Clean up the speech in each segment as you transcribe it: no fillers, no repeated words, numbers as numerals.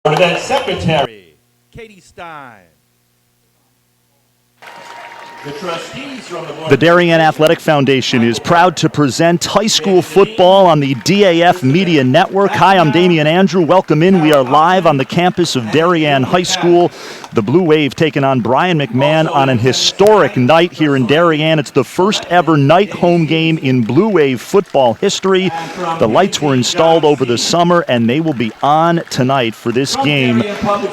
Event Secretary, Katie Stein. The trustees from the The Darien Athletic Foundation is proud to present high school football on the DAF Media Network. Hi, I'm Damian Andrew. Welcome in. We are live on the campus of Darien High School. The Blue Wave taking on Brien McMahon on an historic night here in Darien. It's the first ever night home game in Blue Wave football history. The lights were installed over the summer, and they will be on tonight for this game.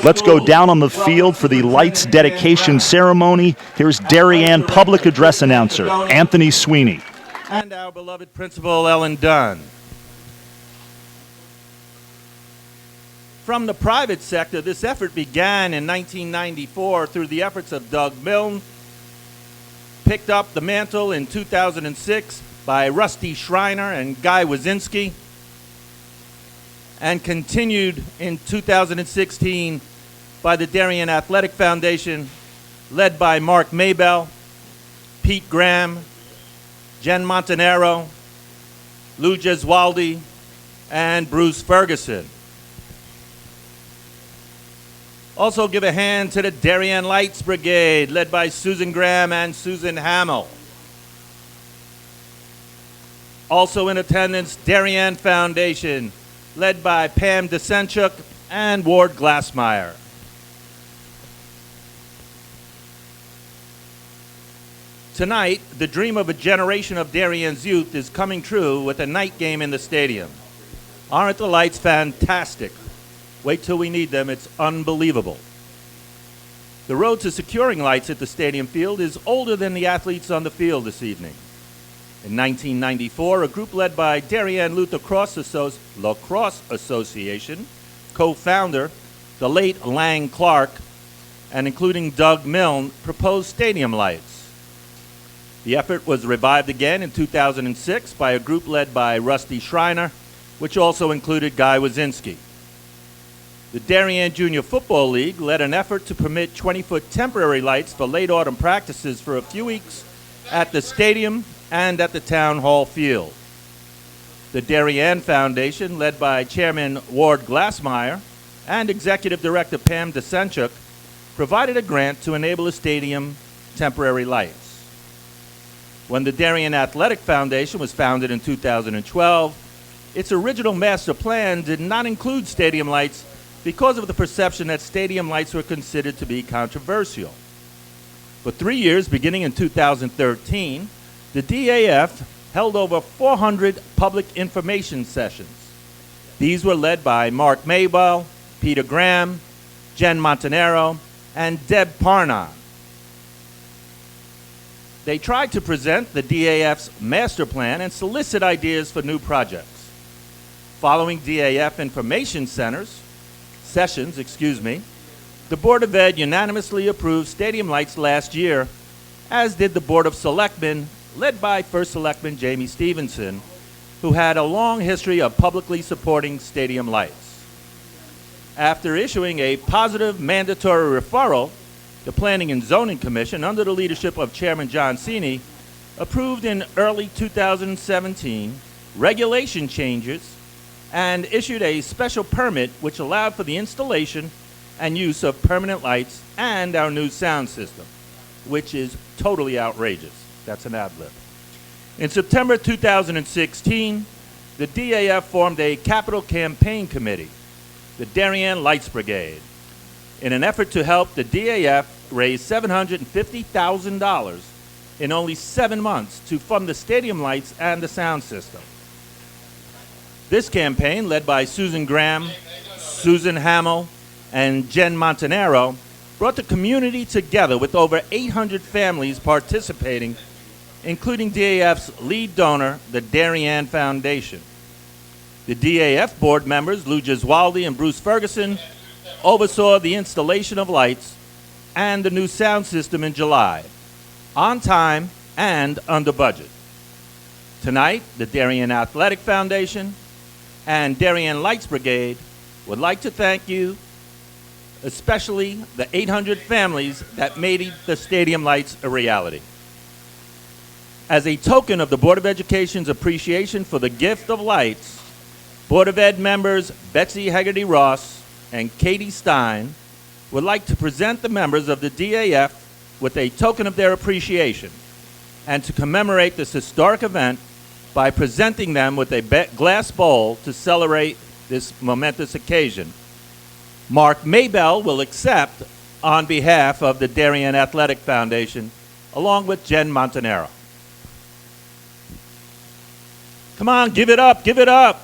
Let's go down on the field for the lights dedication ceremony. Here's Darien Public Address Announcer Anthony Sweeney. And our beloved Principal Ellen Dunn. From the private sector, this effort began in 1994 through the efforts of Doug Milne, picked up the mantle in 2006 by Rusty Schreiner and Guy Wazinski, and continued in 2016 by the Darien Athletic Foundation, led by Mark Maybell, Pete Graham, Jen Montanaro, Lou Gesualdi, and Bruce Ferguson. Also give a hand to the Darien Lights Brigade, led by Susan Graham and Susan Hamill. Also in attendance, Darien Foundation, led by Pam Desenchuk and Ward Glassmeyer. Tonight, the dream of a generation of Darien's youth is coming true with a night game in the stadium. Aren't the lights fantastic? Wait till we need them, it's unbelievable. The road to securing lights at the stadium field is older than the athletes on the field this evening. In 1994, a group led by Darien Lacrosse Association, co-founder, the late Lang Clark, and including Doug Milne, proposed stadium lights. The effort was revived again in 2006 by a group led by Rusty Schreiner, which also included Guy Wazinski. The Darien Junior Football League led an effort to permit 20-foot temporary lights for late autumn practices for a few weeks at the stadium and at the town hall field. The Darien Foundation, led by Chairman Ward Glassmeyer and Executive Director Pam Desenchuk, provided a grant to enable a stadium temporary lights. When the Darien Athletic Foundation was founded in 2012, its original master plan did not include stadium lights because of the perception that stadium lights were considered to be controversial. For 3 years, beginning in 2013, the DAF held over 400 public information sessions. These were led by Mark Maybell, Peter Graham, Jen Montanaro, and Deb Parnon. They tried to present the DAF's master plan and solicit ideas for new projects. Following DAF information sessions, the Board of Ed unanimously approved stadium lights last year, as did the Board of Selectmen, led by First Selectman Jamie Stevenson, who had a long history of publicly supporting stadium lights. After issuing a positive mandatory referral, the Planning and Zoning Commission, under the leadership of Chairman John Cini, approved in early 2017 regulation changes and issued a special permit which allowed for the installation and use of permanent lights and our new sound system, which is totally outrageous. That's an ad-lib. In September 2016, the DAF formed a capital campaign committee, the Darien Lights Brigade, in an effort to help the DAF raise $750,000 in only 7 months to fund the stadium lights and the sound system. This campaign, led by Susan Graham, Susan Hamill, and Jen Montanaro, brought the community together with over 800 families participating, including DAF's lead donor, the Darien Foundation. The DAF board members, Lou Gesualdi and Bruce Ferguson, oversaw the installation of lights and the new sound system in July, on time and under budget. Tonight, the Darien Athletic Foundation and Darien Lights Brigade would like to thank you, especially the 800 families that made the stadium lights a reality. As a token of the Board of Education's appreciation for the gift of lights, Board of Ed members Betsy Hegarty Ross, and Katie Stein would like to present the members of the DAF with a token of their appreciation and to commemorate this historic event by presenting them with a glass bowl to celebrate this momentous occasion. Mark Maybell will accept on behalf of the Darien Athletic Foundation, along with Jen Montanero. Come on, give it up, give it up.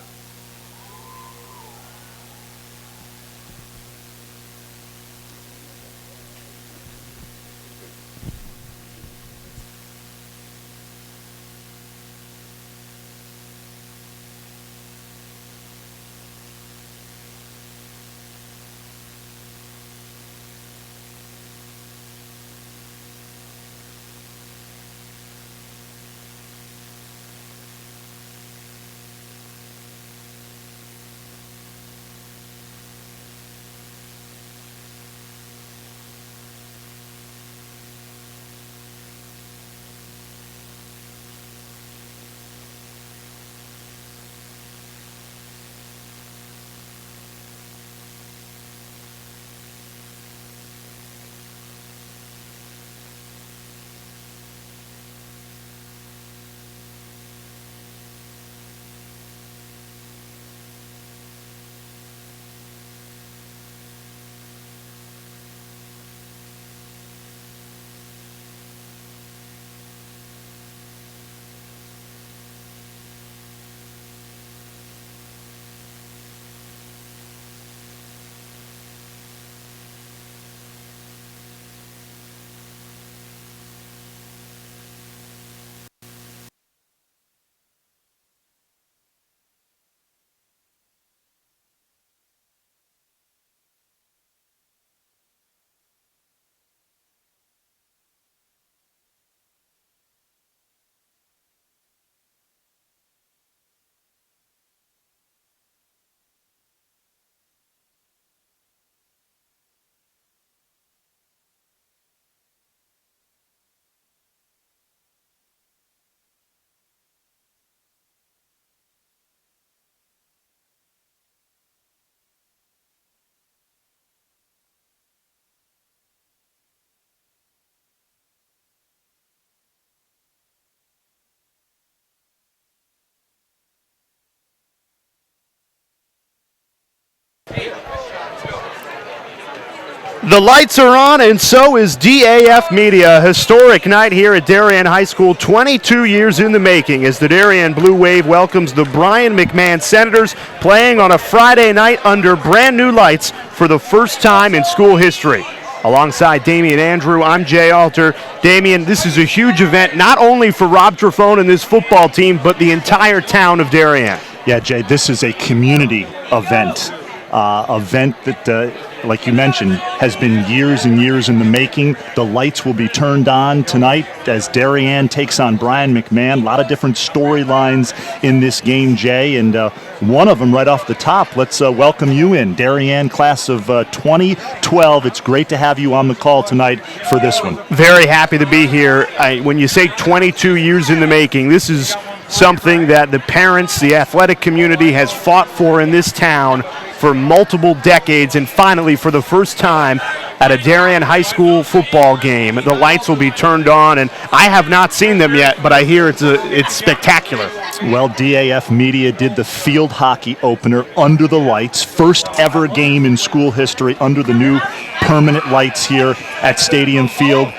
The lights are on, and so is DAF Media. A historic night here at Darien High School, 22 years in the making, as the Darien Blue Wave welcomes the Brien McMahon Senators, playing on a Friday night under brand new lights for the first time in school history. Alongside Damian Andrew, I'm Jay Alter. Damian, this is a huge event, not only for Rob Trifone and this football team, but the entire town of Darien. Yeah, Jay, this is a community event. Event that, like you mentioned, has been years and years in the making. The lights will be turned on tonight as Darien takes on Brien McMahon. A lot of different storylines in this game, Jay, and one of them right off the top. Let's welcome you in, Darien, class of 2012. It's great to have you on the call tonight for this one. Very happy to be here. When you say 22 years in the making, this is something that the parents, the athletic community has fought for in this town for multiple decades, and finally, for the first time at a Darien High School football game, the lights will be turned on, and I have not seen them yet, but I hear it's spectacular. Well, DAF Media did the field hockey opener under the lights, first ever game in school history under the new permanent lights here at Stadium Field,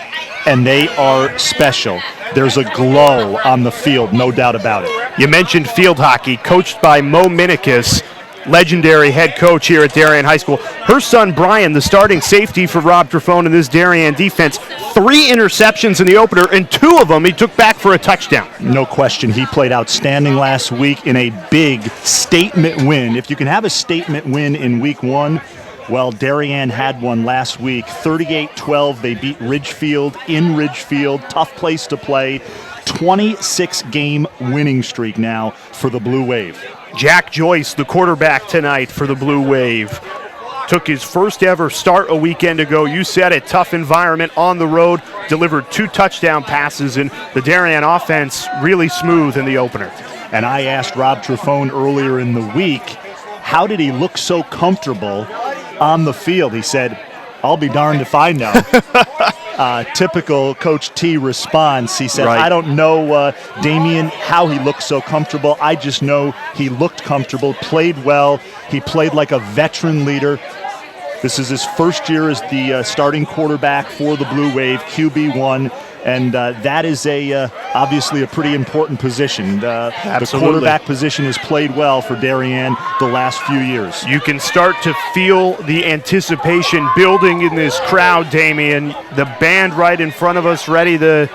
and they are special. There's a glow on the field, no doubt about it. You mentioned field hockey, coached by Mo Minikis, legendary head coach here at Darien High School. Her son, Brian, the starting safety for Rob Trifone in this Darien defense, 3 interceptions in the opener, and 2 of them he took back for a touchdown. No question. He played outstanding last week in a big statement win. If you can have a statement win in week 1, well, Darien had one last week. 38-12, they beat Ridgefield in Ridgefield. Tough place to play. 26-game winning streak now for the Blue Wave. Jack Joyce, the quarterback tonight for the Blue Wave, took his first ever start a weekend ago. You said it, tough environment on the road, delivered 2 touchdown passes, and the Darien offense really smooth in the opener. And I asked Rob Trifone earlier in the week, how did he look so comfortable on the field. He said, "I'll be darned if I know." Typical Coach T response. He said, Right. "I don't know, Damien, how he looked so comfortable. I just know he looked comfortable, played well. He played like a veteran leader." This is his first year as the starting quarterback for the Blue Wave, QB1, and that is obviously a pretty important position. The quarterback position has played well for Darien the last few years. You can start to feel the anticipation building in this crowd, Damien. The band right in front of us ready to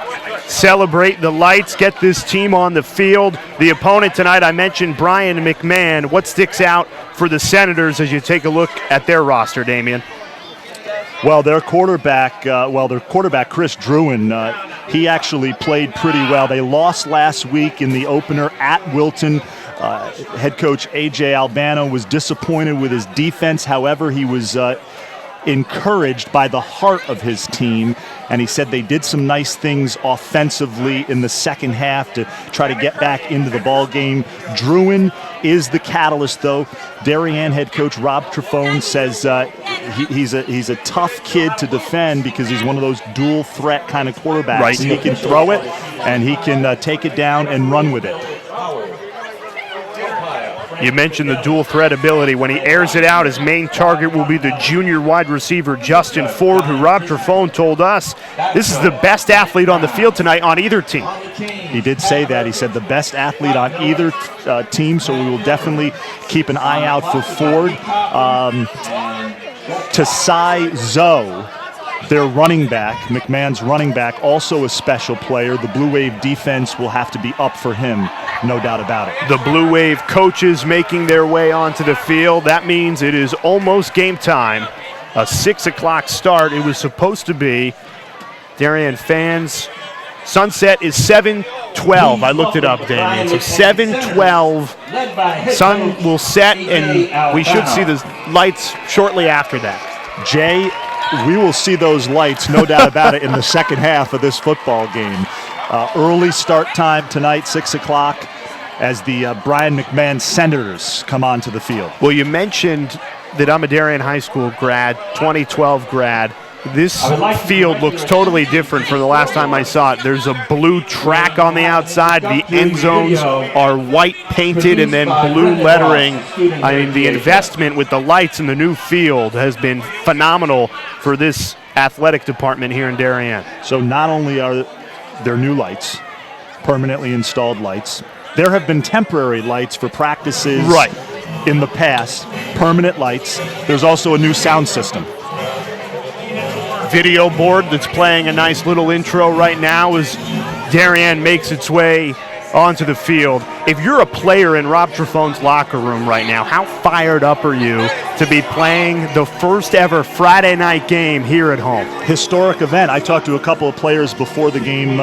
celebrate the lights, get this team on the field. The opponent tonight, I mentioned Brien McMahon. What sticks out for the Senators as you take a look at their roster, Damien? Well, their quarterback Chris Druin, he actually played pretty well. They lost last week in the opener at Wilton. Head coach A.J. Albano was disappointed with his defense. However, he was encouraged by the heart of his team, and he said they did some nice things offensively in the second half to try to get back into the ball game. Druin is the catalyst, though. Darien head coach Rob Trefone says he's a tough kid to defend because he's one of those dual threat kind of quarterbacks. Right. He can throw it and he can take it down and run with it. You mentioned the dual threat ability. When he airs it out, his main target will be the junior wide receiver Justin Ford, who Rob Trefone told us this is the best athlete on the field tonight on either team. He did say that. He said the best athlete on either team, so we will definitely keep an eye out for Ford. Tasai Zoe, their running back, McMahon's running back, also a special player. The Blue Wave defense will have to be up for him, no doubt about it. The Blue Wave coaches making their way onto the field. That means it is almost game time. A 6 o'clock start. It was supposed to be. Darien fans, sunset is 7:12. I looked it up, Damien. So 7:12. Sun will set, and we should see the lights shortly after that. Jay, we will see those lights, no doubt about it, in the second half of this football game. Early start time tonight, 6 o'clock, as the Brien McMahon Senators come onto the field. Well, you mentioned that I'm a Darien High School grad, 2012 grad. This field looks totally different from the last time I saw it. There's a blue track on the outside. The end zones are white painted and then blue lettering. I mean, the investment with the lights in the new field has been phenomenal for this athletic department here in Darien. So not only are there new lights, permanently installed lights, there have been temporary lights for practices in the past, permanent lights. There's also a new sound system. Video board that's playing a nice little intro right now as Darien makes its way onto the field. If you're a player in Rob Trefone's locker room right now, how fired up are you to be playing the first ever Friday night game here at home? Historic event. I talked to a couple of players before the game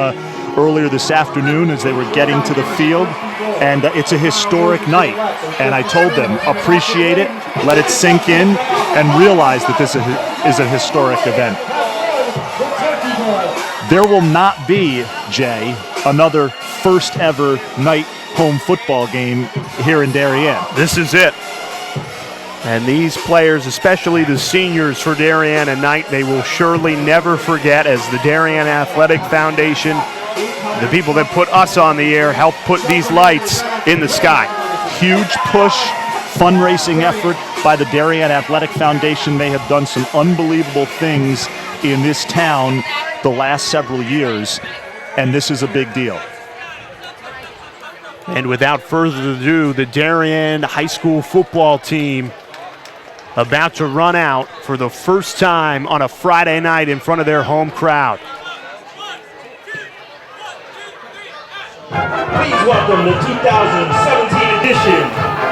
earlier this afternoon as they were getting to the field, and it's a historic night. And I told them, appreciate it, let it sink in, and realize that this is a historic event. There will not be, Jay, another first ever night home football game here in Darien. This is it. And these players, especially the seniors for Darien and Knight, they will surely never forget, as the Darien Athletic Foundation, the people that put us on the air, help put these lights in the sky. Huge push, fundraising effort by the Darien Athletic Foundation. They have done some unbelievable things in this town the last several years, and this is a big deal. And without further ado, the Darien High School football team about to run out for the first time on a Friday night in front of their home crowd. Please welcome the 2017 edition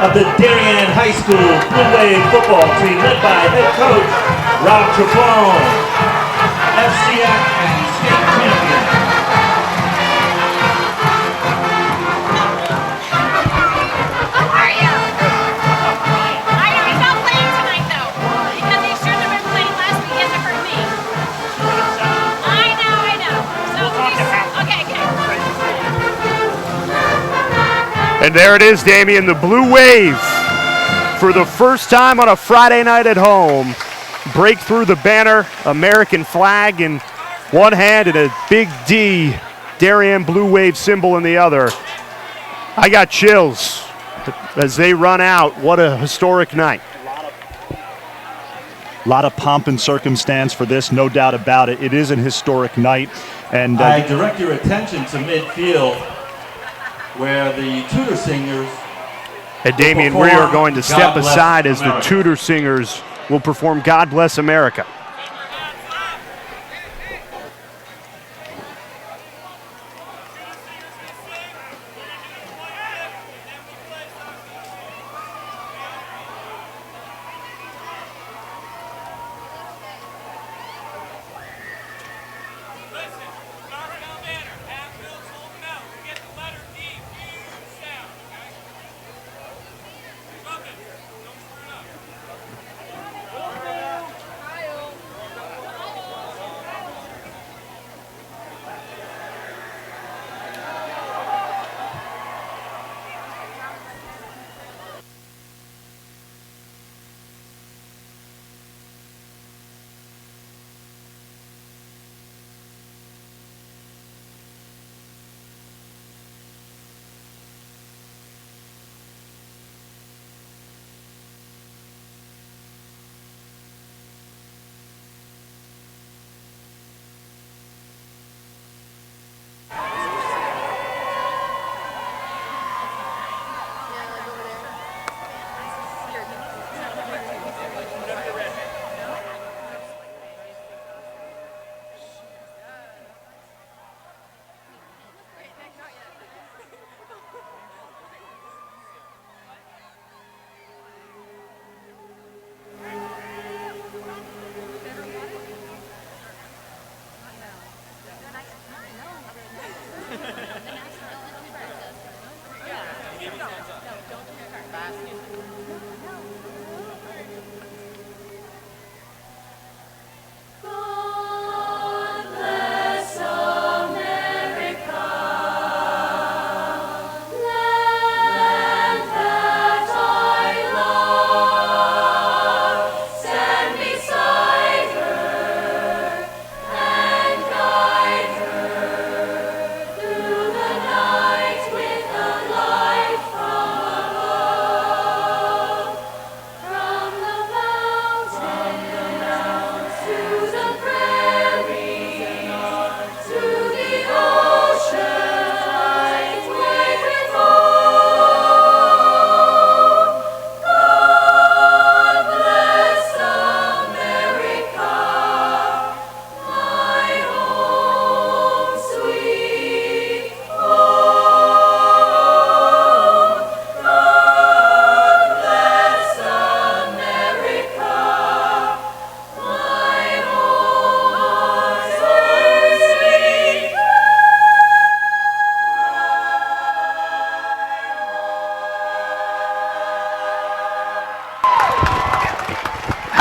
of the Darien High School Blue Wave football team, led by head coach Rob Trefone, FCF and state champion. How are you? I know he's not playing tonight though, because he shouldn't have been playing last week. He hasn't hurt me. I know. So okay. And there it is, Damien, the Blue Wave for the first time on a Friday night at home, break through the banner, American flag in one hand and a big D, Darien Blue Wave symbol in the other. I got chills as they run out. What a historic night. A lot of pomp and circumstance for this, no doubt about it. It is an historic night. And I direct your attention to midfield, where the Tudor Singers and Damian, we are going to step aside as the Tudor Singers will perform God Bless America.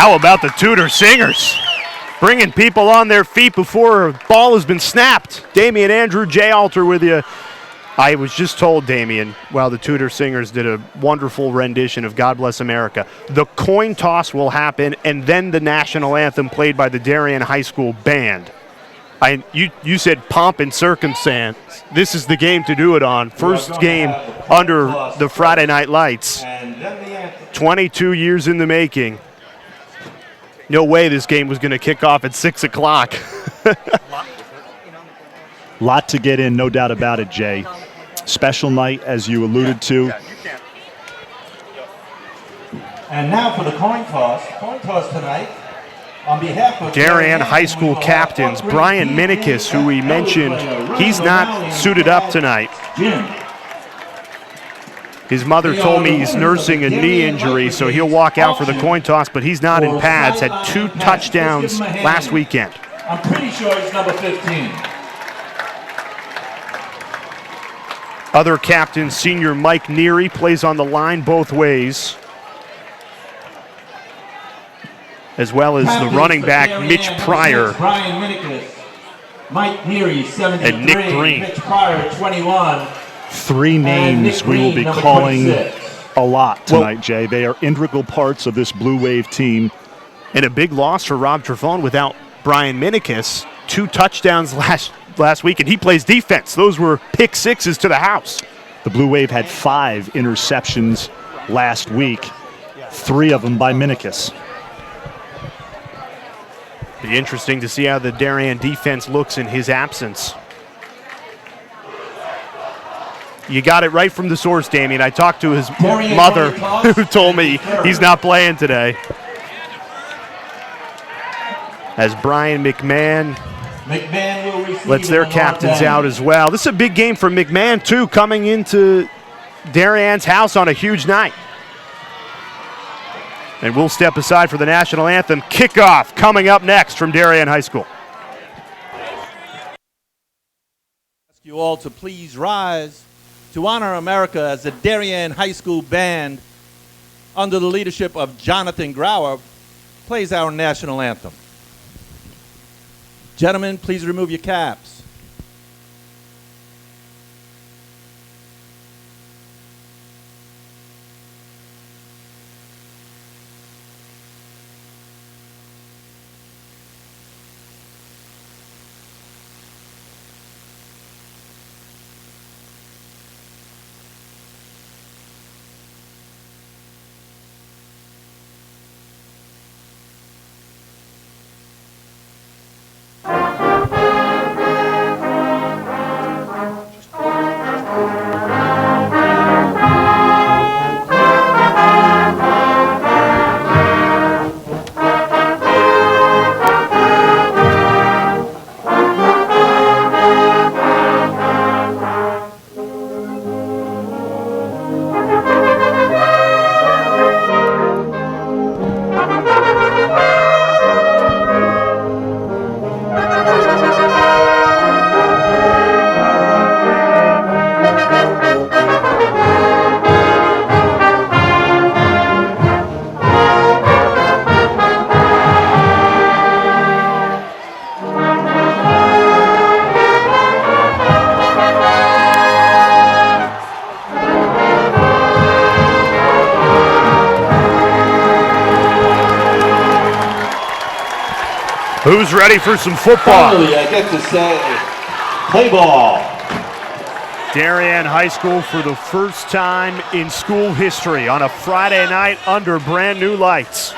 How about the Tudor Singers? Bringing people on their feet before a ball has been snapped. Damian Andrew, Jay Alter with you. I was just told, Damian, while the Tudor Singers did a wonderful rendition of God Bless America, the coin toss will happen and then the national anthem played by the Darien High School band. You said pomp and circumstance. This is the game to do it on. First game under the Friday Night Lights. 22 years in the making. No way this game was going to kick off at 6 o'clock. Lot to get in, no doubt about it, Jay. Special night, as you alluded to. And now for the coin toss. Coin toss tonight. On behalf of Darien High School captains, Brien McMahon, who we mentioned, he's not suited up tonight. His mother told me he's nursing a knee injury, so he'll walk out for the coin toss, but he's not in pads. Had 2 touchdowns last weekend. I'm pretty sure it's number 15. Other captain, senior Mike Neary, plays on the line both ways, as well as the running back, Mitch Pryor, Brien McMahon, Mike Neary, 73, and Nick Green. Mitch Pryor, 21. 3 names we will be calling a lot tonight, Jay. They are integral parts of this Blue Wave team. And a big loss for Rob Trefone without Brian Minikis. 2 touchdowns last week, and he plays defense. Those were pick sixes to the house. The Blue Wave had 5 interceptions last week, 3 of them by Minikis. Be interesting to see how the Darien defense looks in his absence. You got it right from the source, Damien. I talked to his mother, who told me he's not playing today. As Brien McMahon lets their captains out as well. This is a big game for McMahon, too, coming into Darien's house on a huge night. And we'll step aside for the national anthem. Kickoff coming up next from Darien High School. Ask you all to please rise to honor America as the Darien High School Band, under the leadership of Jonathan Grauer, plays our national anthem. Gentlemen, please remove your caps. Who's ready for some football? Finally, I get to say, play ball. Darien High School for the first time in school history on a Friday night under brand new lights.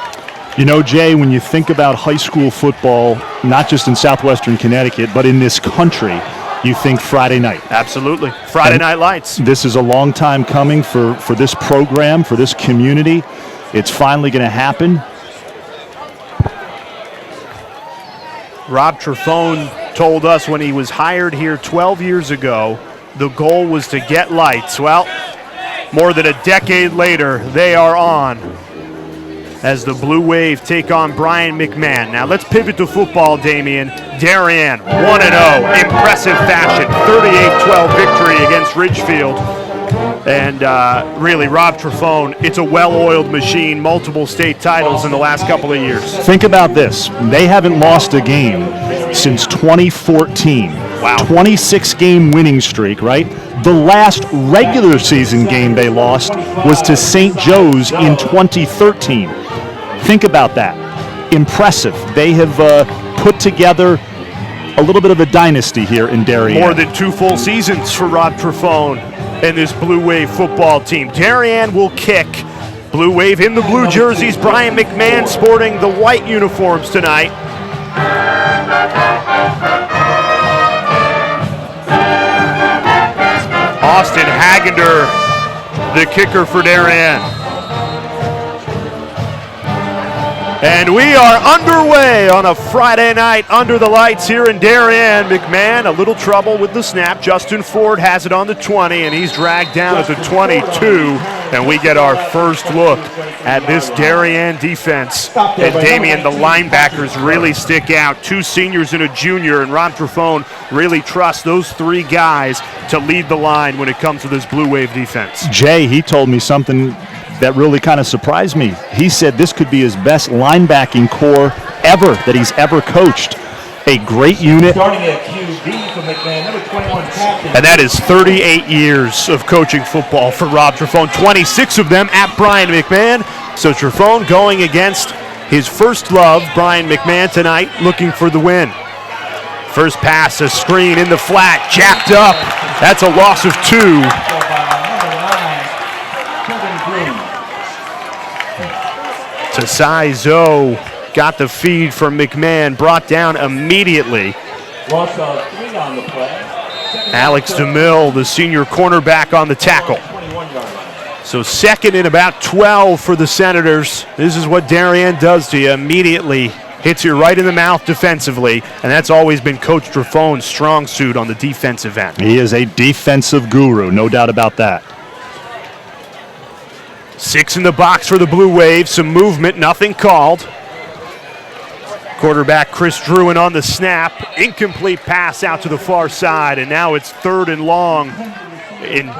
You know, Jay, when you think about high school football, not just in southwestern Connecticut, but in this country, you think Friday night. Absolutely. Friday night lights. This is a long time coming for this program, for this community. It's finally going to happen. Rob Trefone told us when he was hired here 12 years ago, the goal was to get lights. Well, more than a decade later, they are on as the Blue Wave take on Brien McMahon. Now let's pivot to football, Damien. Darien, 1-0, impressive fashion, 38-12 victory against Ridgefield. And really, Rob Trefone, it's a well-oiled machine, multiple state titles in the last couple of years. Think about this. They haven't lost a game since 2014. Wow. 26-game winning streak, right? The last regular season game they lost was to St. Joe's in 2013. Think about that. Impressive. They have put together a little bit of a dynasty here in Darien. More than 2 full seasons for Rob Trefone and this Blue Wave football team. Darien will kick. Blue Wave in the blue jerseys. Brien McMahon sporting the white uniforms tonight. Austin Hagender, the kicker for Darien. And we are underway on a Friday night under the lights here in Darien. McMahon, a little trouble with the snap. Justin Ford has it on the 20, and he's dragged down at the 22. And we get our first look at this Darien defense. And Damien, the linebackers really stick out. 2 seniors and a junior, and Rob Trefone really trusts those 3 guys to lead the line when it comes to this Blue Wave defense. Jay, he told me something that really kind of surprised me. He said this could be his best linebacking core ever that he's ever coached. A great unit. Starting at QB for McMahon, number 21, captain. And that is 38 years of coaching football for Rob Trefone, 26 of them at Brien McMahon. So Trefone going against his first love, Brien McMahon, tonight, looking for the win. First pass, a screen in the flat, jacked up. That's a loss of 2. Tasaizo got the feed from McMahon, brought down immediately. Loss of 3 on the play. Alex DeMille, the senior cornerback, on the tackle. 21-yard line. So second and about 12 for the Senators. This is what Darien does to you. Immediately hits you right in the mouth defensively, and that's always been Coach Trefone's strong suit on the defensive end. He is a defensive guru, no doubt about that. 6 in the box for the Blue Wave, some movement, nothing called. Quarterback Chris Druin on the snap, incomplete pass out to the far side, and now it's 3rd and long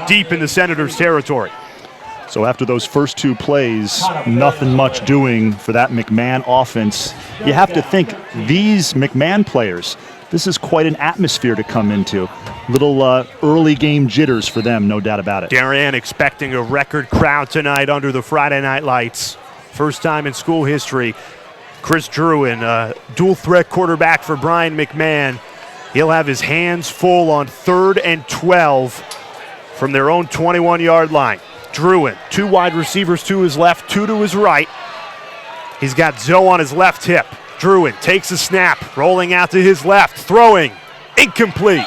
deep in the Senators' territory. So after those first 2 plays, nothing much doing for that McMahon offense. You have to think these McMahon players, this is quite an atmosphere to come into. Little early game jitters for them, no doubt about it. Darien expecting a record crowd tonight under the Friday night lights. First time in school history. Chris Druin, dual threat quarterback for Brien McMahon. He'll have his hands full on 3rd and 12 from their own 21-yard line. Druin, 2 wide receivers to his left, 2 to his right. He's got Zoe on his left hip. Druin takes a snap, rolling out to his left, throwing, incomplete.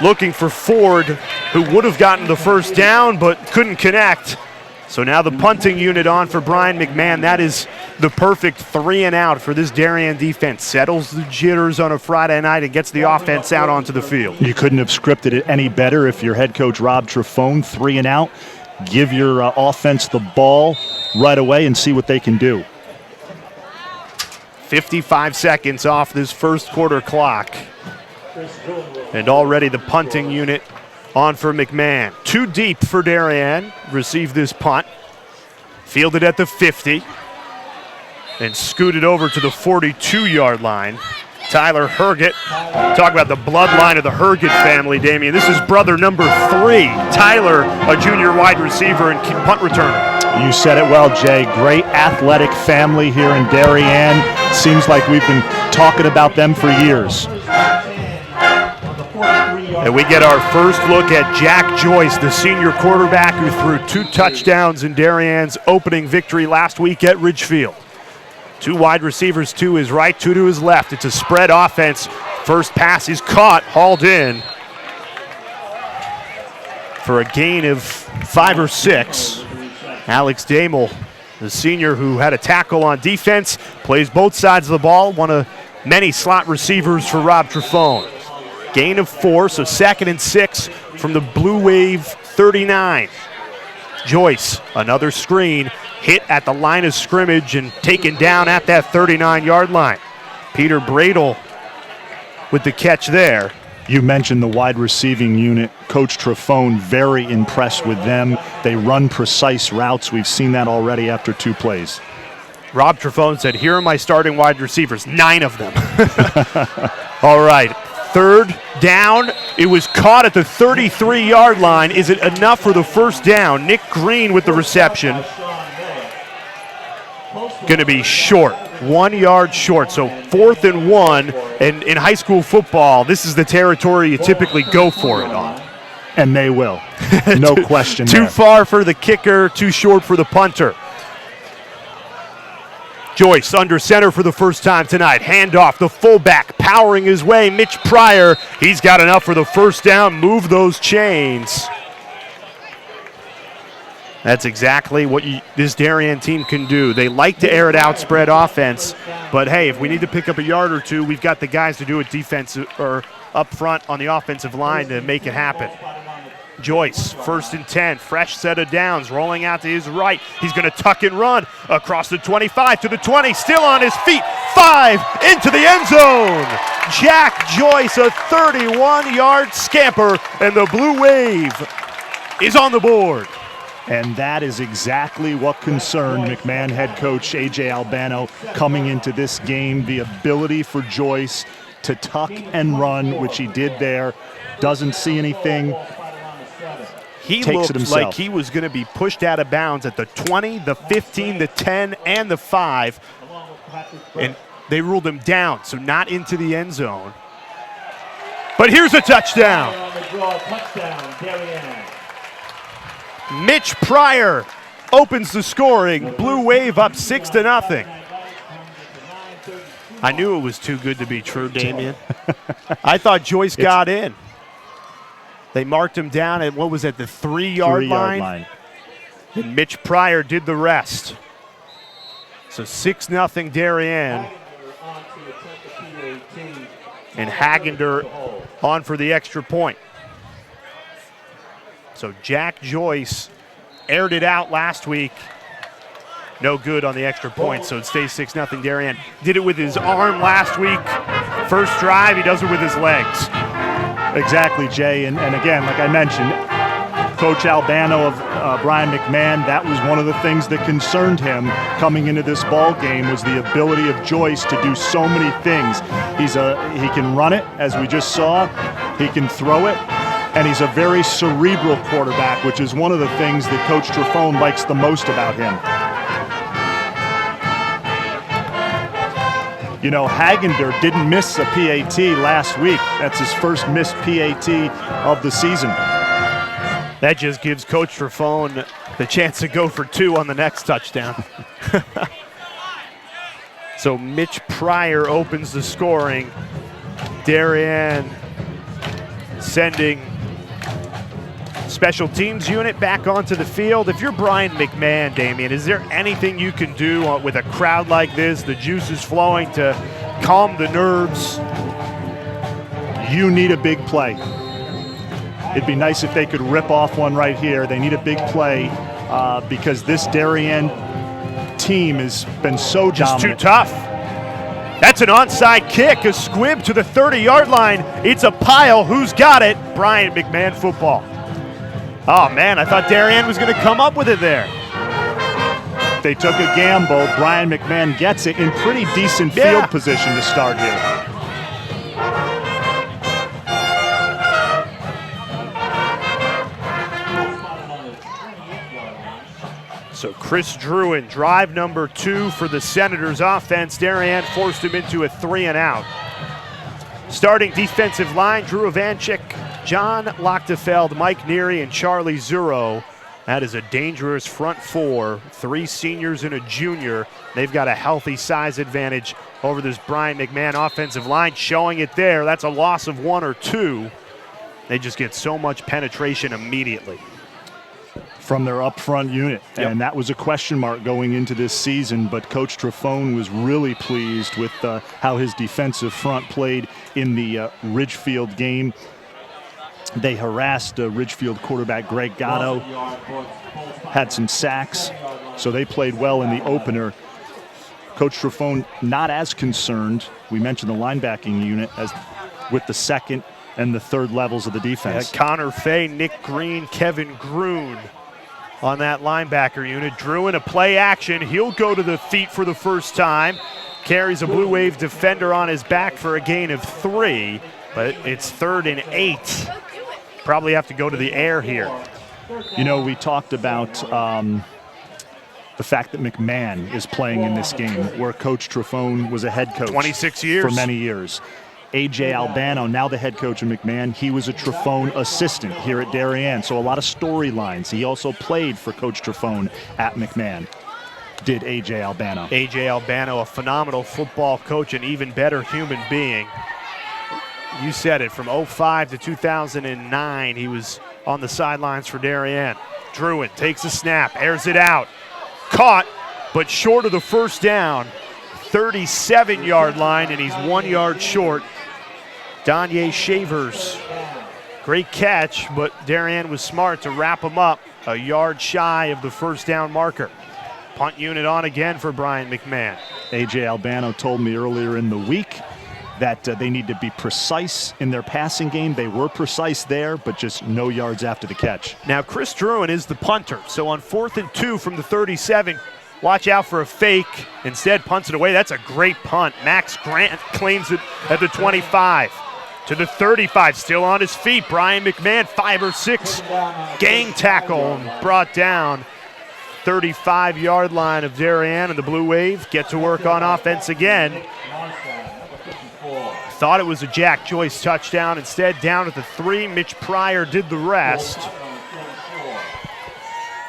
Looking for Ford, who would have gotten the first down but couldn't connect. So now the punting unit on for Brien McMahon. That is the perfect 3 and out for this Darien defense. Settles the jitters on a Friday night and gets the offense out onto the field. You couldn't have scripted it any better if you're head coach Rob Trefone, 3 and out. Give your offense the ball right away and see what they can do. 55 seconds off this first quarter clock. And already the punting unit on for McMahon. 2 deep for Darien. Receive this punt. Fielded at the 50. And scooted over to the 42-yard line. Tyler Herget. Talk about the bloodline of the Herget family, Damien. This is brother number 3. Tyler, a junior wide receiver and punt returner. You said it well, Jay. Great athletic family here in Darien. Seems like we've been talking about them for years. And we get our first look at Jack Joyce, the senior quarterback who threw 2 touchdowns in Darien's opening victory last week at Ridgefield. 2 wide receivers to his right, 2 to his left. It's a spread offense. First pass is caught, hauled in for a gain of 5 or 6. Alex Damel, the senior who had a tackle on defense, plays both sides of the ball, one of many slot receivers for Rob Trefone. Gain of 4, so 2nd and 6 from the Blue Wave 39. Joyce, another screen, hit at the line of scrimmage and taken down at that 39-yard line. Peter Bradel with the catch there. You mentioned the wide receiving unit. Coach Trefone, very impressed with them. They run precise routes. We've seen that already after 2 plays. Rob Trefone said, here are my starting wide receivers, 9 of them. All right, 3rd down. It was caught at the 33-yard line. Is it enough for the first down? Nick Green with the reception. Going to be short, 1 yard short. So 4th and 1. And in high school football, this is the territory you typically go for it on. And they will. No question Too there. far for the kicker, too short for the punter. Joyce under center for the first time tonight. Handoff, the fullback powering his way. Mitch Pryor, he's got enough for the first down. Move those chains. That's exactly what this Darien team can do. They like to air it out, spread offense. But hey, if we need to pick up a yard or 2, we've got the guys to do it defensive or up front on the offensive line to make it happen. Joyce, 1st and 10, fresh set of downs, rolling out to his right. He's going to tuck and run across the 25 to the 20, still on his feet. 5 into the end zone. Jack Joyce, a 31-yard scamper, and the Blue Wave is on the board. And that is exactly what concerned McMahon head coach A.J. Albano coming into this game, the ability for Joyce to tuck and run, which he did there. Doesn't see anything. He Takes it looked himself. like he was going to be pushed out of bounds at the 20, the 15, the 10, and the 5. And they ruled him down, so not into the end zone. But here's a touchdown. Mitch Pryor opens the scoring. Blue Wave up 6-0. I knew it was too good to be true, Damian. I thought Joyce got in. They marked him down at, what was it, the 3-yard line? And Mitch Pryor did the rest. So 6-0 Darien. And Hagender on for the extra point. So Jack Joyce aired it out last week. No good on the extra point, so it stays 6-0 Darien. Did it with his arm last week. First drive, he does it with his legs. Exactly, Jay. And again, like I mentioned, Coach Albano of Brien McMahon, that was one of the things that concerned him coming into this ball game, was the ability of Joyce to do so many things. He can run it, as we just saw. He can throw it. And he's a very cerebral quarterback, which is one of the things that Coach Trafone likes the most about him. You know, Hagender didn't miss a PAT last week. That's his first missed PAT of the season. That just gives Coach Trafone the chance to go for 2 on the next touchdown. So Mitch Pryor opens the scoring. Darien sending special teams unit back onto the field. If you're Brien McMahon, Damian, is there anything you can do with a crowd like this? The juice is flowing to calm the nerves. You need a big play. It'd be nice if they could rip off one right here. They need a big play because this Darien team has been so just dominant. Too tough. That's an onside kick, a squib to the 30-yard line. It's a pile. Who's got it? Brien McMahon football. Oh, man, I thought Darien was going to come up with it there. They took a gamble. Brien McMahon gets it in pretty decent field position to start here. So Chris Druin, drive number 2 for the Senators offense. Darien forced him into a 3-and-out. Starting defensive line, Drew Ivanchik, John Lochtefeld, Mike Neary, and Charlie Zuro. That is a dangerous front 4, 3 seniors and a junior. They've got a healthy size advantage over this Brien McMahon offensive line, showing it there. That's a loss of 1 or 2. They just get so much penetration immediately. From their up front unit. Yep. And that was a question mark going into this season, but Coach Trafone was really pleased with how his defensive front played in the Ridgefield game. They harassed Ridgefield quarterback Greg Gatto, had some sacks, so they played well in the opener. Coach Trafone not as concerned, we mentioned the linebacking unit, as with the second and the third levels of the defense. Connor Fay, Nick Green, Kevin Groon on that linebacker unit. Drew in a play action. He'll go to the feet for the first time. Carries a Blue Wave defender on his back for a gain of 3, but it's 3rd and 8. Probably have to go to the air here. You know, we talked about the fact that McMahon is playing in this game, where Coach Trafone was a head coach 26 years. for many years. A.J. Albano, now the head coach of McMahon, he was a Trafone assistant here at Darien, so a lot of storylines. He also played for Coach Trafone at McMahon, did A.J. Albano. A.J. Albano, a phenomenal football coach, an even better human being. You said it, from 05 to 2009, he was on the sidelines for Darien. Druin takes a snap, airs it out. Caught, but short of the first down. 37-yard line, and he's 1 yard short. Danye Shavers, great catch, but Darien was smart to wrap him up a yard shy of the first down marker. Punt unit on again for Brien McMahon. A.J. Albano told me earlier in the week that they need to be precise in their passing game. They were precise there, but just no yards after the catch. Now, Chris Druin is the punter, so on 4th and 2 from the 37, Watch out for a fake. Instead, punts it away. That's a great punt. Max Grant claims it at the 25. To the 35, still on his feet. Brien McMahon, 5'6", gang tackle, and brought down. 35-yard line of Darien, and the Blue Wave get to work on offense again. Thought it was a Jack Joyce touchdown. Instead, down at the 3. Mitch Pryor did the rest.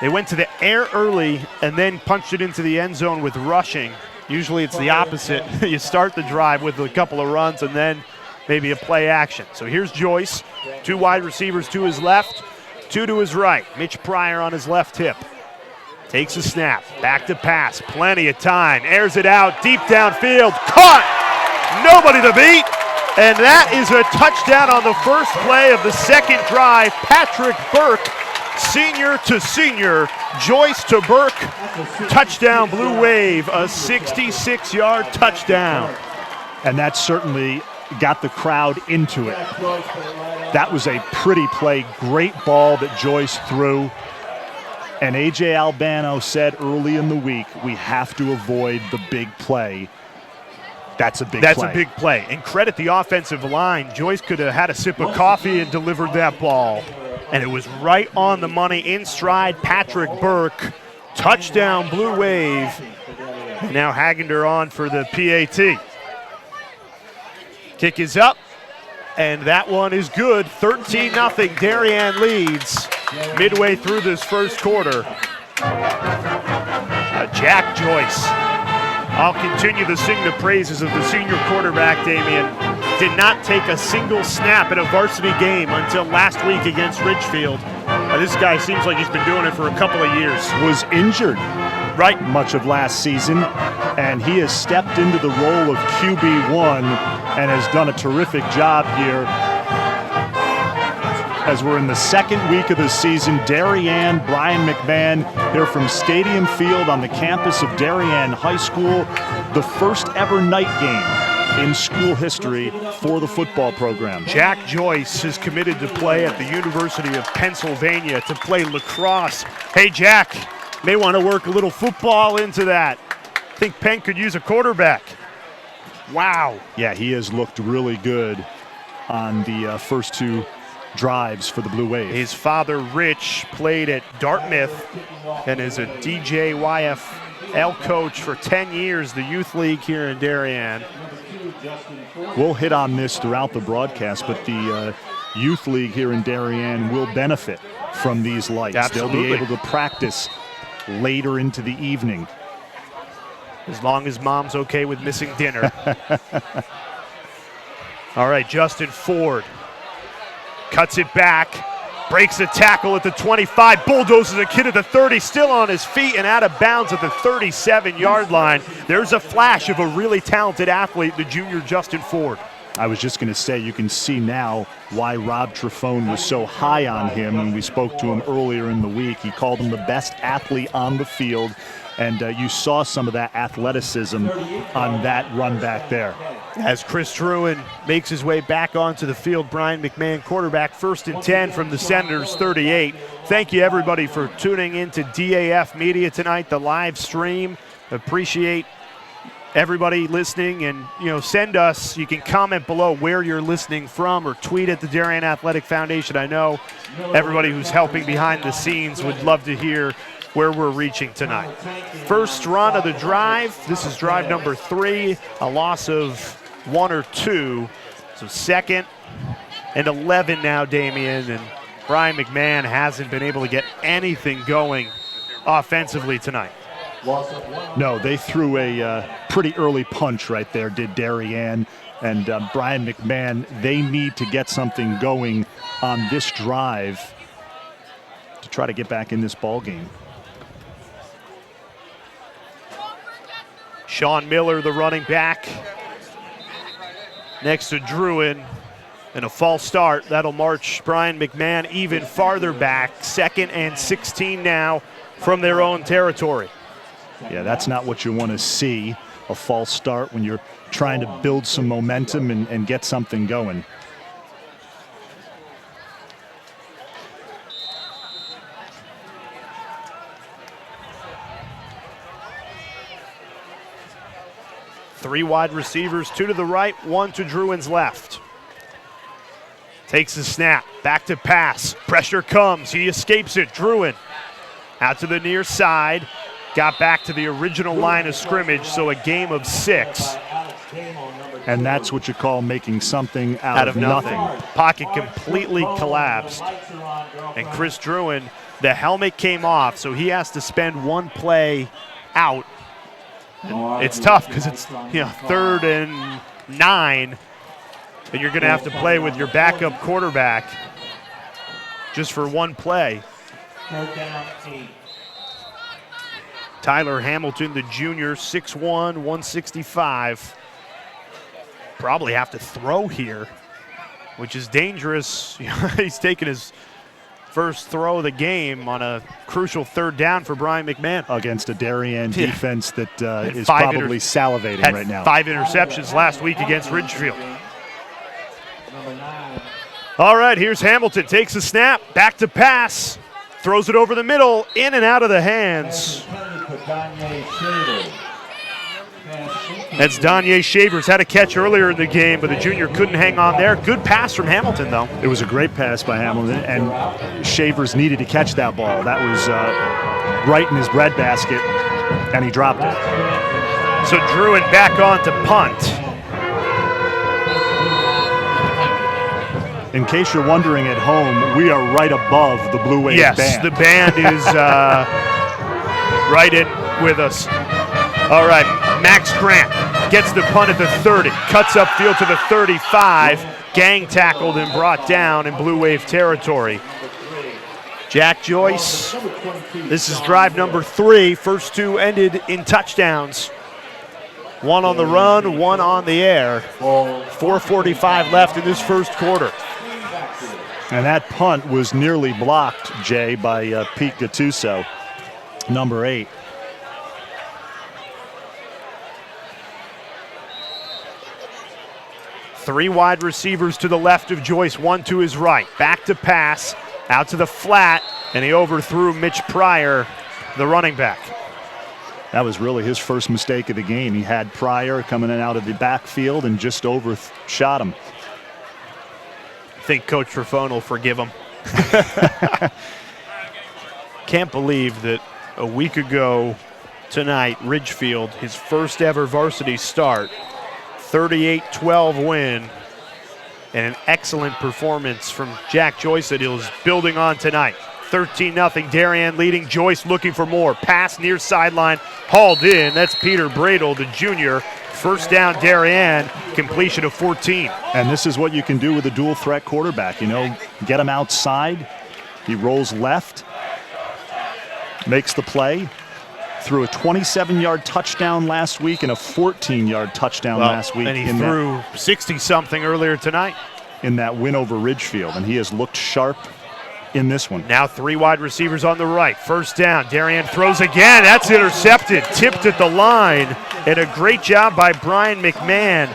They went to the air early and then punched it into the end zone with rushing. Usually it's the opposite. You start the drive with a couple of runs and then maybe a play action. So here's Joyce. 2 wide receivers to his left, 2 to his right. Mitch Pryor on his left hip. Takes a snap, back to pass, plenty of time. Airs it out, deep downfield, caught! Nobody to beat! And that is a touchdown on the first play of the second drive. Patrick Burke, senior to senior, Joyce to Burke, touchdown Blue Wave, a 66-yard touchdown. And that certainly got the crowd into it. That was a pretty play, great ball that Joyce threw. And A.J. Albano said early in the week, we have to avoid the big play. That's a big play. That's a big play. And credit the offensive line. Joyce could have had a sip of coffee and delivered that ball. And it was right on the money, in stride. Patrick Burke, touchdown Blue Wave. And now Hagender on for the PAT. Kick is up, and that one is good. 13-0, Darien leads midway through this first quarter. Jack Joyce. I'll continue to sing the praises of the senior quarterback, Damian. Did not take a single snap in a varsity game until last week against Ridgefield. This guy seems like he's been doing it for a couple of years. Was injured right much of last season, and he has stepped into the role of QB1 and has done a terrific job here. As we're in the second week of the season, Darien, Brien McMahon here from Stadium Field on the campus of Darien High School, the first ever night game in school history for the football program. Jack Joyce is committed to play at the University of Pennsylvania to play lacrosse. Hey, Jack, may want to work a little football into that. I think Penn could use a quarterback. Wow. Yeah, he has looked really good on the first 2 drives for the Blue Wave. His father, Rich, played at Dartmouth and is a DJYFL coach for 10 years, the youth league here in Darien. We'll hit on this throughout the broadcast, but the youth league here in Darien will benefit from these lights. Absolutely. They'll be able to practice later into the evening. As long as mom's okay with missing dinner. All right, Justin Ford cuts it back, breaks a tackle at the 25, bulldozes a kid at the 30, still on his feet and out of bounds at the 37-yard line. There's a flash of a really talented athlete, the junior Justin Ford. I was just going to say, you can see now why Rob Trifone was so high on him when we spoke to him earlier in the week. He called him the best athlete on the field, and you saw some of that athleticism on that run back there. As Chris Truin makes his way back onto the field, Brien McMahon, quarterback, 1st and 10 from the Senators' 38. Thank you, everybody, for tuning in to DAF Media tonight, the live stream. Appreciate everybody listening, and send us, you can comment below where you're listening from or tweet at the Darien Athletic Foundation. I know everybody who's helping behind the scenes would love to hear where we're reaching tonight. First run of the drive. This is drive number 3, a loss of 1 or 2. So 2nd and 11 now, Damian, and Brien McMahon hasn't been able to get anything going offensively tonight. No, they threw a pretty early punch right there, did Darien. And Brien McMahon, they need to get something going on this drive to try to get back in this ball game. Sean Miller, the running back, next to Druin, and a false start. That'll march Brien McMahon even farther back. 2nd and 16 now from their own territory. Yeah, that's not what you want to see, a false start when you're trying to build some momentum and get something going. 3 wide receivers, 2 to the right, 1 to Druin's left. Takes the snap, back to pass. Pressure comes, he escapes it. Druin out to the near side. Got back to the original line of scrimmage, so a game of 6. And that's what you call making something out of nothing. Pocket completely collapsed. And Chris Druin, the helmet came off, so he has to spend one play out. And it's tough because it's 3rd and 9, and you're going to have to play with your backup quarterback just for one play. Tyler Hamilton, the junior, 6'1", 165. Probably have to throw here, which is dangerous. He's taking his first throw of the game on a crucial 3rd down for Brien McMahon. Against a Darien defense that is probably salivating right now. 5 interceptions last week against Ridgefield. All right, here's Hamilton. Takes a snap, back to pass. Throws it over the middle, in and out of the hands. That's Danye Shavers. Had a catch earlier in the game, but the junior couldn't hang on there. Good pass from Hamilton, though. It was a great pass by Hamilton, and Shavers needed to catch that ball. That was right in his breadbasket, and he dropped it. So Druin back on to punt. In case you're wondering at home, we are right above the Blue Wave band. Yes, the band is right in with us. All right, Max Grant gets the punt at the 30, cuts upfield to the 35, gang tackled and brought down in Blue Wave territory. Jack Joyce, this is drive number 3. First 2 ended in touchdowns. 1 on the run, 1 on the air. 4:45 left in this first quarter. And that punt was nearly blocked, Jay, by Pete Gattuso, number 8. Three wide receivers to the left of Joyce, 1 to his right. Back to pass, out to the flat, and he overthrew Mitch Pryor, the running back. That was really his first mistake of the game. He had Pryor coming in out of the backfield and just overshot him. I think Coach Trifone will forgive him. Can't believe that a week ago tonight, Ridgefield, his first ever varsity start, 38-12 win, and an excellent performance from Jack Joyce that he was building on tonight. 13-0, Darien leading. Joyce looking for more. Pass near sideline, hauled in. That's Peter Bradle, the junior. First down, Darien, completion of 14. And this is what you can do with a dual threat quarterback. Get him outside. He rolls left, makes the play. Threw a 27-yard touchdown last week and a 14-yard touchdown last week. And he threw 60-something earlier tonight. In that win over Ridgefield, and he has looked sharp in this one. Now 3 wide receivers on the right. First down, Darien throws again. That's intercepted, tipped at the line, and a great job by Brien McMahon.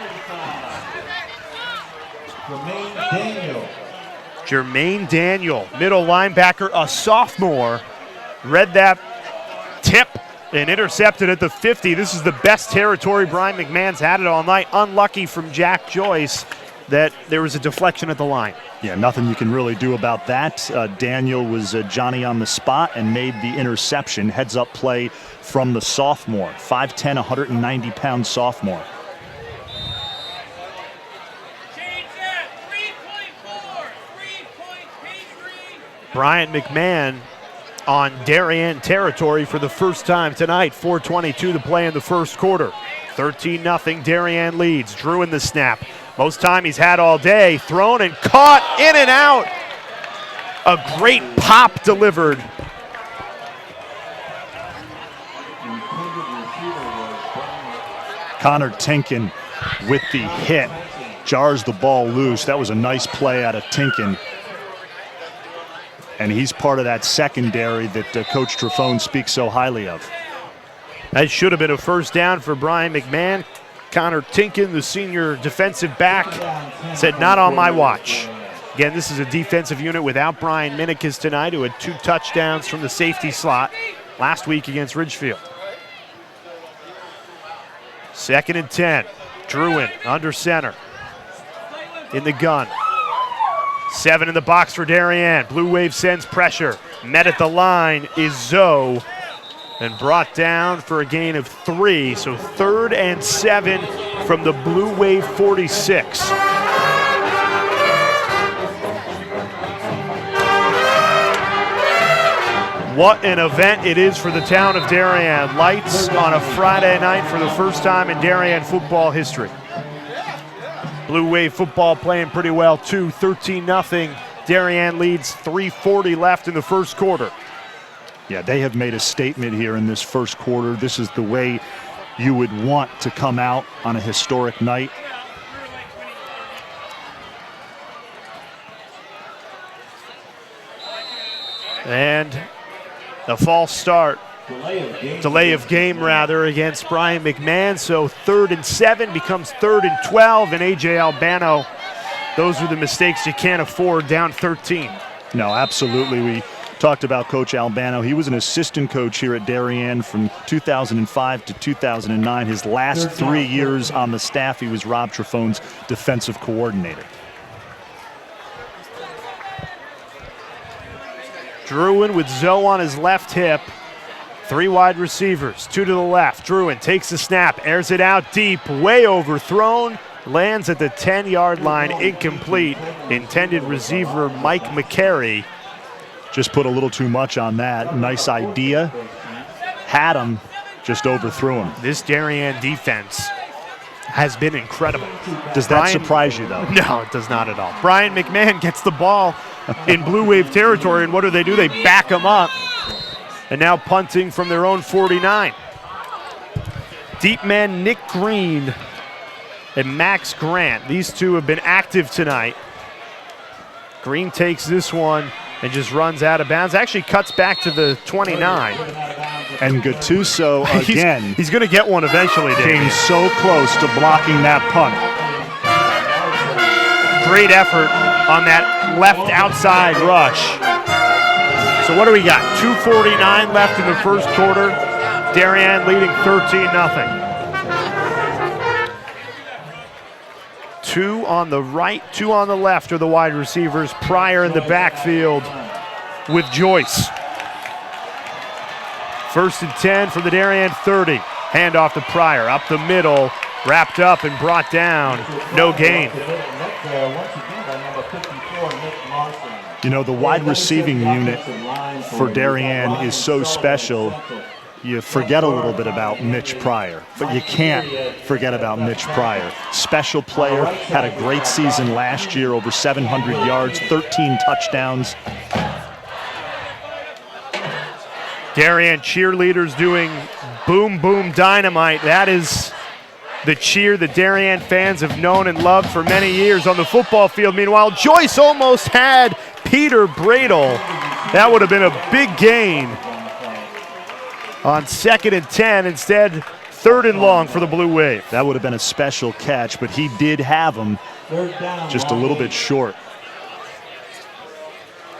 Jermaine Daniel, middle linebacker, a sophomore, read that tip and intercepted at the 50. This is the best territory Brien McMahon's had it all night. Unlucky from Jack Joyce that there was a deflection at the line. Yeah, nothing you can really do about that. Daniel was Johnny on the spot and made the interception. Heads up play from the sophomore, 5'10", 190-pound sophomore. Brien McMahon on Darien territory for the first time tonight. 4:22 to play in the first quarter. 13-0, Darien leads. Druin the snap. Most time he's had all day. Thrown and caught, in and out. A great pop delivered. Connor Tinkin with the hit. Jars the ball loose. That was a nice play out of Tinkin. And he's part of that secondary that Coach Trifone speaks so highly of. That should have been a first down for Brien McMahon. Connor Tinkin, the senior defensive back, said, not on my watch. Again, this is a defensive unit without Brian Minikis tonight, who had 2 touchdowns from the safety slot last week against Ridgefield. 2nd and 10. Druin under center. In the gun. 7 in the box for Darien. Blue Wave sends pressure. Met at the line is Zoe. And brought down for a gain of 3. So 3rd and 7 from the Blue Wave 46. What an event it is for the town of Darien. Lights on a Friday night for the first time in Darien football history. Blue Wave football playing pretty well too. 13-0. Darien leads, 3:40 left in the first quarter. Yeah, they have made a statement here in this first quarter. This is the way you would want to come out on a historic night. And a false start. Delay of game rather against Brien McMahon. So 3rd and 7 becomes 3rd and 12. And A.J. Albano, those are the mistakes you can't afford down 13. No, absolutely. We talked about Coach Albano. He was an assistant coach here at Darien from 2005 to 2009. His last 3 years on the staff, he was Rob Treffone's defensive coordinator. Druin with Zoe on his left hip. 3 wide receivers, 2 to the left. Druin takes the snap, airs it out deep, way overthrown, lands at the 10-yard line, incomplete. Intended receiver Mike McCary. Just put a little too much on that. Nice idea. Had him, just overthrew him. This Darien defense has been incredible. Does that surprise you, though? No, it does not at all. Brien McMahon gets the ball in Blue Wave territory, and what do? They back him up. And now punting from their own 49. Deep man Nick Green and Max Grant. These two have been active tonight. Green takes this one and just runs out of bounds. Actually cuts back to the 29. And Gattuso again. He's going to get one eventually, Dave. Came so close to blocking that punt. Great effort on that left outside rush. So what do we got? 2:49 left in the first quarter. Darien leading 13-0. 2 on the right, 2 on the left are the wide receivers. Pryor in the backfield with Joyce. 1st and 10 from the Darien 30. Handoff to Pryor, up the middle, wrapped up and brought down. No gain. You know, the wide receiving unit for Darien is so special. You forget a little bit about Mitch Pryor, but you can't forget about Mitch Pryor. Special player, had a great season last year, over 700 yards, 13 touchdowns. Darien cheerleaders doing boom, boom, dynamite. That is the cheer that Darien fans have known and loved for many years on the football field. Meanwhile, Joyce almost had Peter Bradle. That would have been a big gain on 2nd and 10. Instead, 3rd and long for the Blue Wave. That would have been a special catch, but he did have him just a little bit short.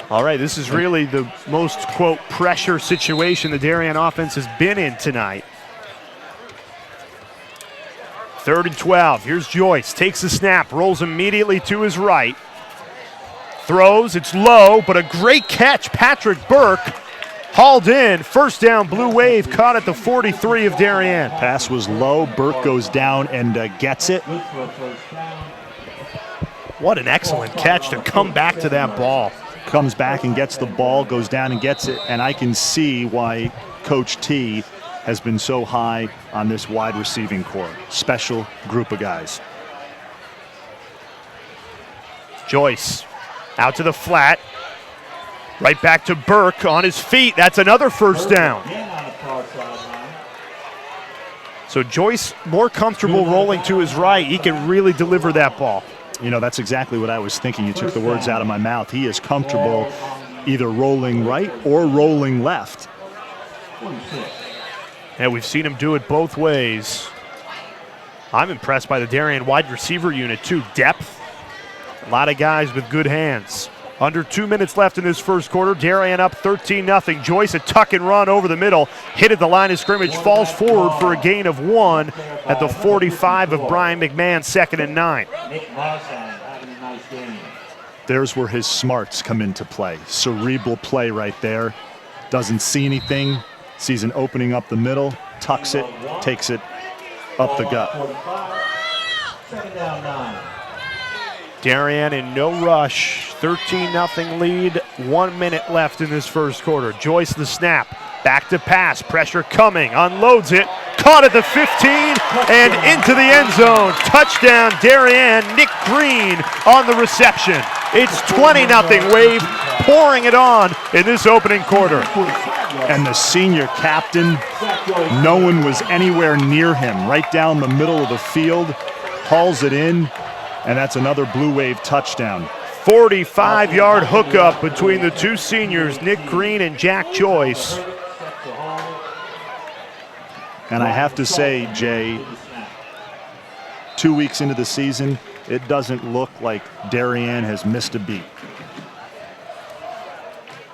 All right, this is really the most, quote, pressure situation the Darien offense has been in tonight. 3rd and 12. Here's Joyce. Takes the snap. Rolls immediately to his right. Throws. It's low, but a great catch. Patrick Burke hauled in. 1st down, Blue Wave caught at the 43 of Darien. Pass was low. Burke goes down and gets it. What an excellent catch to come back to that ball. Comes back and gets the ball, goes down and gets it. And I can see why Coach T has been so high on this wide receiving corps. Special group of guys. Joyce out to the flat. Right back to Burke on his feet. That's another 1st down. So Joyce more comfortable rolling to his right. He can really deliver that ball. You know, that's exactly what I was thinking. You took the words out of my mouth. He is comfortable either rolling right or rolling left. And we've seen him do it both ways. I'm impressed by the Darien wide receiver unit too. Depth. A lot of guys with good hands. Under 2 minutes left in this first quarter. Darien up 13-0. Joyce, a tuck and run over the middle. Hit at the line of scrimmage. Falls forward for a gain of 1 at the 45 of Brien McMahon, 2nd and 9. There's where his smarts come into play. Cerebral play right there. Doesn't see anything. Sees an opening up the middle. Tucks it. Takes it up the gut. 2nd down 9. Darien in no rush. 13-0 lead. 1 minute left in this first quarter. Joyce the snap. Back to pass. Pressure coming. Unloads it. Caught at the 15 and into the end zone. Touchdown Darien. Nick Green on the reception. It's 20-0 Wave. Pouring it on in this opening quarter. And the senior captain, no one was anywhere near him. Right down the middle of the field. Hauls it in. And that's another Blue Wave touchdown. 45-yard hookup between the two seniors, Nick Green and Jack Joyce. And I have to say, Jay, 2 weeks into the season, it doesn't look like Darien has missed a beat.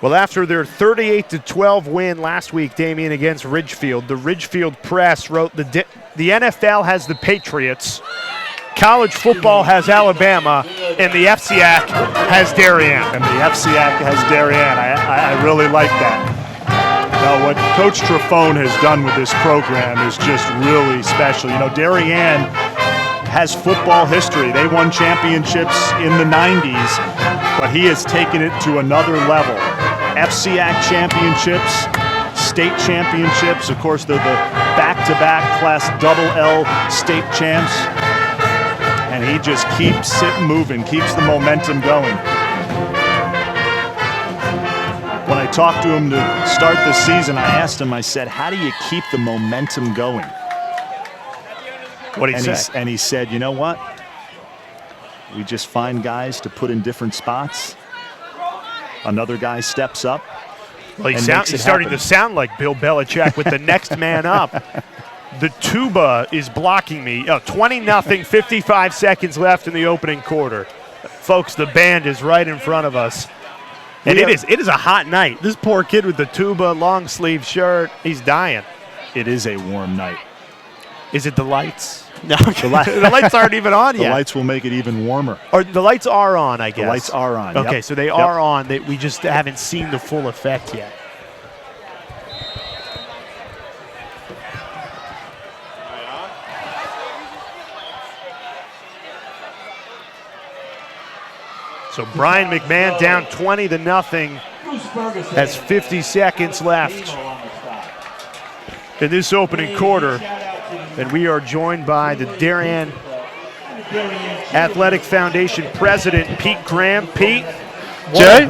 Well, after their 38-12 win last week, Damien, against Ridgefield, the Ridgefield Press wrote the NFL has the Patriots, college football has Alabama, and the FCAC has Darien. And the FCAC has Darien. I really like that. Now, what Coach Trafone has done with this program is just really special. You know, Darien has football history. They won championships in the 90s, but he has taken it to another level. FCAC championships, state championships. Of course, they're the back-to-back Class L state champs. And he just keeps it moving, keeps the momentum going. When I talked to him to start the season, I asked him, I said, how do you keep the momentum going? What did he say? And he said, you know what? We just find guys to put in different spots. Another guy steps up. Well, he's starting to sound like Bill Belichick with the next man up. The tuba is blocking me. 20-0, 55 seconds left in the opening quarter. Folks, the band is right in front of us. And it is a hot night. This poor kid with the tuba, long sleeve shirt, he's dying. It is a warm night. Is it the lights? No, the lights aren't even on yet. The lights will make it even warmer. Or the lights are on, I guess. The lights are on. Okay, yep. So they are on. We just haven't seen the full effect yet. So Brien McMahon down 20-0. Has 50 seconds left in this opening quarter. And we are joined by the Darien Athletic Foundation president, Pete Graham. Pete,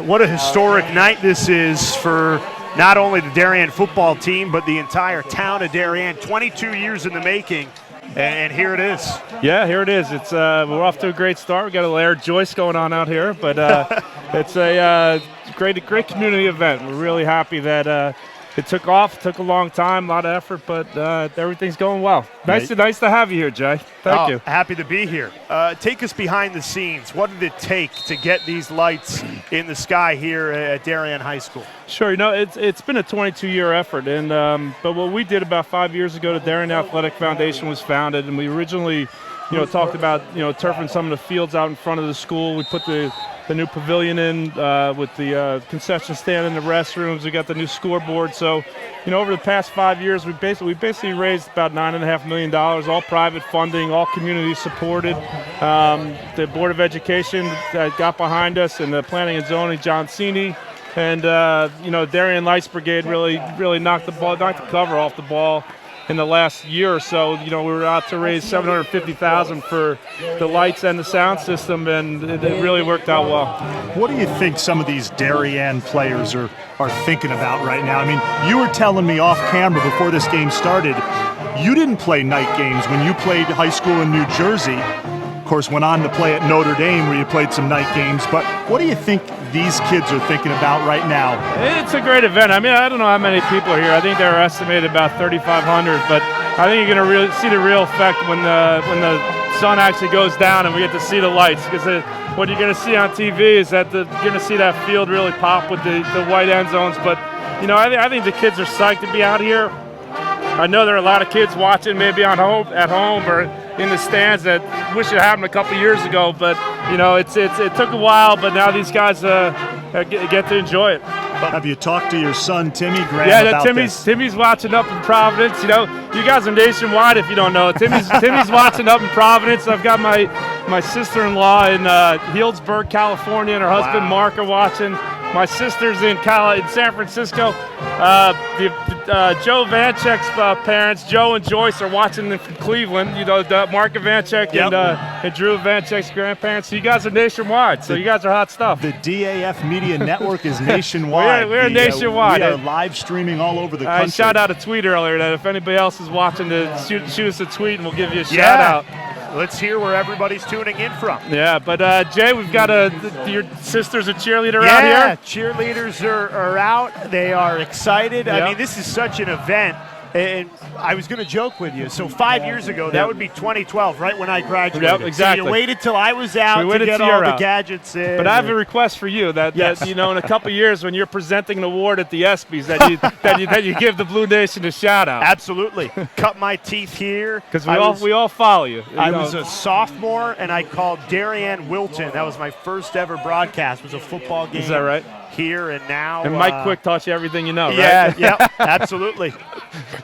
what a historic night this is for not only the Darien football team, but the entire town of Darien. 22 years in the making. And here it is. Yeah, here it is. It's we're off to a great start. We got a Laird Joyce going on out here, but it's a great community event. We're really happy that it took off. It took a long time, a lot of effort, but everything's going well. Nice to have you here, Jay. Thank you. Happy to be here. Take us behind the scenes. What did it take to get these lights in the sky here at Darien High School? Sure. You know, it's been a 22-year effort, and but what we did about 5 years ago, the Darien Athletic Foundation was founded, and we originally, talked about turfing some of the fields out in front of the school. We put the new pavilion in with the concession stand in the restrooms. We got the new scoreboard. So, over the past 5 years, we basically raised about $9.5 million, all private funding, all community supported. The Board of Education got behind us, and the Planning and Zoning, John Cini, and Darien Lights Brigade really knocked the cover off the ball in the last year or so. We were out to raise $750,000 for the lights and the sound system, and it really worked out well. What do you think some of these Darien players are thinking about right now? I mean, you were telling me off camera before this game started, you didn't play night games when you played high school in New Jersey. Of course, went on to play at Notre Dame where you played some night games. But what do you think these kids are thinking about right now? It's a great event. I mean, I don't know how many people are here. I think they were estimated about 3,500. But I think you're going to really see the real effect when the sun actually goes down and we get to see the lights. Because what you're going to see on TV is that you're going to see that field really pop with the white end zones. But, you know, I think the kids are psyched to be out here. I know there are a lot of kids watching maybe at home or in the stands that wish it happened a couple years ago. But, you know, it took a while, but now these guys get to enjoy it. Have you talked to your son, Timmy Graham, yeah, about this? Timmy's watching up in Providence. You know, you guys are nationwide if you don't know. Timmy's watching up in Providence. I've got my sister-in-law in Healdsburg, California, and her husband Mark are watching. My sister's in San Francisco. Joe Vanchek's parents, Joe and Joyce, are watching them from Cleveland. You know, Mark Vanchek and Drew Vanchek's grandparents. So you guys are nationwide. So you guys are hot stuff. The DAF Media Network is nationwide. we're nationwide. We are live streaming all over the country. I shot out a tweet earlier that if anybody else is watching, to shoot us a tweet and we'll give you a shout out. Let's hear where everybody's tuning in from. Yeah, but Jay, we've got your sister's a cheerleader out here. Yeah, cheerleaders are out. They are excited. I mean, this is such an event. And I was going to joke with you. So 5 years ago, that would be 2012, right when I graduated. Yep, exactly. So you waited till I was out to get all the gadgets in. But I have a request for you that you know, in a couple years when you're presenting an award at the ESPYs, that you give the Blue Nation a shout out. Absolutely. Cut my teeth here. Because we all follow you. I was a sophomore, and I called Darien Wilton. That was my first ever broadcast. It was a football game. Is that right? Here and now. And Mike Quick taught you everything you know, right? Yeah, absolutely.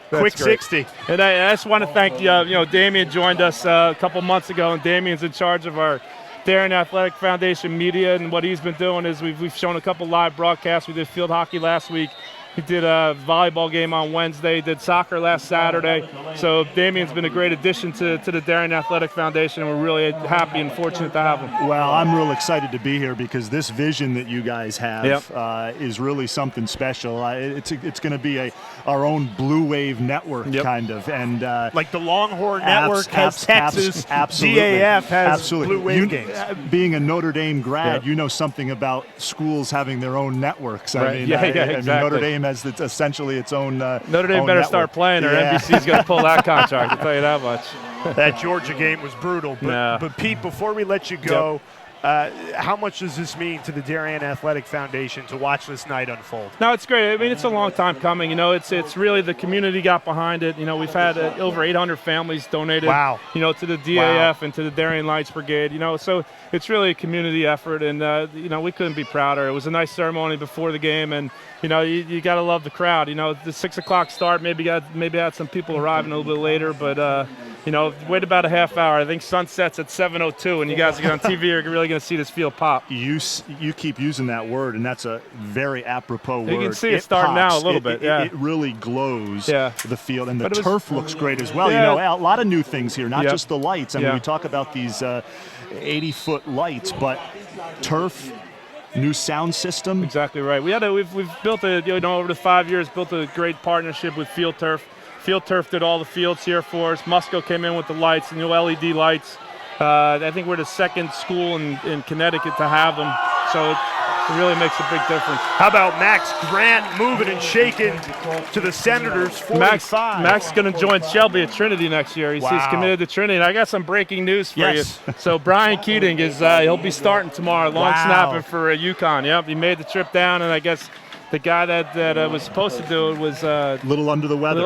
Quick great. 60. And I just want to thank you. You know, Damien joined us a couple months ago, and Damien's in charge of our Darien Athletic Foundation media. And what he's been doing is we've shown a couple live broadcasts. We did field hockey last week. He did a volleyball game on Wednesday, did soccer last Saturday. So Damien's been a great addition to the Darien Athletic Foundation, and we're really happy and fortunate to have him. Well, I'm real excited to be here because this vision that you guys have is really something special. It's going to be our own Blue Wave network, kind of. And like the Longhorn Network has Texas, absolutely. DAF has Blue Wave games. Being a Notre Dame grad, you know something about schools having their own networks. Right. I mean, exactly. Notre Dame has essentially its own Notre Dame own better network. start playing or NBC's going to pull that contract, I'll tell you that much. That Georgia game was brutal. But Pete, before we let you go, how much does this mean to the Darien Athletic Foundation to watch this night unfold? No, it's great. I mean, it's a long time coming. You know, it's really the community got behind it. You know, we've had over 800 families donated. You know, to the DAF and to the Darien Lights Brigade. You know, so it's really a community effort, and you know, we couldn't be prouder. It was a nice ceremony before the game, and you know, you got to love the crowd. You know, the 6 o'clock start maybe had some people arriving a little bit later, but you know, wait about a half hour. I think sunset's at 7:02, and you guys get on TV, you're really going to see this field pop. You keep using that word, and that's a very apropos word. You can see it starting now a little bit. It really glows the field, and the turf looks great as well. Yeah. You know, a lot of new things here, not just the lights. I mean, we talk about these 80-foot lights, but turf. New sound system. Exactly right. We've built over the 5 years, built a great partnership with Field Turf. Field Turf did all the fields here for us. Musco came in with the lights, the new LED lights. I think we're the second school in Connecticut to have them, so it really makes a big difference. How about Max Grant moving and shaking to the Senators 45? Max is going to join Shelby at Trinity next year. He's committed to Trinity. And I got some breaking news for you. So Brian Keating he'll be starting tomorrow, long snapping for UConn. Yep, he made the trip down, and I guess the guy that was supposed to do it was a little under the weather.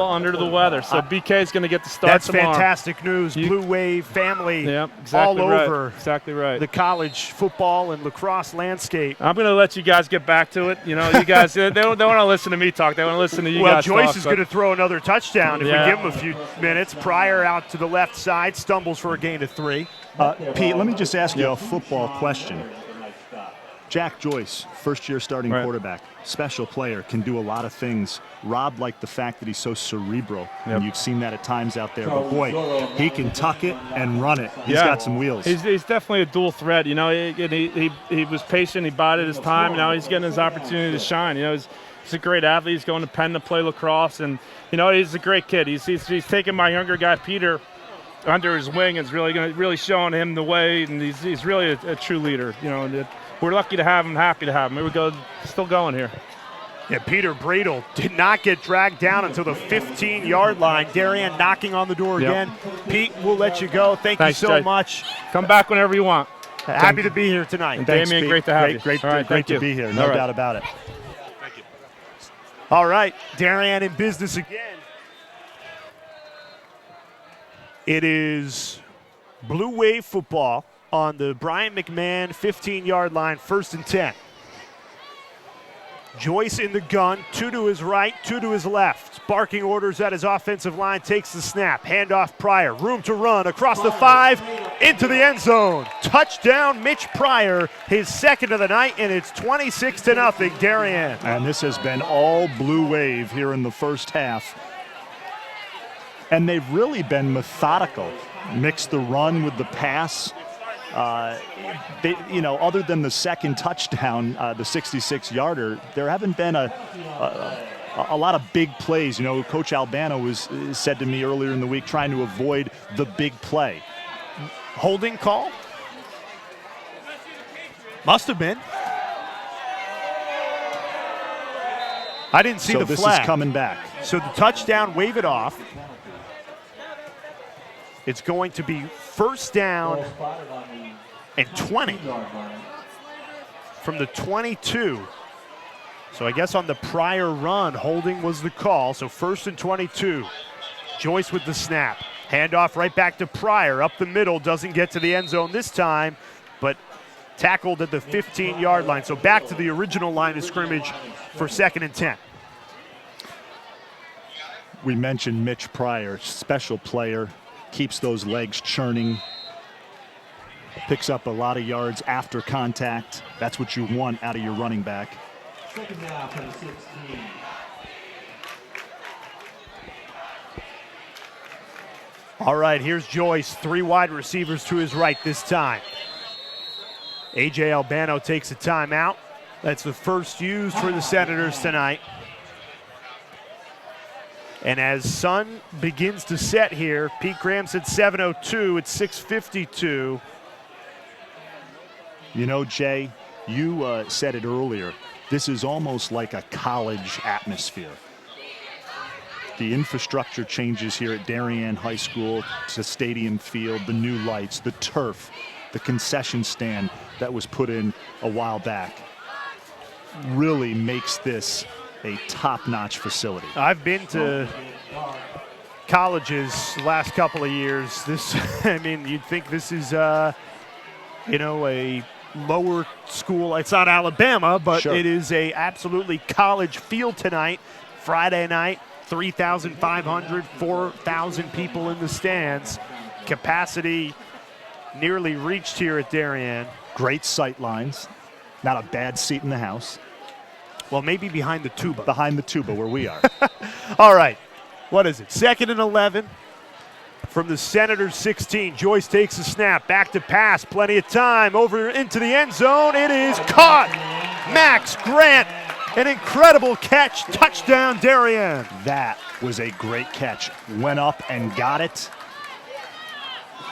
So BK is going to get the start tomorrow. That's fantastic news. Blue Wave family exactly all right. over exactly right. the college football and lacrosse landscape. I'm going to let you guys get back to it. You know, you guys, they don't want to listen to me talk. They want to listen to you guys Joyce talk. is going to throw another touchdown if we give him a few minutes. Pryor out to the left side, stumbles for a gain of 3. Pete, let me just ask you a football question. Jack Joyce, first-year starting quarterback, special player, can do a lot of things. Rob liked the fact that he's so cerebral, and you've seen that at times out there. But, boy, he can tuck it and run it. He's got some wheels. He's definitely a dual threat. You know, he was patient. He bided his time. Now he's getting his opportunity to shine. You know, he's a great athlete. He's going to Penn to play lacrosse, and, you know, he's a great kid. He's taking my younger guy, Peter, under his wing and is really showing him the way, and he's really a true leader. You know, and we're lucky to have him, happy to have him. Here we go, still going here. Yeah, Peter Bradle did not get dragged down until the 15-yard line. Darien knocking on the door again. Pete, we'll let you go. Thanks you so Jay. much. Come back whenever you want. Happy to be here tonight. And Thanks, Damien, Pete. great to have you. Great All right, thank to you. be here. No All right. doubt about it. Thank you. All right, Darien in business again. It is Blue Wave football on the Brien McMahon 15-yard line, 1st and 10. Joyce in the gun, 2 to his right, 2 to his left. Barking orders at his offensive line, takes the snap. Handoff Pryor, room to run, across the 5, into the end zone. Touchdown, Mitch Pryor, his 2nd of the night, and it's 26-0, Darien. And this has been all Blue Wave here in the first half. And they've really been methodical. Mix the run with the pass. Other than the second touchdown, the 66-yarder, there haven't been a lot of big plays. You know, Coach Albano said to me earlier in the week trying to avoid the big play. Holding call? Must have been. I didn't see the flag. So this is coming back. So the touchdown, wave it off. It's going to be 1st down and 20 from the 22. So I guess on the prior run, holding was the call. So 1st and 22. Joyce with the snap. Handoff right back to Pryor. Up the middle, doesn't get to the end zone this time, but tackled at the 15-yard line. So back to the original line of scrimmage for 2nd and 10. We mentioned Mitch Pryor, special player, keeps those legs churning, picks up a lot of yards after contact. That's what you want out of your running back. 2nd down for the 16. All right, here's Joyce, 3 wide receivers to his right this time. A.J. Albano takes a timeout. That's the first used for the Senators tonight. And as sun begins to set here, Pete Graham said 7:02, it's 6:52. You know, Jay, you said it earlier. This is almost like a college atmosphere. The infrastructure changes here at Darien High School to Stadium Field, the new lights, the turf, the concession stand that was put in a while back really makes this a top-notch facility. I've been to colleges last couple of years. This, I mean, you'd think this is, a lower school. It's not Alabama, but Sure. It is a absolutely college field tonight. Friday night, 3,500, 4,000 people in the stands. Capacity nearly reached here at Darien. Great sight lines. Not a bad seat in the house. Well, maybe behind the tuba. Behind the tuba where we are. All right. What is it? 2nd and 11 from the Senators 16. Joyce takes the snap. Back to pass. Plenty of time. Over into the end zone. It is caught. Max Grant. An incredible catch. Touchdown, Darien. That was a great catch. Went up and got it.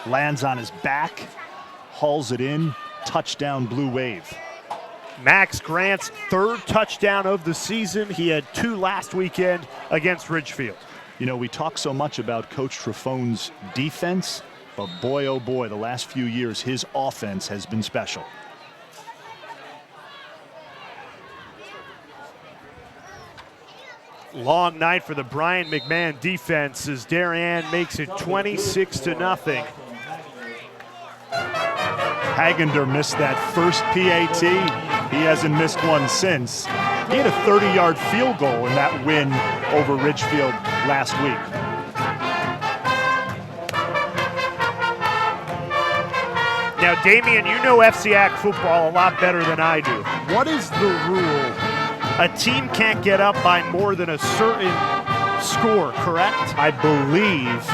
Lands on his back. Hauls it in. Touchdown, Blue Wave. Max Grant's 3rd touchdown of the season. He had 2 last weekend against Ridgefield. You know, we talk so much about Coach Triffone's defense, but boy, oh boy, the last few years, his offense has been special. Long night for the Brien McMahon defense as Darien makes it 26-0. Hagender missed that first PAT. He hasn't missed one since. He had a 30-yard field goal in that win over Ridgefield last week. Now, Damien, you know FCAC football a lot better than I do. What is the rule? A team can't get up by more than a certain score, correct? I believe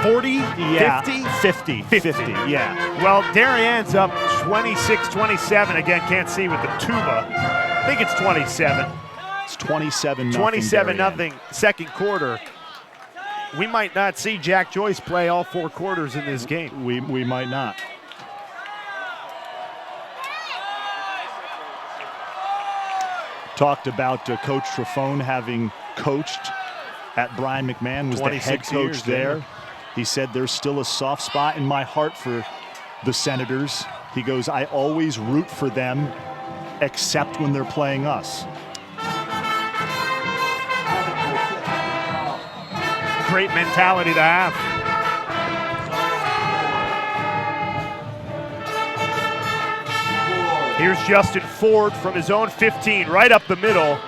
40? Yeah, 50? 50, yeah. Well, Darien's up 26-27. Again, can't see with the tuba. I think it's 27. It's 27-0. 27-0 second quarter. We might not see Jack Joyce play all 4 quarters in this game. We might not. talked about Coach Trafone having coached at Brien McMahon, was the head coach there. He said, there's still a soft spot in my heart for the Senators. He goes, I always root for them, except when they're playing us. Great mentality to have. Here's Justin Ford from his own 15, right up the middle.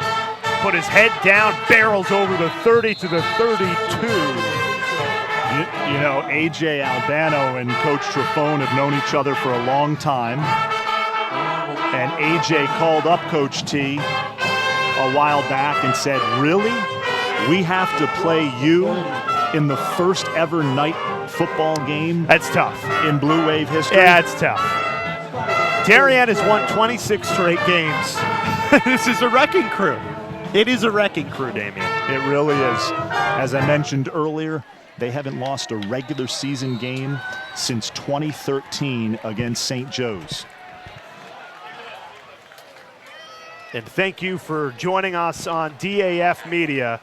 Put his head down, barrels over the 30 to the 32. You know, A.J. Albano and Coach Trafone have known each other for a long time. And A.J. called up Coach T a while back and said, really? We have to play you in the first ever night football game? That's tough. In Blue Wave history? Yeah, it's tough. Darien has won 26 straight games. This is a wrecking crew. It is a wrecking crew, Damian. It really is. As I mentioned earlier, they haven't lost a regular season game since 2013 against St. Joe's. And thank you for joining us on DAF Media.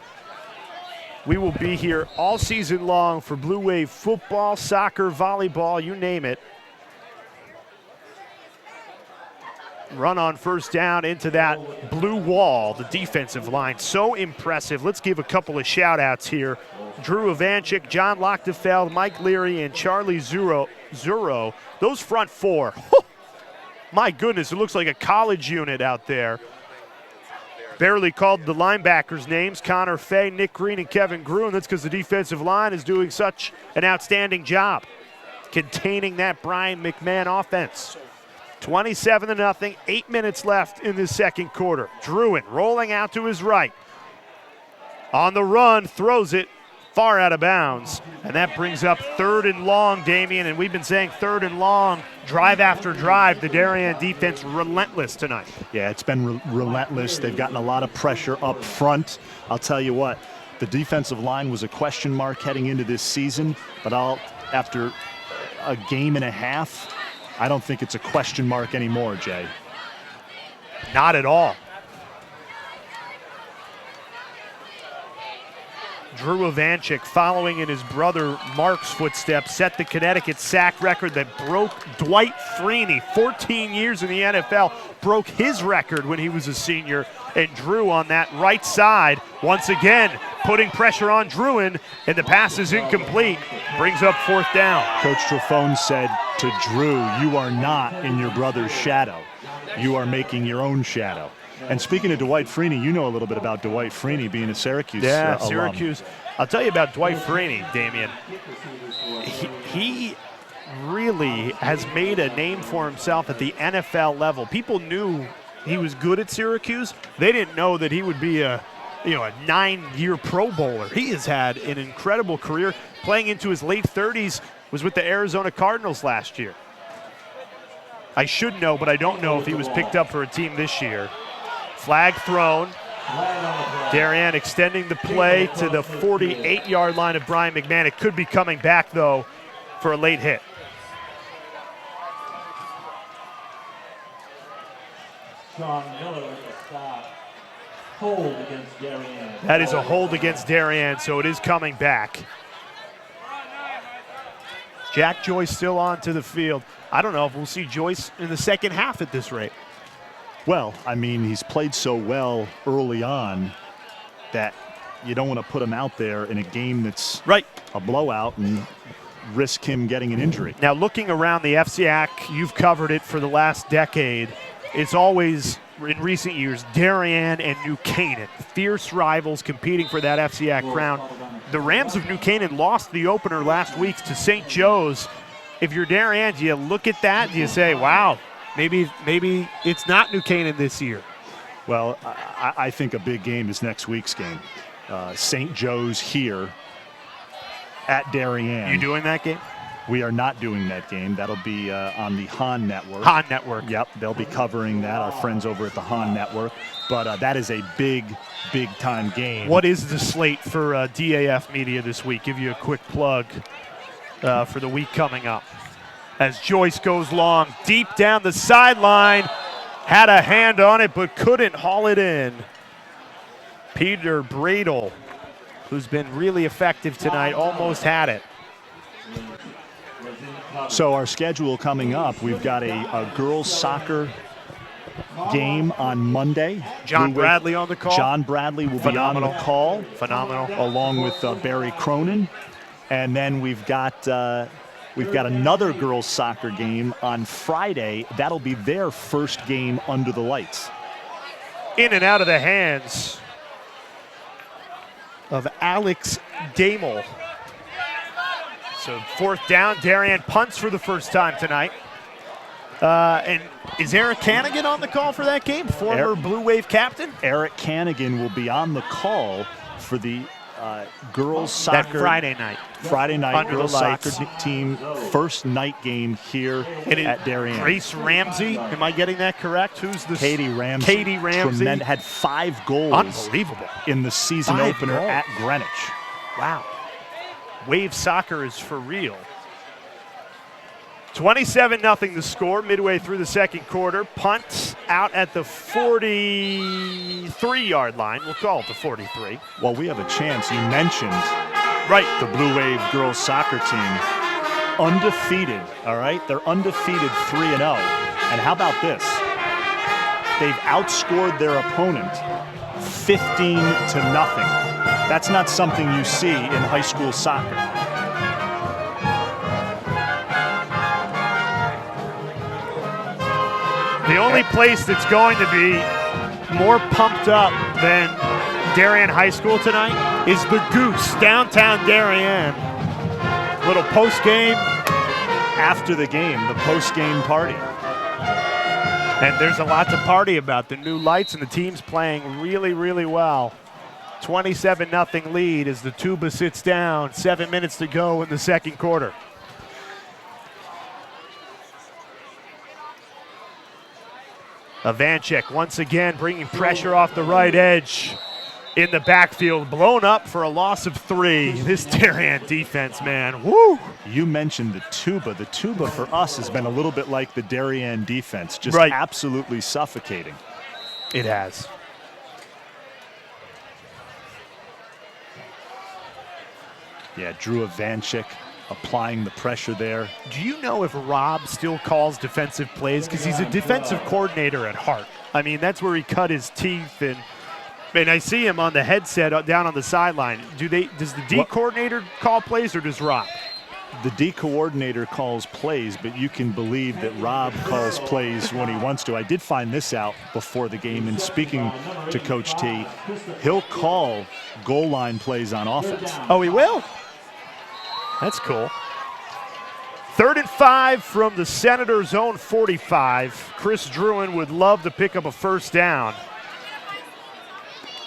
We will be here all season long for Blue Wave football, soccer, volleyball, you name it. Run on first down into that blue wall, the defensive line. So impressive. Let's give a couple of shout-outs here. Drew Ivanchik, John Lochtefeld, Mike Leary, and Charlie Zuro. Those front four. My goodness, it looks like a college unit out there. Barely called the linebackers' names, Connor Fay, Nick Green, and Kevin Gruen. That's because the defensive line is doing such an outstanding job containing that Brien McMahon offense. 27-0, 8 minutes left in the second quarter. Druen rolling out to his right. On the run, throws it far out of bounds. And that brings up 3rd and long, Damian. And we've been saying 3rd and long, drive after drive. The Darien defense relentless tonight. Yeah, it's been relentless. They've gotten a lot of pressure up front. I'll tell you what, the defensive line was a question mark heading into this season. But after a game and a half, I don't think it's a question mark anymore, Jay. Not at all. Drew Ivanchik, following in his brother Mark's footsteps, set the Connecticut sack record that broke Dwight Freeney, 14 years in the NFL, broke his record when he was a senior. And Drew on that right side, once again, putting pressure on Druen, and the pass is incomplete. Brings up 4th down. Coach Trafone said to Drew, you are not in your brother's shadow. You are making your own shadow. And speaking of Dwight Freeney, you know a little bit about Dwight Freeney being a Syracuse alum. Syracuse. I'll tell you about Dwight Freeney, Damian. He really has made a name for himself at the NFL level. People knew he was good at Syracuse. They didn't know that he would be a 9-year Pro Bowler. He has had an incredible career. Playing into his late 30s, was with the Arizona Cardinals last year. I should know, but I don't know if he was picked up for a team this year. Flag thrown. Darien extending the play to the 48-yard line of Brien McMahon. It could be coming back, though, for a late hit. Sean Miller with a stop. Hold against Darien. That is a hold against Darien, so it is coming back. Jack Joyce still onto the field. I don't know if we'll see Joyce in the second half at this rate. Well, I mean, he's played so well early on that you don't want to put him out there in a game that's a blowout and risk him getting an injury. Now, looking around the FCAC, you've covered it for the last decade. It's always, in recent years, Darien and New Canaan, fierce rivals competing for that FCAC crown. The Rams of New Canaan lost the opener last week to St. Joe's. If you're Darien, do you look at that? Do you say, wow, maybe it's not New Canaan this year? Well, I think a big game is next week's game. St. Joe's here at Darien. You doing that game? We are not doing that game. That'll be on the Hahn Network. Hahn Network. Yep, they'll be covering that, our friends over at the Hahn Network. But that is a big-time game. What is the slate for DAF Media this week? Give you a quick plug for the week coming up. As Joyce goes long, deep down the sideline, Had a hand on it, but couldn't haul it in. Peter Bradel, who's been really effective tonight, almost had it. So our schedule coming up, we've got a girls soccer game on Monday. John Bradley on the call. John Bradley will be on the call. Phenomenal. Along with Barry Cronin. And then we've got another girls soccer game on Friday. That'll be their first game under the lights. In and out of the hands of Alex Damel. So 4th down, Darien punts for the first time tonight. And is Eric Cannigan on the call for that game? Former Blue Wave captain? Eric Cannigan will be on the call for the girls soccer. That Friday night. Friday night Under girls the lights. soccer team first night game here at Darien. Grace Ramsey, am I getting that correct? Who's the Katie Ramsey. Katie Ramsey. Had 5 goals. Unbelievable. In the season 5 opener goals. at Greenwich. Wow. Wave soccer is for real. 27-0 the score midway through the second quarter. Punt out at the 43-yard line. We'll call it the 43. Well, we have a chance. You mentioned the Blue Wave girls soccer team. Undefeated, all right? They're undefeated 3-0. And how about this? They've outscored their opponent 15-0. That's not something you see in high school soccer. The only place that's going to be more pumped up than Darien High School tonight is the Goose, downtown Darien. Little post-game. After the game, the post-game party. And there's a lot to party about. The new lights and the team's playing really, really well. 27-0 lead as the tuba sits down. 7 minutes to go in the second quarter. Ivanchik once again bringing pressure off the right edge in the backfield. Blown up for a loss of 3. This Darien defense, man. Woo! You mentioned the tuba. The tuba for us has been a little bit like the Darien defense, just absolutely suffocating. It has. Yeah, Drew Ivanchik applying the pressure there. Do you know if Rob still calls defensive plays? Because he's a defensive coordinator at heart. I mean, that's where he cut his teeth. And I see him on the headset down on the sideline. Does the D coordinator call plays or does Rob? The D coordinator calls plays, but you can believe that Rob calls plays when he wants to. I did find this out before the game, and speaking to Coach T, he'll call goal line plays on offense. Oh, he will? That's cool. 3rd and 5 from the Senators' own 45. Chris Druin would love to pick up a first down.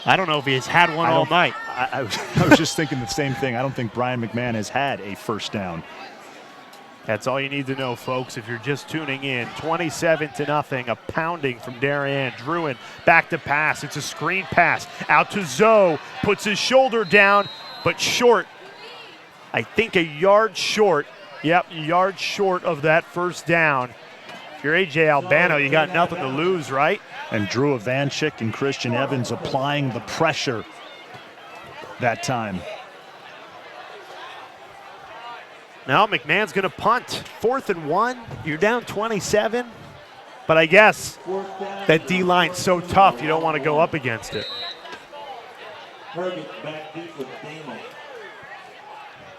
I don't know if he has had one all night. I was just thinking the same thing. I don't think Brien McMahon has had a first down. That's all you need to know, folks, if you're just tuning in. 27-0, a pounding from Darien. Druin back to pass. It's a screen pass. Out to Zoe. Puts his shoulder down, but short. I think a yard short. Yep, a yard short of that first down. If you're A.J. Albano, you got nothing to lose, right? And Drew Ivanchik and Christian Evans applying the pressure that time. Now McMahon's going to punt. 4th and 1. You're down 27. But I guess that D-line's so tough you don't want to go up against it.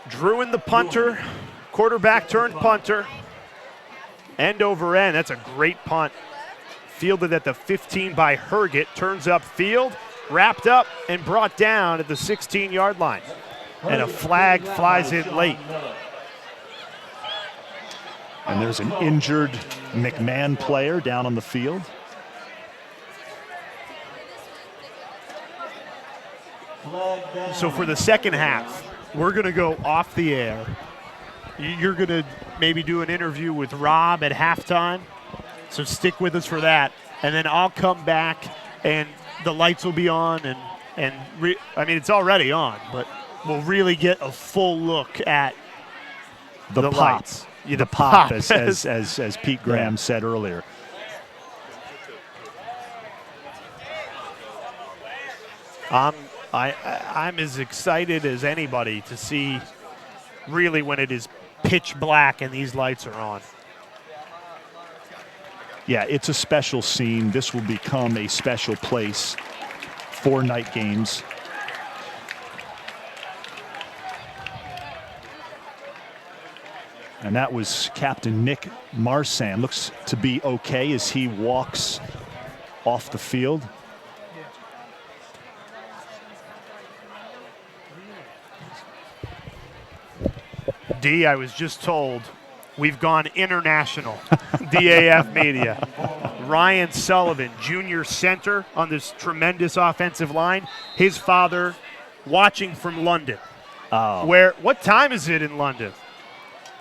Druin the punter. Quarterback turned punter. End over end. That's a great punt. Fielded at the 15 by Herget. Turns up field. Wrapped up and brought down at the 16-yard line. And a flag flies in late. And there's an injured McMahon player down on the field. So for the second half, we're going to go off the air. You're going to maybe do an interview with Rob at halftime. So stick with us for that. And then I'll come back and the lights will be on. I mean, it's already on, but we'll really get a full look at the pop. lights. The pop, as Pete Graham said earlier. I'm as excited as anybody to see really when it is pitch black and these lights are on. Yeah, it's a special scene. This will become a special place for night games. And that was Captain Nick Marsan. Looks to be okay as he walks off the field. D, I was just told we've gone international. DAF Media. Ryan Sullivan, junior center on this tremendous offensive line. His father watching from London. Oh. What time is it in London?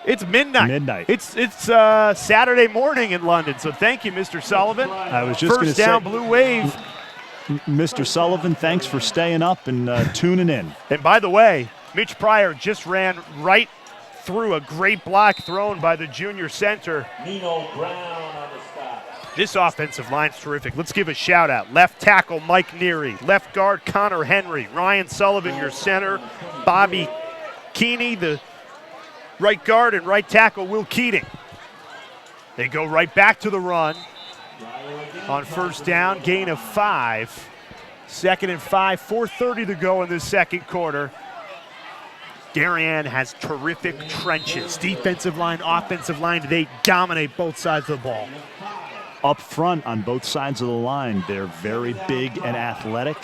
It's midnight. Midnight. It's Saturday morning in London. So thank you, Mr. Sullivan. I was just going to First say, down, Blue Wave. Mr. Sullivan, thanks for staying up and tuning in. And by the way, Mitch Pryor just ran right through a great block thrown by the junior center. Nino Brown on the stop. This offensive line's terrific. Let's give a shout out. Left tackle Mike Neary, left guard Connor Henry, Ryan Sullivan your center, Bobby Keeney the right guard, and right tackle Will Keating. They go right back to the run on first down, gain of 5. 2nd and 5, 4:30 to go in this second quarter. Darien has terrific trenches. Defensive line, offensive line, they dominate both sides of the ball. Up front on both sides of the line, they're very big and athletic,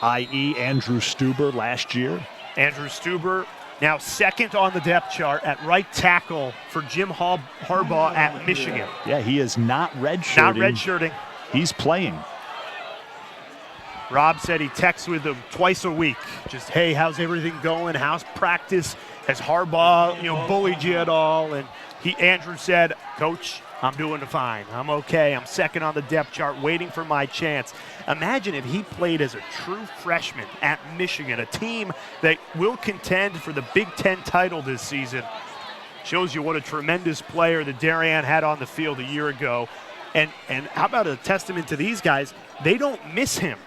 i.e. Andrew Stuber last year. Andrew Stuber now second on the depth chart at right tackle for Jim Harbaugh at Michigan. Yeah, he is not redshirting. Not redshirting. He's playing. Rob said he texts with him twice a week. Just, hey, how's everything going? How's practice? Has Harbaugh, bullied you at all? And Andrew said, Coach, I'm doing fine. I'm okay. I'm second on the depth chart, waiting for my chance. Imagine if he played as a true freshman at Michigan, a team that will contend for the Big Ten title this season. Shows you what a tremendous player that Darien had on the field a year ago. And how about a testament to these guys? They don't miss him.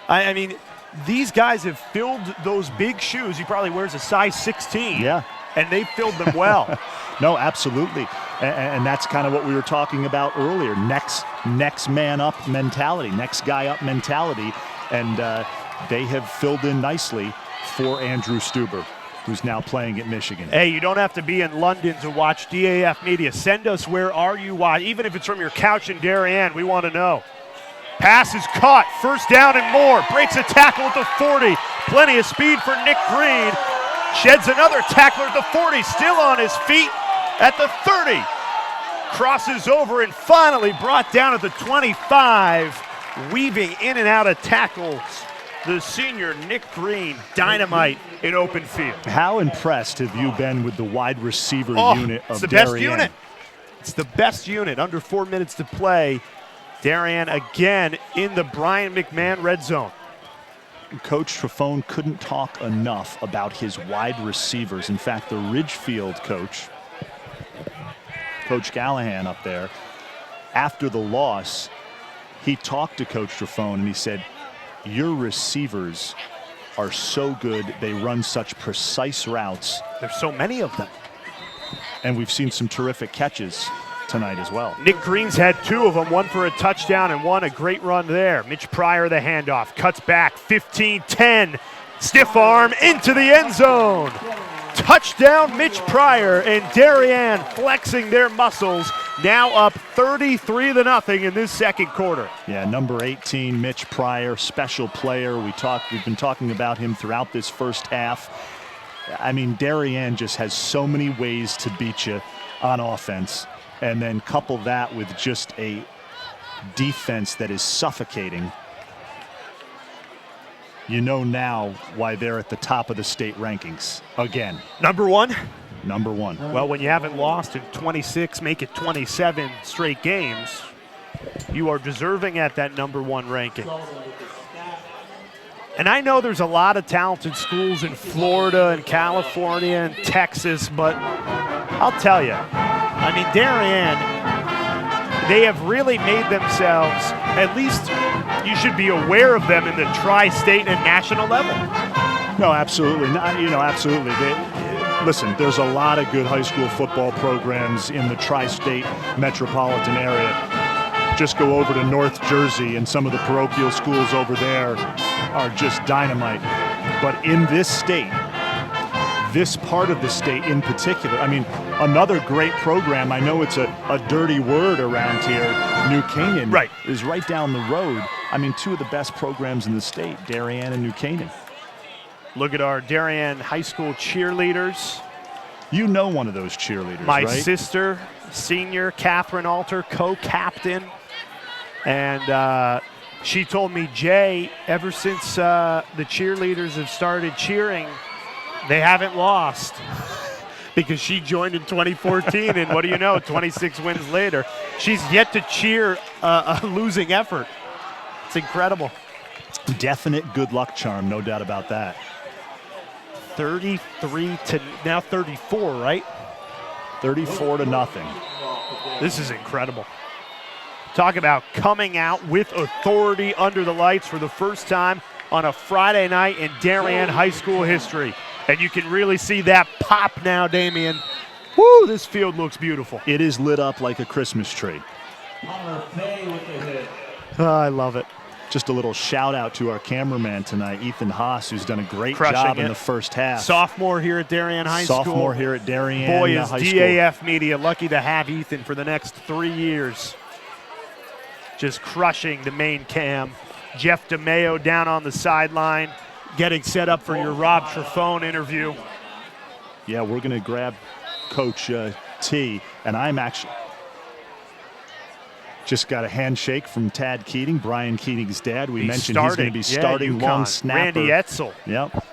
I mean, these guys have filled those big shoes. He probably wears a size 16. Yeah. And they filled them well. No, absolutely. And that's kind of what we were talking about earlier. Next man up mentality, next guy up mentality. And they have filled in nicely for Andrew Stuber, who's now playing at Michigan. Hey, you don't have to be in London to watch DAF Media. Send us where are you watching. Even if it's from your couch in Darien, we want to know. Pass is caught. First down and more. Breaks a tackle at the 40. Plenty of speed for Nick Green. Sheds another tackler at the 40. Still on his feet at the 30. Crosses over and finally brought down at the 25. Weaving in and out of tackles. The senior Nick Green, dynamite in open field. How impressed have you been with the wide receiver unit of Darien? It's the best unit. It's the best unit. Under 4 minutes to play. Darien again in the Brien McMahon red zone. Coach Trafone couldn't talk enough about his wide receivers. In fact, the Ridgefield coach, Coach Callahan up there, after the loss, he talked to Coach Trafone and he said, your receivers are so good. They run such precise routes. There's so many of them. And we've seen some terrific catches tonight as well. Nick Green's had 2 of them, one for a touchdown and one a great run there. Mitch Pryor the handoff, cuts back, 15-10, stiff arm into the end zone. Touchdown Mitch Pryor, and Darien flexing their muscles, now up 33-0 in this second quarter. Yeah, number 18, Mitch Pryor, special player. We've been talking about him throughout this first half. I mean, Darien just has so many ways to beat you on offense. And then couple that with just a defense that is suffocating. You know now why they're at the top of the state rankings again. Number 1? Number 1. Well, when you haven't lost in 26, make it 27 straight games, you are deserving at that number 1 ranking. And I know there's a lot of talented schools in Florida and California and Texas, but I'll tell you, I mean, Darien, they have really made themselves, at least you should be aware of them in the tri-state and national level. No, absolutely. Absolutely. Listen, there's a lot of good high school football programs in the tri-state metropolitan area. Just go over to North Jersey, and some of the parochial schools over there are just dynamite. But in this state, this part of the state in particular, I mean, another great program, I know it's a dirty word around here, New Canaan, right, is right down the road. I mean, two of the best programs in the state, Darien and New Canaan. Look at our Darien High School cheerleaders. You know one of those cheerleaders, My right? sister, senior, Catherine Alter, co-captain. And she told me, Jay, ever since the cheerleaders have started cheering, they haven't lost. Because she joined in 2014, and what do you know, 26 wins later. She's yet to cheer a losing effort. It's incredible. Definite good luck charm, no doubt about that. 33 to now 34, right? 34-0. This is incredible. Talk about coming out with authority under the lights for the first time on a Friday night in Darien High School history. And you can really see that pop now, Damian. Woo, this field looks beautiful. It is lit up like a Christmas tree. Oh, I love it. Just a little shout out to our cameraman tonight, Ethan Haas, who's done a great Crushing job in it. the first half. Sophomore here at Darien High School. Sophomore here at Darien Boy, is High DAF Media lucky to have Ethan for the next 3 years. Just crushing the main cam. Jeff DeMeo down on the sideline, getting set up for your Rob Trefone interview. Yeah, we're going to grab Coach T, and I'm actually just got a handshake from Tad Keating, Brian Keating's dad. We mentioned he's going to be starting long snapper. Randy Etzel. Yep.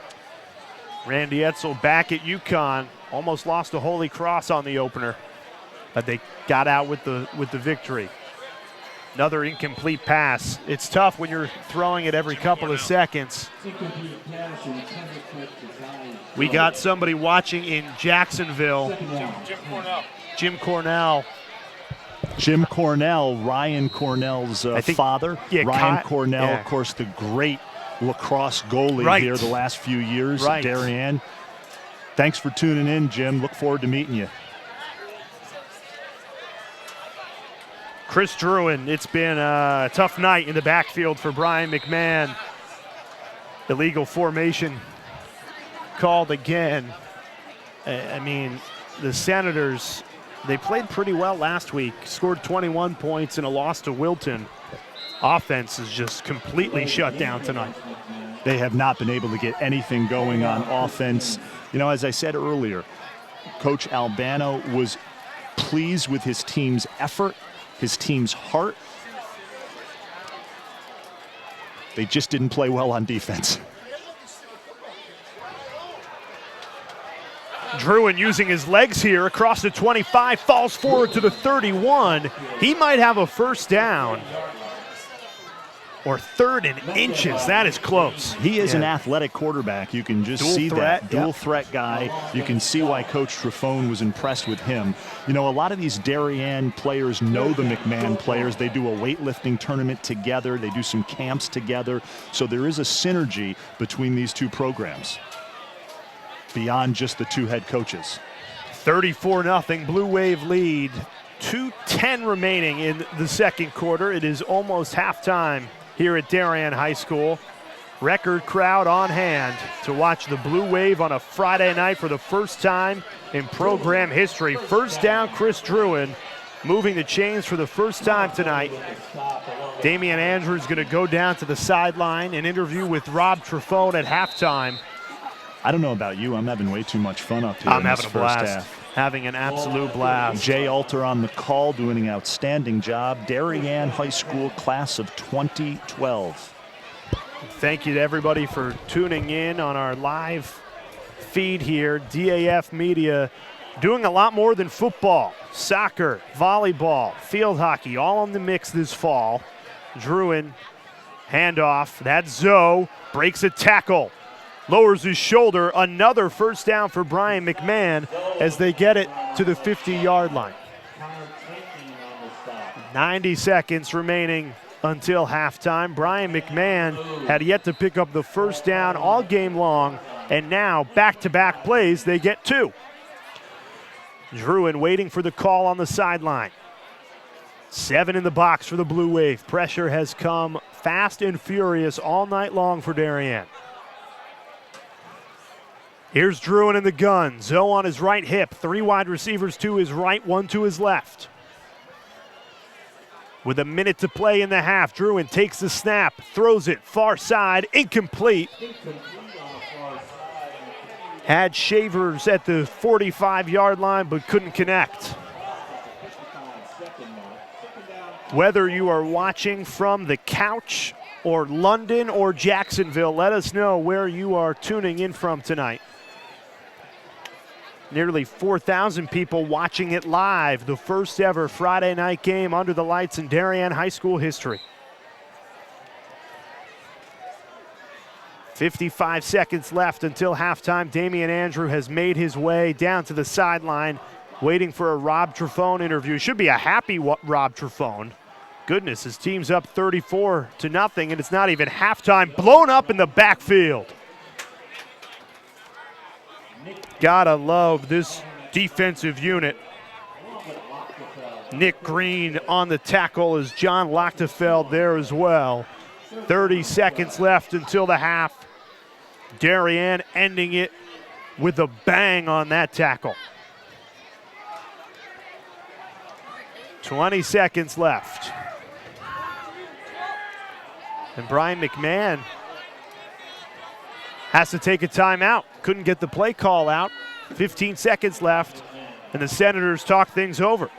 Randy Etzel back at UConn. Almost lost to Holy Cross on the opener, but they got out with the victory. Another incomplete pass. It's tough when you're throwing it every couple of seconds. We got somebody watching in Jacksonville. Jim Cornell. Jim Cornell, Ryan Cornell's father. Yeah, Ryan Cornell, of course, the great lacrosse goalie here the last few years at Darien. Thanks for tuning in, Jim. Look forward to meeting you. Chris Druin, it's been a tough night in the backfield for Brien McMahon. Illegal formation called again. I mean, the Senators, they played pretty well last week, scored 21 points in a loss to Wilton. Offense is just completely shut down tonight. They have not been able to get anything going on offense. You know, as I said earlier, Coach Albano was pleased with his team's effort, his team's heart. They just didn't play well on defense. Druin using his legs here across the 25, falls forward to the 31. He might have a first down. Or third in inches. That is close. He is an athletic quarterback. You can just see that. Dual threat guy. You can see why Coach Trefone was impressed with him. You know, a lot of these Darien players know the McMahon players. They do a weightlifting tournament together. They do some camps together. So there is a synergy between these two programs beyond just the two head coaches. 34-0 Blue Wave lead. 2:10 remaining in the second quarter. It is almost halftime here at Darien High School. Record crowd on hand to watch the Blue Wave on a Friday night for the first time in program history. First down, Chris Druin moving the chains for the first time tonight. Damian Andrews going to go down to the sideline and interview with Rob Trefone at halftime. I don't know about you. I'm having way too much fun up here. I'm having a blast. Having an absolute blast. Jay Alter on the call, doing an outstanding job. Darien High School class of 2012. Thank you to everybody for tuning in on our live feed here. DAF Media doing a lot more than football. Soccer, volleyball, field hockey, all in the mix this fall. Druin, handoff. That's Zoe. Breaks a tackle. Lowers his shoulder. Another first down for Brien McMahon as they get it to the 50-yard line. 90 seconds remaining until halftime. Brien McMahon had yet to pick up the first down all game long, and now back-to-back plays, they get 2. Druin waiting for the call on the sideline. 7 in the box for the Blue Wave. Pressure has come fast and furious all night long for Darien. Here's Druin in the gun. Zoe on his right hip. 3 wide receivers to his right, 1 to his left. With a minute to play in the half, Druin takes the snap, throws it far side, incomplete. Had Shavers at the 45-yard line, but couldn't connect. Whether you are watching from the couch or London or Jacksonville, let us know where you are tuning in from tonight. Nearly 4,000 people watching it live, the first ever Friday night game under the lights in Darien High School history. 55 seconds left until halftime. Damian Andrew has made his way down to the sideline, waiting for a Rob Trefone interview. Should be a happy Rob Trefone. Goodness, his team's up 34-0, and it's not even halftime. Blown up in the backfield. Gotta love this defensive unit. Nick Green on the tackle as John Lochtefeld there as well. 30 seconds left until the half. Darien ending it with a bang on that tackle. 20 seconds left. And Brien McMahon has to take a timeout. Couldn't get the play call out. 15 seconds left, and the Senators talk things over.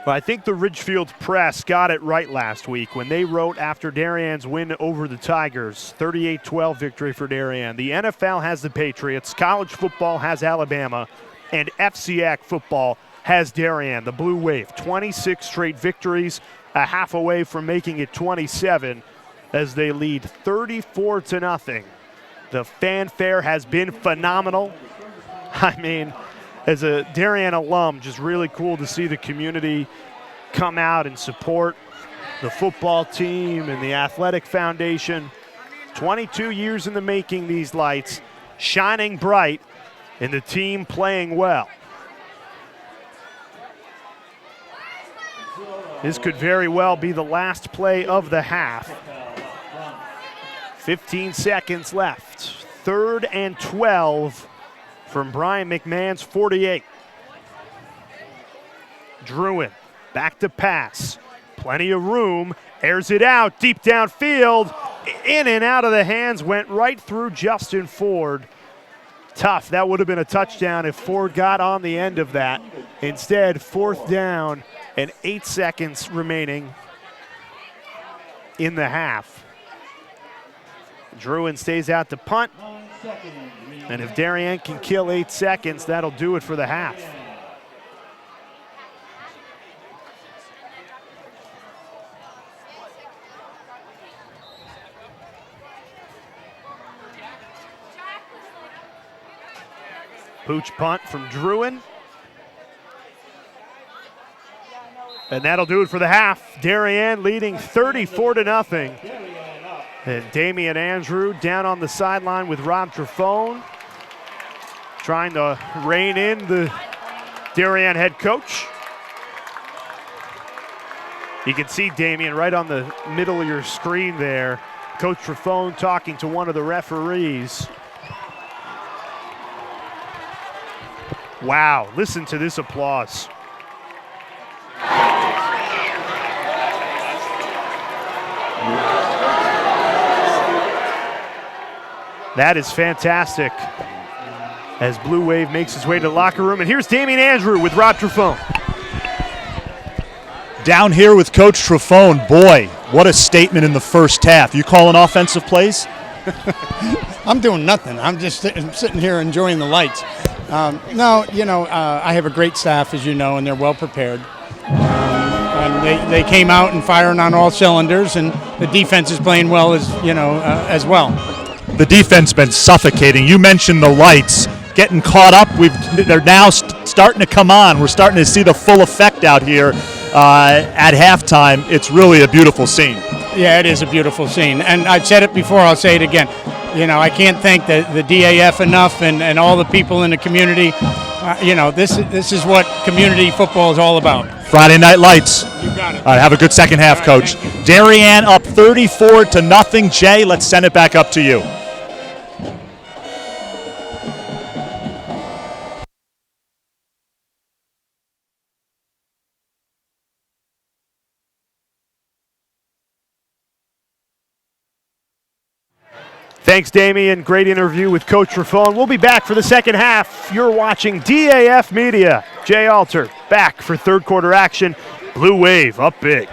Well, I think the Ridgefield Press got it right last week when they wrote after Darien's win over the Tigers, 38-12 victory for Darien. The NFL has the Patriots, college football has Alabama, and FCAC football has Darien, the Blue Wave. 26 straight victories, a half away from making it 27 as they lead 34-0. The fanfare has been phenomenal. I mean, as a Darien alum, just really cool to see the community come out and support the football team and the athletic foundation. 22 years in the making, these lights, shining bright, and the team playing well. This could very well be the last play of the half. 15 seconds left. 3rd and 12 from Brien McMahon's 48. Druin back to pass. Plenty of room. Airs it out deep downfield. In and out of the hands. Went right through Justin Ford. Tough. That would have been a touchdown if Ford got on the end of that. Instead, 4th down and 8 seconds remaining in the half. Druin stays out to punt. And if Darien can kill 8 seconds, that'll do it for the half. Pooch punt from Druin. And that'll do it for the half. Darien leading 34-0. And Damian Andrew down on the sideline with Rob Trefone, trying to rein in the Darien head coach. You can see Damian right on the middle of your screen there. Coach Trefone talking to one of the referees. Wow, listen to this applause. That is fantastic as Blue Wave makes his way to the locker room. And here's Damian Andrew with Rob Trefone. Down here with Coach Trefone, boy, what a statement in the first half. You calling offensive plays? I'm doing nothing. I'm just sitting here enjoying the lights. I have a great staff, as you know, and they're well prepared. And they came out and firing on all cylinders, and the defense is playing well as well. The defense been suffocating. You mentioned the lights getting caught up. They're now starting to come on. We're starting to see the full effect out here. at halftime. It's really a beautiful scene. Yeah, it is a beautiful scene. And I've said it before, I'll say it again. You know, I can't thank the DAF enough and all the people in the community. You know, this is what community football is all about. Friday Night Lights. You got it. All right, have a good second half, Coach. Darien up 34-0. Jay, let's send it back up to you. Thanks, Damian. Great interview with Coach Raffone. We'll be back for the second half. You're watching DAF Media. Jay Alter back for third quarter action. Blue Wave up big.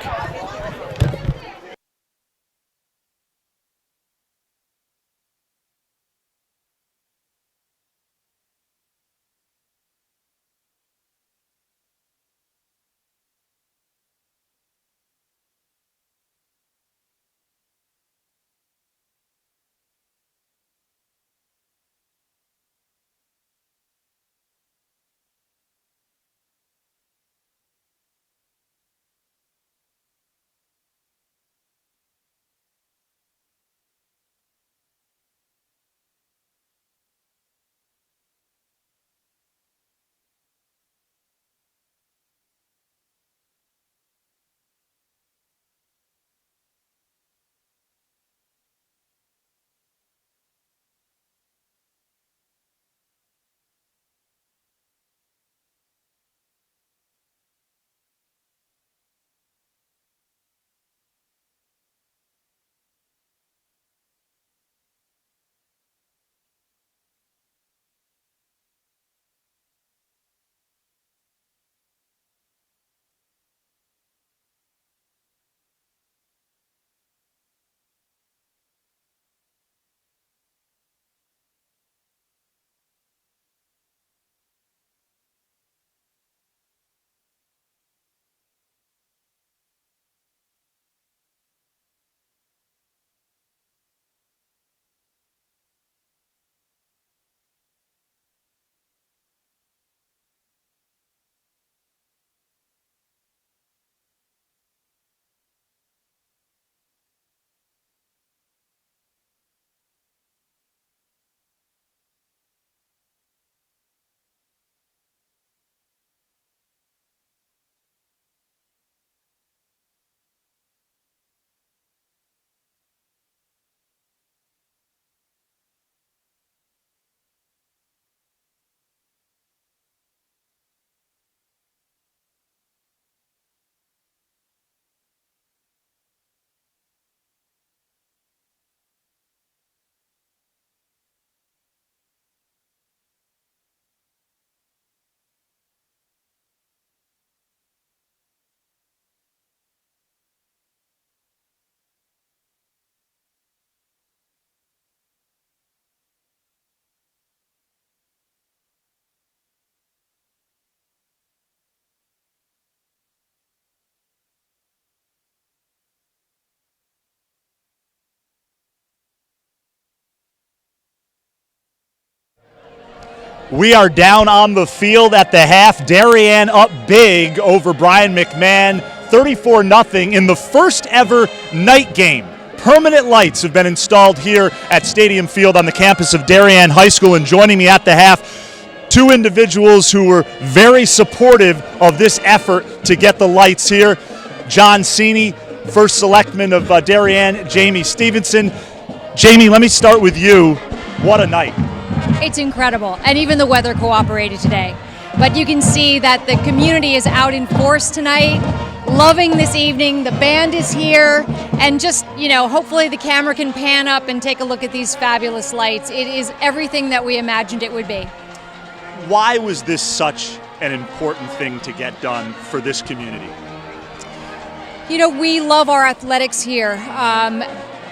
We are down on the field at the half. Darien up big over Brien McMahon, 34-0 in the first ever night game. Permanent lights have been installed here at Stadium Field on the campus of Darien High School, and joining me at the half, two individuals who were very supportive of this effort to get the lights here. John Cini, first selectman of Darien, Jamie Stevenson. Jamie, let me start with you. What a night. It's incredible, and even the weather cooperated today. But you can see that the community is out in force tonight, loving this evening. The band is here, and just, you know, hopefully the camera can pan up and take a look at these fabulous lights. It is everything that we imagined it would be. Why was this such an important thing to get done for this community? You know, we love our athletics here.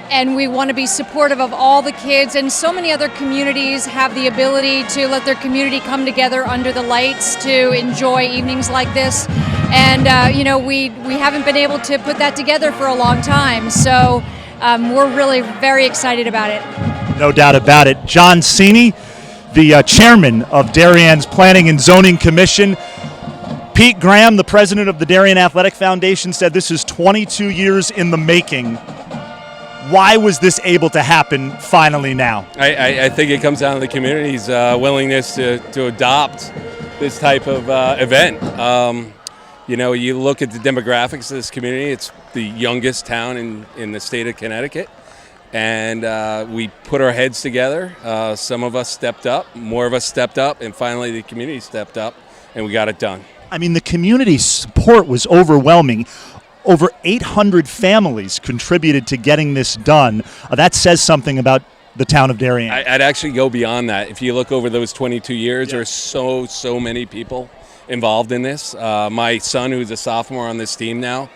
And we want to be supportive of all the kids, and so many other communities have the ability to let their community come together under the lights to enjoy evenings like this. And you know, we haven't been able to put that together for a long time, so we're really very excited about it. No doubt about it. John Cini, the chairman of Darien's Planning and Zoning Commission. Pete Graham, the president of the Darien Athletic Foundation, said this is 22 years in the making. Why was this able to happen finally now? I think it comes down to the community's willingness to adopt this type of event. You look at the demographics of this community, it's the youngest town in the state of Connecticut. And we put our heads together. Some of us stepped up, more of us stepped up, and finally the community stepped up, and we got it done. I mean, the community support was overwhelming. Over 800 families contributed to getting this done. That says something about the town of Darien. I'd actually go beyond that. If you look over those 22 years, there are so many people involved in this. My son, who's a sophomore on this team now,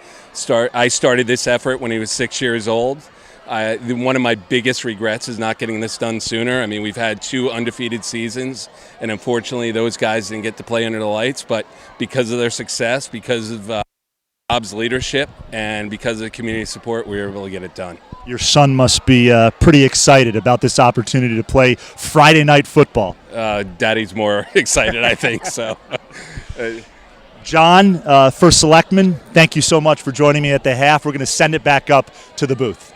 I started this effort when he was 6 years old. One of my biggest regrets is not getting this done sooner. I mean, we've had 2 undefeated seasons, and unfortunately those guys didn't get to play under the lights, but because of their success, because of Bob's leadership, and because of the community support, we were able to get it done. Your son must be pretty excited about this opportunity to play Friday night football. Daddy's more excited, I think, so. John, First Selectman, thank you so much for joining me at the half. We're going to send it back up to the booth.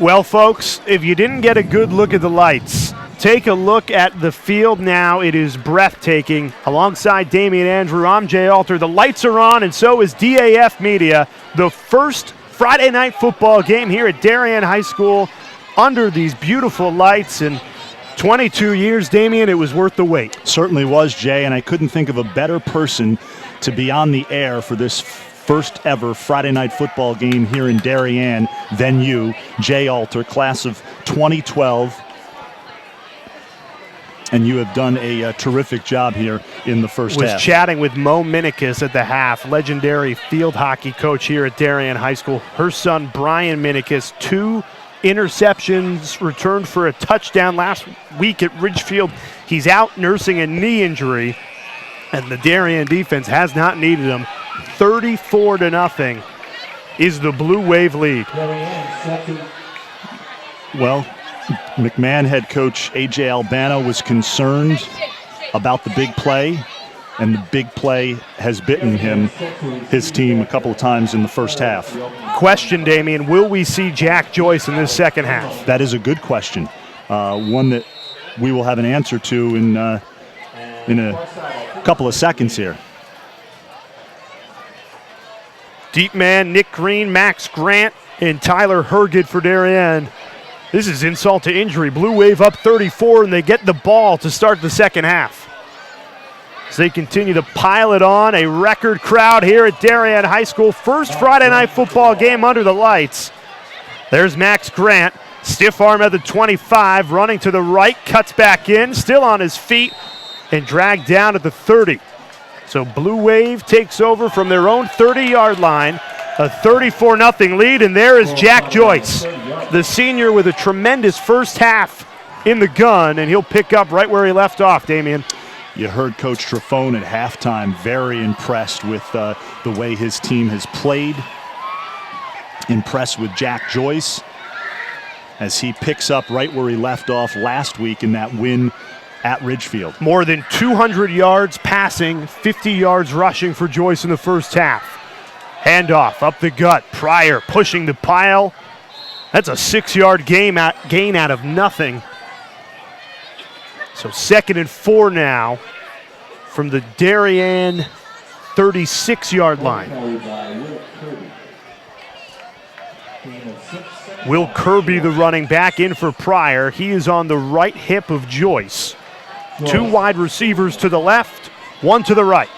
Well, folks, if you didn't get a good look at the lights, take a look at the field now. It is breathtaking. Alongside Damian Andrew, I'm Jay Alter. The lights are on, and so is DAF Media. The first Friday night football game here at Darien High School under these beautiful lights. And 22 years, Damian, it was worth the wait. Certainly was, Jay, and I couldn't think of a better person to be on the air for this first ever Friday night football game here in Darien than you, Jay Alter, class of 2012. And you have done a terrific job here in the first half. Was chatting with Mo Minikis at the half, legendary field hockey coach here at Darien High School. Her son, Brien McMahon, 2 interceptions, returned for a touchdown last week at Ridgefield. He's out nursing a knee injury, and the Darien defense has not needed him. 34-0 is the Blue Wave lead. Well, McMahon head coach A.J. Albano was concerned about the big play, and the big play has bitten his team a couple of times in the first half. Question, Damian, will we see Jack Joyce in this second half? That is a good question, one that we will have an answer to in a couple of seconds here. Deep man, Nick Green, Max Grant, and Tyler Hergid for Darien. This is insult to injury. Blue Wave up 34, and they get the ball to start the second half. As they continue to pile it on, a record crowd here at Darien High School. First Friday night football game under the lights. There's Max Grant, stiff arm at the 25, running to the right, cuts back in, still on his feet, and dragged down at the 30. So Blue Wave takes over from their own 30-yard line, a 34-0 lead, and there is Jack Joyce, the senior with a tremendous first half in the gun, and he'll pick up right where he left off, Damian. You heard Coach Trafone at halftime, very impressed with the way his team has played, impressed with Jack Joyce as he picks up right where he left off last week in that win at Ridgefield. More than 200 yards passing, 50 yards rushing for Joyce in the first half. Handoff up the gut. Pryor pushing the pile. That's a 6-yard gain out of nothing. So 2nd and 4 now from the Darien 36-yard line. Will Kirby, the running back, in for Pryor. He is on the right hip of Joyce. 2 wide receivers to the left, 1 to the right.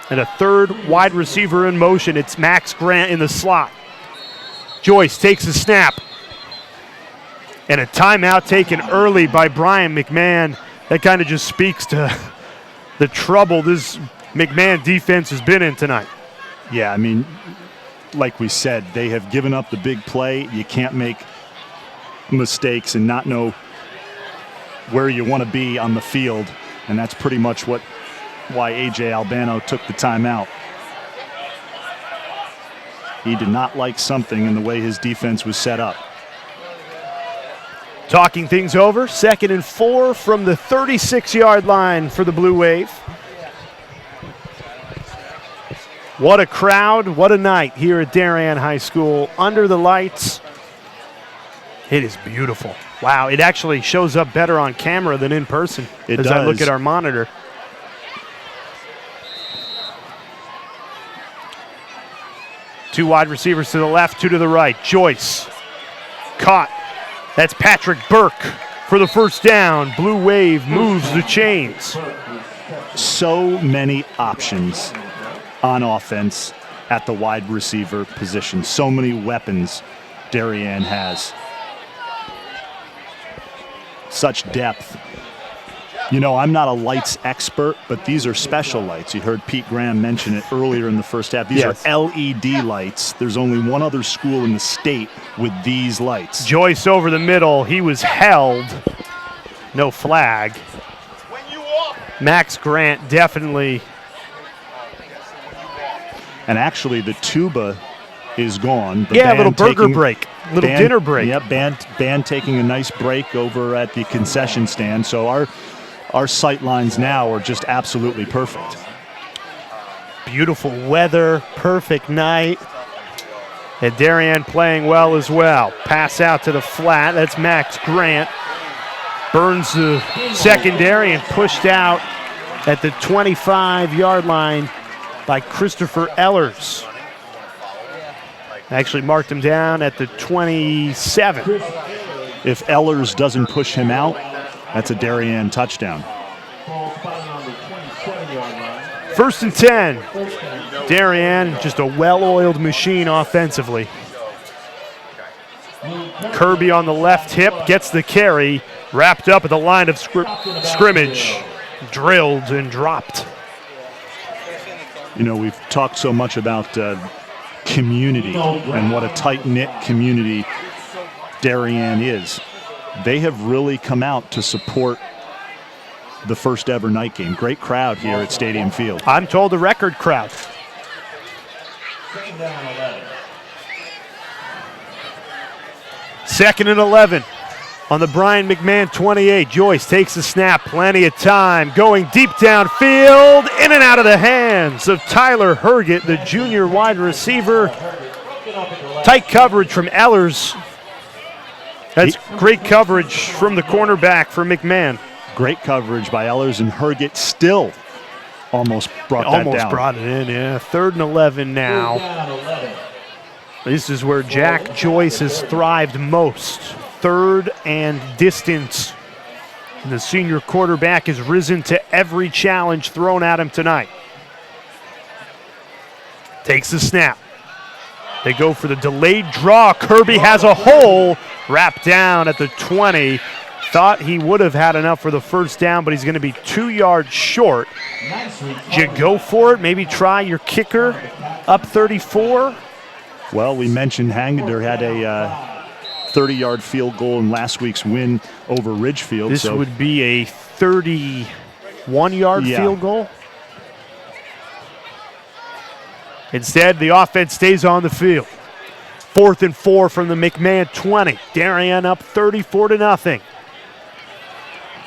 And a 3rd wide receiver in motion. It's Max Grant in the slot. Joyce takes a snap. And a timeout taken early by Brien McMahon. That kind of just speaks to the trouble this McMahon defense has been in tonight. Yeah, I mean, like we said, they have given up the big play. You can't make mistakes and not know where you want to be on the field, and that's pretty much why A.J. Albano took the timeout. He did not like something in the way his defense was set up. Talking things over, 2nd and 4 from the 36-yard line for the Blue Wave. What a crowd, what a night here at Darien High School. Under the lights, it is beautiful. Wow, it actually shows up better on camera than in person as I look at our monitor. Two wide receivers to the left, 2 to the right. Joyce caught. That's Patrick Burke for the first down. Blue Wave moves the chains. So many options on offense at the wide receiver position. So many weapons Darien has. Such depth. You know, I'm not a lights expert, but these are special lights. You heard Pete Graham mention it earlier in the first half. These are LED lights. There's only one other school in the state with these lights. Joyce over the middle. He was held. No flag. Max Grant definitely. And actually, the tuba is gone. A little burger break. Little dinner break. Yep, band taking a nice break over at the concession stand. So our sight lines now are just absolutely perfect. Beautiful weather, perfect night. And Darien playing well as well. Pass out to the flat. That's Max Grant. Burns the secondary and pushed out at the 25-yard line by Christopher Ellers. Actually marked him down at the 27. If Ellers doesn't push him out, that's a Darien touchdown. 1st and 10. Darien, just a well-oiled machine offensively. Kirby on the left hip gets the carry, wrapped up at the line of scrimmage, drilled and dropped. You know, we've talked so much about community and what a tight-knit community Darien is. They have really come out to support the first ever night game. Great crowd here at Stadium Field. I'm told a record crowd. 2nd and 11 on the Brien McMahon 28. Joyce takes the snap, plenty of time, going deep downfield, in and out of the hands of Tyler Herget, the junior wide receiver. Tight coverage from Ellers. That's great coverage from the cornerback for McMahon. Great coverage by Ellers, and Herget still almost brought that down. Almost brought it in, yeah. 3rd and 11 now. This is where Jack Joyce has thrived most. 3rd and distance. And the senior quarterback has risen to every challenge thrown at him tonight. Takes the snap. They go for the delayed draw. Kirby has a hole, wrapped down at the 20. Thought he would have had enough for the first down, but he's going to be 2 yards short. Did you go for it? Maybe try your kicker up 34? Well, we mentioned Hangender had a 30-yard field goal in last week's win over Ridgefield. This would be a 31-yard field goal. Instead, the offense stays on the field. 4th and 4 from the McMahon 20. Darien up 34-0.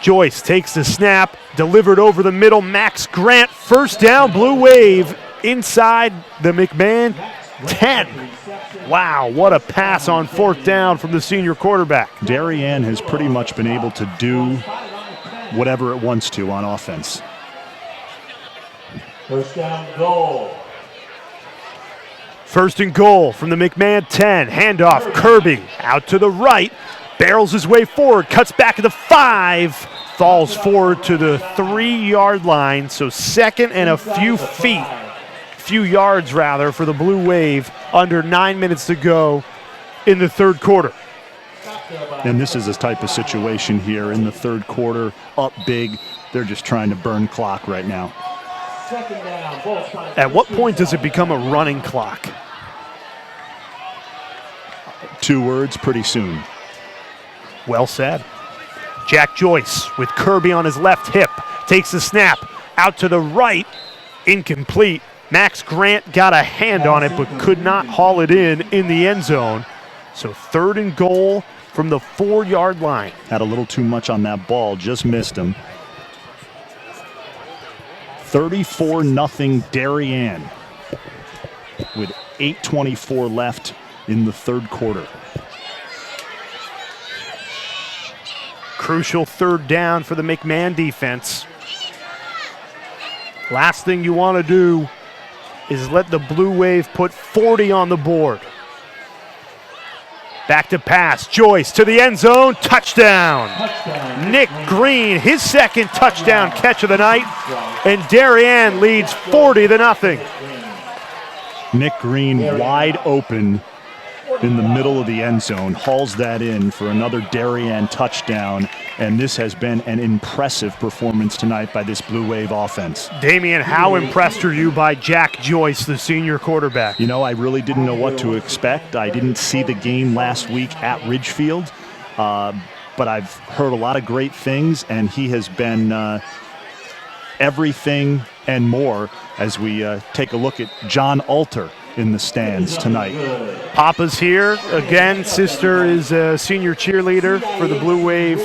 Joyce takes the snap, delivered over the middle. Max Grant, first down, Blue Wave inside the McMahon 10. Wow, what a pass on 4th down from the senior quarterback. Darien has pretty much been able to do whatever it wants to on offense. 1st down goal. 1st and goal from the McMahon 10. Handoff, Kirby out to the right. Barrels his way forward, cuts back to the 5, falls forward to the 3-yard line. So 2nd and a few yards rather, for the Blue Wave. Under 9 minutes to go in the 3rd quarter. And this is a type of situation here in the 3rd quarter, up big. They're just trying to burn clock right now. At what point does it become a running clock? 2 words, pretty soon. Well said. Jack Joyce with Kirby on his left hip. Takes the snap out to the right. Incomplete. Max Grant got a hand on it but could not haul it in the end zone. So 3rd and goal from the 4-yard line. Had a little too much on that ball, just missed him. 34-0 Darien with 8:24 left in the 3rd quarter. Crucial 3rd down for the McMahon defense. Last thing you want to do is let the Blue Wave put 40 on the board. Back to pass. Joyce to the end zone. Touchdown. Nick Green, his 2nd touchdown catch of the night. And Darien leads 40-0. Nick Green wide open in the middle of the end zone, hauls that in for another Darien touchdown, and this has been an impressive performance tonight by this Blue Wave offense. Damian, how impressed are you by Jack Joyce, the senior quarterback? You know, I really didn't know what to expect. I didn't see the game last week at Ridgefield, but I've heard a lot of great things, and he has been everything and more as we take a look at John Alter in the stands tonight. Papa's here again. Sister is a senior cheerleader for the Blue Wave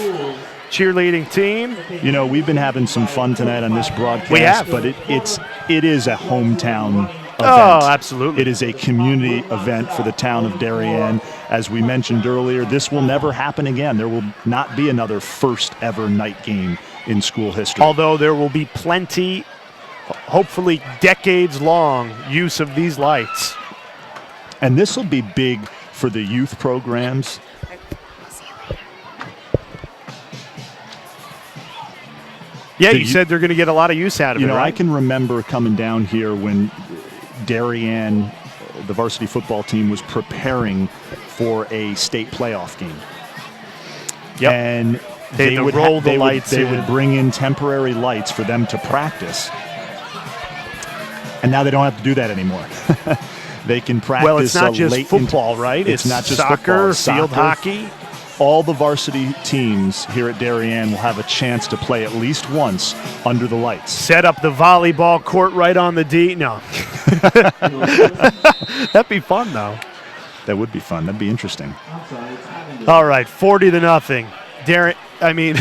cheerleading team. You know, we've been having some fun tonight on this broadcast. We have. But it is a hometown event. Oh, absolutely. It is a community event for the town of Darien. As we mentioned earlier, this will never happen again. There will not be another first ever night game in school history. Although there will be plenty, hopefully decades-long use of these lights. And this will be big for the youth programs. Yeah, you said they're going to get a lot of use out of it, You know, right? I can remember coming down here when Darien, the varsity football team, was preparing for a state playoff game. Yep. And They would roll the lights They in. would bring in temporary lights for them to practice. And now they don't have to do that anymore. They can practice. Well, it's not just late football, right? It's not just soccer, football, field soccer. hockey. All the varsity teams here at Darien will have a chance to play at least once under the lights. Set up the volleyball court right on the D. No. That'd be fun, though. That would be fun. That'd be interesting. All right, 40-0. Darien, I mean,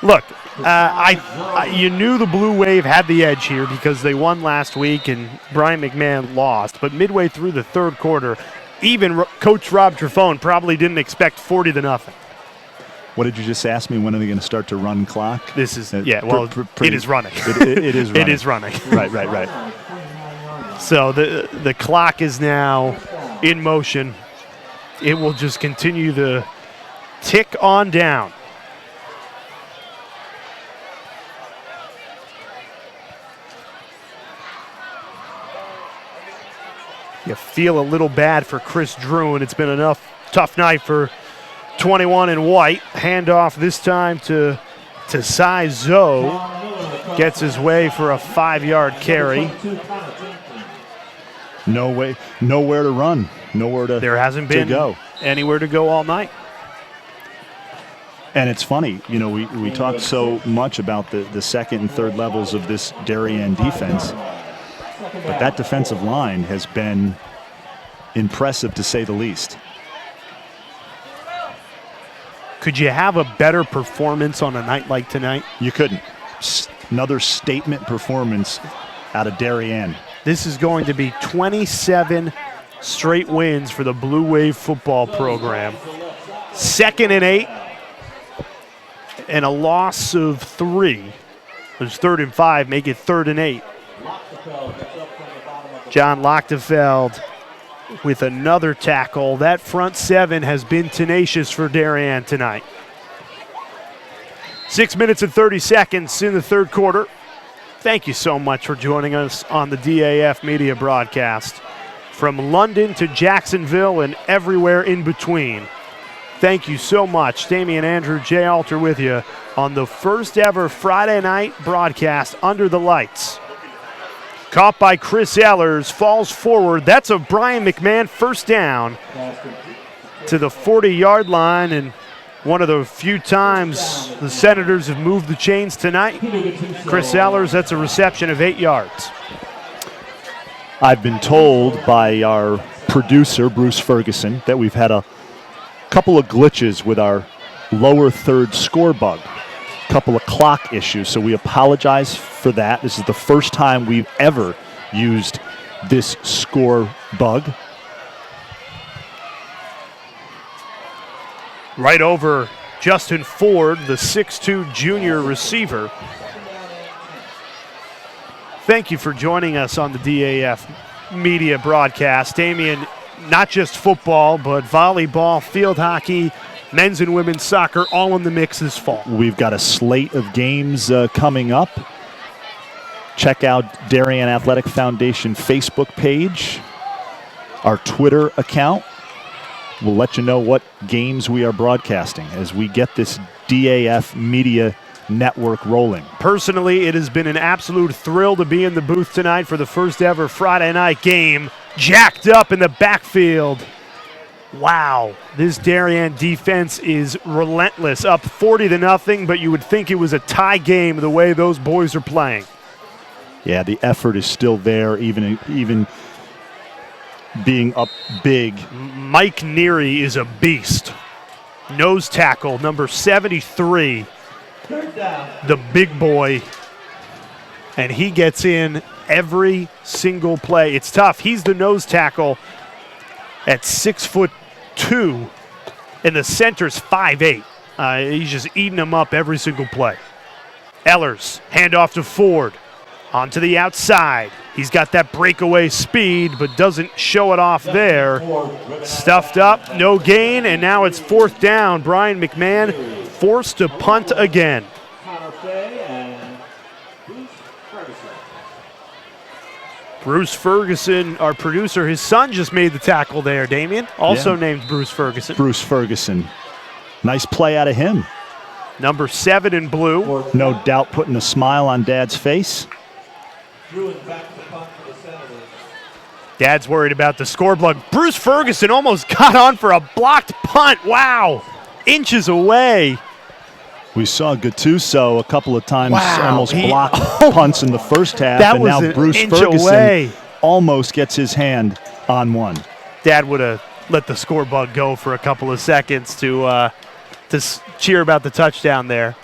look, you knew the Blue Wave had the edge here because they won last week and Brien McMahon lost. But midway through the third quarter, even Coach Rob Trefone probably didn't expect 40-0. What did you just ask me? When are they going to start to run clock? This is, it is running. It is running. It is running. Right. So the clock is now in motion. It will just continue to tick on down. You feel a little bad for Chris Drew, and it's been a tough night for 21 in white. Handoff this time to Cy Zoe. Gets his way for a 5-yard carry. Nowhere to run. Nowhere to There hasn't been go. anywhere to go all night. And it's funny, you know, we talked so much about the second and third levels of this Darien defense. But that defensive line has been impressive, to say the least. Could you have a better performance on a night like tonight? You couldn't. Another statement performance out of Darien. This is going to be 27 straight wins for the Blue Wave football program. 2nd and 8 and a loss of 3. There's 3rd and 5, make it 3rd and 8. John Lochtefeld with another tackle. That front 7 has been tenacious for Darien tonight. 6 minutes and 30 seconds in the third quarter. Thank you so much for joining us on the DAF Media broadcast. From London to Jacksonville and everywhere in between. Thank you so much. Damian Andrew, Jay Alter with you on the first ever Friday night broadcast under the lights. Caught by Chris Ehlers, falls forward. That's a Brien McMahon first down to the 40-yard line, and one of the few times the Senators have moved the chains tonight. Chris Ehlers, that's a reception of 8 yards. I've been told by our producer, Bruce Ferguson, that we've had a couple of glitches with our lower third score bug. Couple of clock issues, so we apologize for that. This is the first time we've ever used this score bug. Right over Justin Ford, the 6'2 junior receiver. Thank you for joining us on the DAF Media broadcast. Damian, not just football, but volleyball, field hockey, men's and women's soccer, all in the mix this fall. We've got a slate of games coming up. Check out Darien Athletic Foundation Facebook page, our Twitter account. We'll let you know what games we are broadcasting as we get this DAF Media Network rolling. Personally, it has been an absolute thrill to be in the booth tonight for the first ever Friday night game. Jacked up in the backfield. Wow, this Darien defense is relentless, up 40-0, but you would think it was a tie game the way those boys are playing. Yeah, the effort is still there, even being up big. Mike Neary is a beast. Nose tackle, number 73, the big boy. and he gets in every single play. It's tough. He's the nose tackle at 6'2", and the center's 5'8". He's just eating them up every single play. Ellers, handoff to Ford, onto the outside. He's got that breakaway speed, but doesn't show it off there. Stuffed up, no gain, and now it's 4th down. Brien McMahon forced to punt again. Bruce Ferguson, our producer, his son just made the tackle there, Damien. Also named Bruce Ferguson. Bruce Ferguson. Nice play out of him. Number 7 in blue. No doubt putting a smile on Dad's face. Dad's worried about the scoreboard. Bruce Ferguson almost got on for a blocked punt. Wow. Inches away. We saw Gattuso a couple of times almost block punts in the first half, that and was now an Bruce inch Ferguson away. almost gets his hand on one. Dad would have let the scoreboard go for a couple of seconds to cheer about the touchdown there.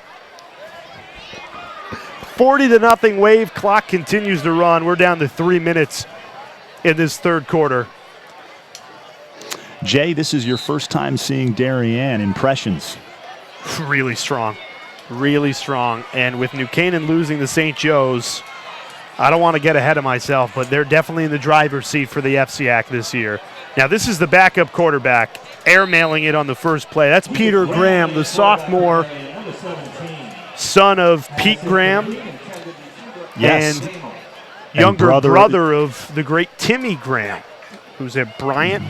40-0 Wave. Clock continues to run. We're down to 3 minutes in this third quarter. Jay, this is your first time seeing Darien. Impressions? Really strong. Really strong. And with New Canaan losing to St. Joe's, I don't want to get ahead of myself, but they're definitely in the driver's seat for the FCAC this year. Now, this is the backup quarterback, airmailing it on the first play. That's Peter Graham, the sophomore, son of Pete Graham. Yes. And younger brother of the great Timmy Graham, who's at Bryant.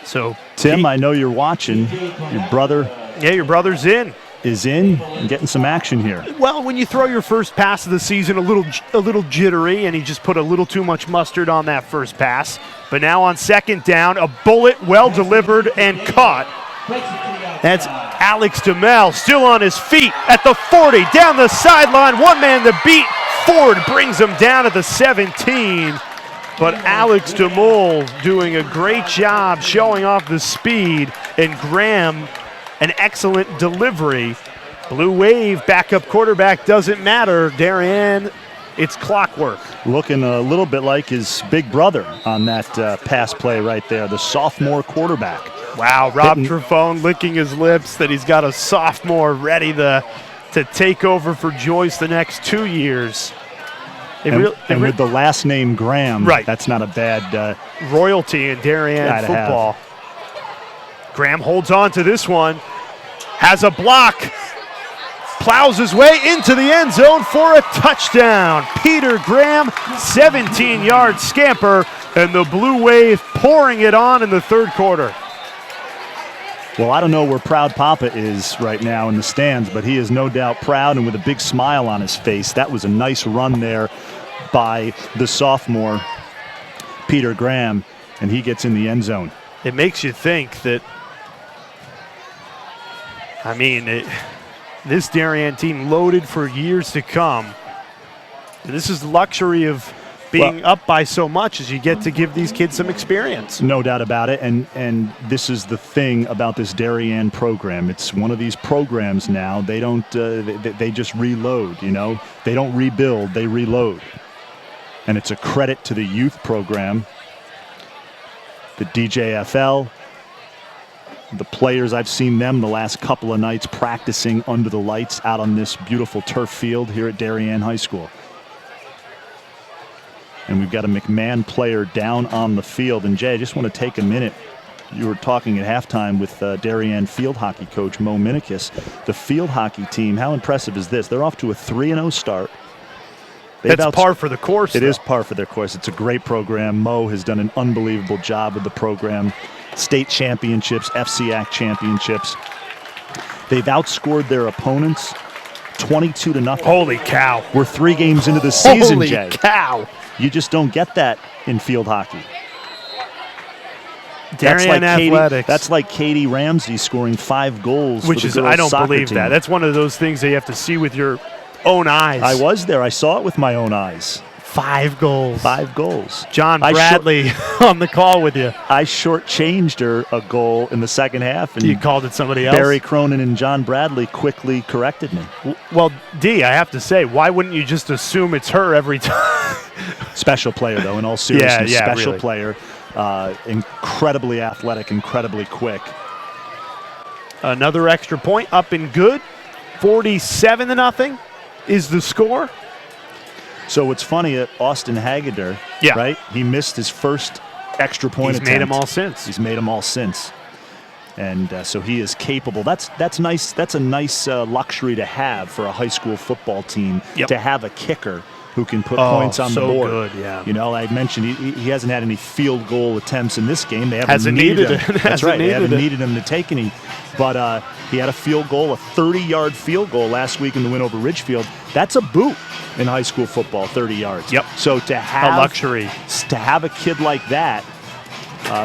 So, Tim, Pete, I know you're watching. Your brother... Yeah, your brother's in. Is in and getting some action here. Well, when you throw your first pass of the season, a little jittery, and he just put a little too much mustard on that first pass. But now on 2nd down, a bullet well delivered and caught. That's Alex DeMel, still on his feet at the 40, down the sideline, one man to beat. Ford brings him down at the 17. But Alex DeMol doing a great job showing off the speed, and Graham an excellent delivery. Blue Wave backup quarterback doesn't matter. Darien, it's clockwork. Looking a little bit like his big brother on that pass play right there, the sophomore quarterback. Wow, Rob Trefone licking his lips that he's got a sophomore ready to take over for Joyce the next 2 years. And with the last name Graham, right, that's not a bad royalty in Darien football. Graham holds on to this one, has a block, plows his way into the end zone for a touchdown. Peter Graham, 17-yard scamper, and the Blue Wave pouring it on in the third quarter. Well, I don't know where Proud Papa is right now in the stands, but he is no doubt proud and with a big smile on his face. That was a nice run there by the sophomore, Peter Graham, and he gets in the end zone. It makes you think that, this Darien team loaded for years to come. And this is the luxury of being up by so much, as you get to give these kids some experience. No doubt about it, and this is the thing about this Darien program. It's one of these programs now. They don't they just reload, They don't rebuild, they reload. And it's a credit to the youth program, the DJFL, the players. I've seen them the last couple of nights practicing under the lights out on this beautiful turf field here at Darien High School. And we've got a McMahon player down on the field. And Jay, I just want to take a minute. You were talking at halftime with Darien field hockey coach Mo Minikis. The field hockey team, how impressive is this? They're off to a 3-0 start. That's par for the course. It is par for their course. It's a great program. Mo has done an unbelievable job with the program. State championships, FCAC championships. They've outscored their opponents 22-0. Holy cow. We're 3 games into the season, Holy Jay. Cow. You just don't get that in field hockey. Darien Athletics. That's like Katie Ramsey scoring 5 goals. Which is, I don't believe team. that. That's one of those things that you have to see with your own eyes. I was there. I saw it with my own eyes. 5 goals. 5 goals. John Bradley on the call with you. I shortchanged her a goal in the second half. And you called it somebody else? Barry Cronin and John Bradley quickly corrected me. Well, D, I have to say, why wouldn't you just assume it's her every time? Special player, though, in all seriousness. Yeah, Special really. player. Incredibly athletic, incredibly quick. Another extra point up and good. 47-0 is the score. So what's funny, Austin Hageder, right? He missed his first extra point attempt. He's made them all since. He's made them all since. And so he is capable. That's nice. That's a nice luxury to have for a high school football team, to have a kicker who can put points on the board. Good, yeah. You know, I mentioned he hasn't had any field goal attempts in this game. They haven't Hasn't needed needed him. it. That's right. They Hasn't haven't needed needed him to take any. But he had a field goal, a 30-yard field goal last week in the win over Ridgefield. That's a boot in high school football, 30 yards. Yep. So to have a luxury, to have a kid like that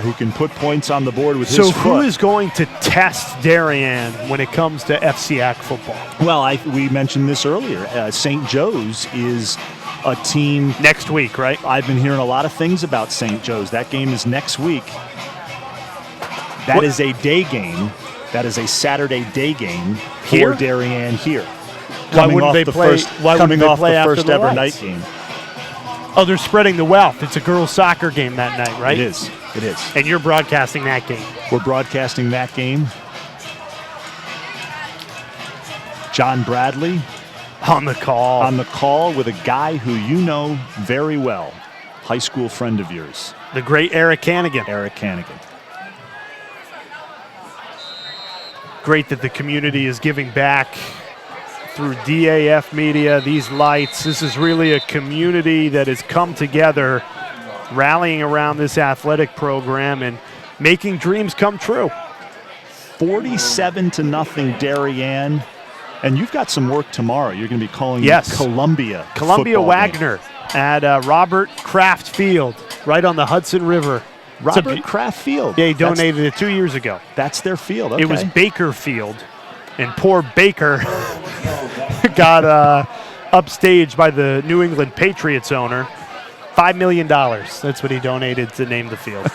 who can put points on the board with his So foot. who is going to test Darien when it comes to FCAC football? Well, we mentioned this earlier. St. Joe's is a team next week, right? I've been hearing a lot of things about St. Joe's. That game is next week. That is a day game. That is a Saturday day game Here? for Darien here. Why wouldn't they play? Why wouldn't they play after first the ever lights? night game? Oh, they're spreading the wealth. It's a girls' soccer game that night, right? It is. It is. And you're broadcasting that game. We're broadcasting that game. John Bradley on the call. On the call with a guy who you know very well, high school friend of yours. The great Eric Hannigan. Eric Hannigan. Great that the community is giving back through DAF media, these lights. This is really a community that has come together, rallying around this athletic program and making dreams come true. 47-0 Darien. And you've got some work tomorrow. You're going to be calling Columbia Wagner at Robert Kraft Field, right on the Hudson River. Robert Kraft Field. Yeah, he donated it 2 years ago. That's their field. Okay. It was Baker Field, and poor Baker got upstaged by the New England Patriots owner. $5 million. That's what he donated to name the field.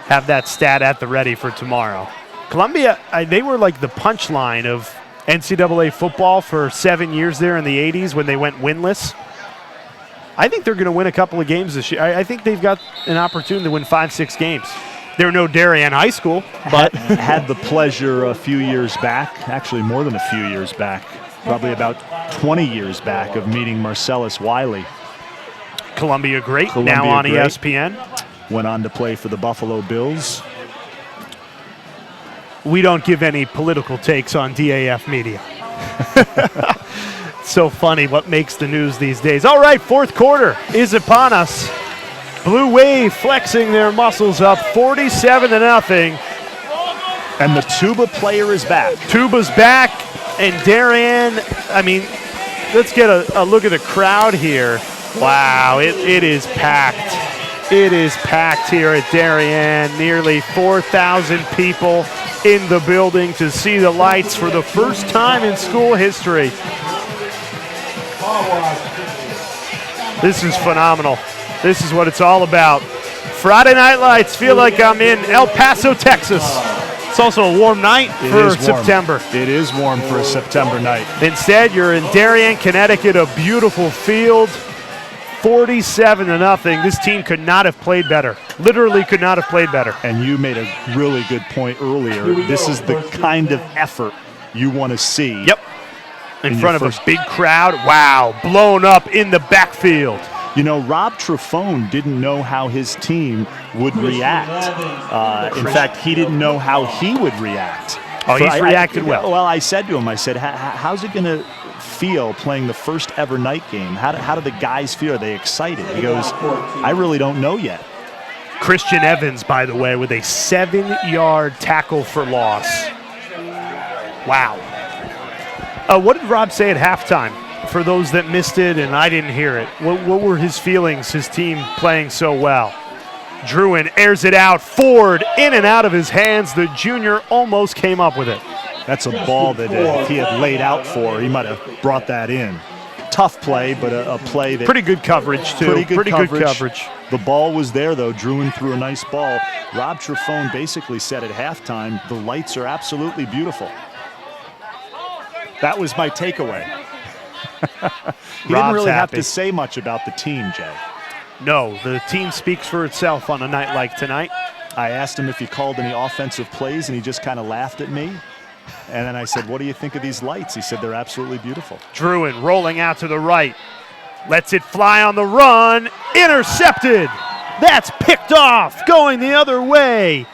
Have that stat at the ready for tomorrow. Columbia, they were like the punchline of NCAA football for 7 years there in the 80s when they went winless. I think they're going to win a couple of games this year. I think they've got an opportunity to win 5-6 games. They're no Darien High School, but had the pleasure a few years back, actually more than a few years back, probably about 20 years back, of meeting Marcellus Wiley. Columbia great, now on ESPN. Went on to play for the Buffalo Bills. We don't give any political takes on DAF media. So funny what makes the news these days. All right, fourth quarter is upon us. Blue Wave flexing their muscles up 47-0. And the tuba player is back. Tuba's back, and Darien, I mean, let's get a look at the crowd here. Wow, it is packed. It is packed here at Darien. Nearly 4,000 people in the building to see the lights for the first time in school history. This is phenomenal. This is what it's all about. Friday Night Lights. Feel like I'm in El Paso, Texas. It's also a warm night for September. It is warm for a September night. Instead, you're in Darien, Connecticut, a beautiful field. 47-0. This team could not have played better. Literally could not have played better. And you made a really good point earlier. This is the kind of effort you want to see. Yep. In front of a big crowd. Wow. Blown up in the backfield. You know, Rob Trifone didn't know how his team would react. In fact, he didn't know how he would react. Oh, he's reacted well. Well, I said to him, how's it going to feel playing the first ever night game? How do the guys feel? Are they excited? He goes, I really don't know yet. Christian Evans, by the way, with a 7-yard tackle for loss. Wow. What did Rob say at halftime? For those that missed it, and I didn't hear it, what were his feelings, his team playing so well? Druin airs it out. Ford in and out of his hands. The junior almost came up with it. That's a ball that if he had laid out for, he might have brought that in. tough play, but a play that pretty good coverage too. Pretty good coverage. The ball was there though. Druin threw a nice ball. Rob Trefone basically said at halftime, the lights are absolutely beautiful. That was my takeaway. He didn't really have to say much about the team, Jay. No, the team speaks for itself on a night like tonight. I asked him if he called any offensive plays, and he just kind of laughed at me. And then I said, what do you think of these lights? He said, they're absolutely beautiful. Druin rolling out to the right. Lets it fly on the run. Intercepted. That's picked off. Going the other way.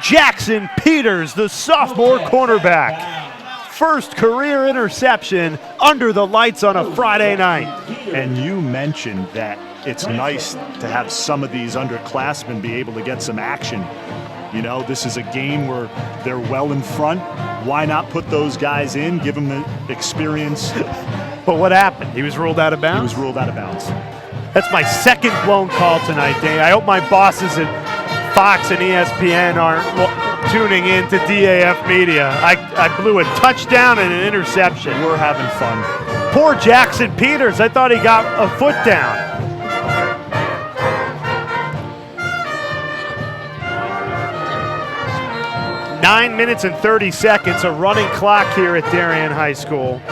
Jackson Peters, the sophomore cornerback. First career interception under the lights on a Friday night. And you mentioned that it's nice to have some of these underclassmen be able to get some action. You know, this is a game where they're well in front. Why not put those guys in, give them the experience? But what happened? He was ruled out of bounds? He was ruled out of bounds. That's my second blown call tonight, Dave. I hope my bosses at Fox and ESPN aren't tuning in to DAF Media. I blew a touchdown and an interception. We're having fun. Poor Jackson Peters. I thought he got a foot down. Nine minutes and 30 seconds, a running clock here at Darien High School.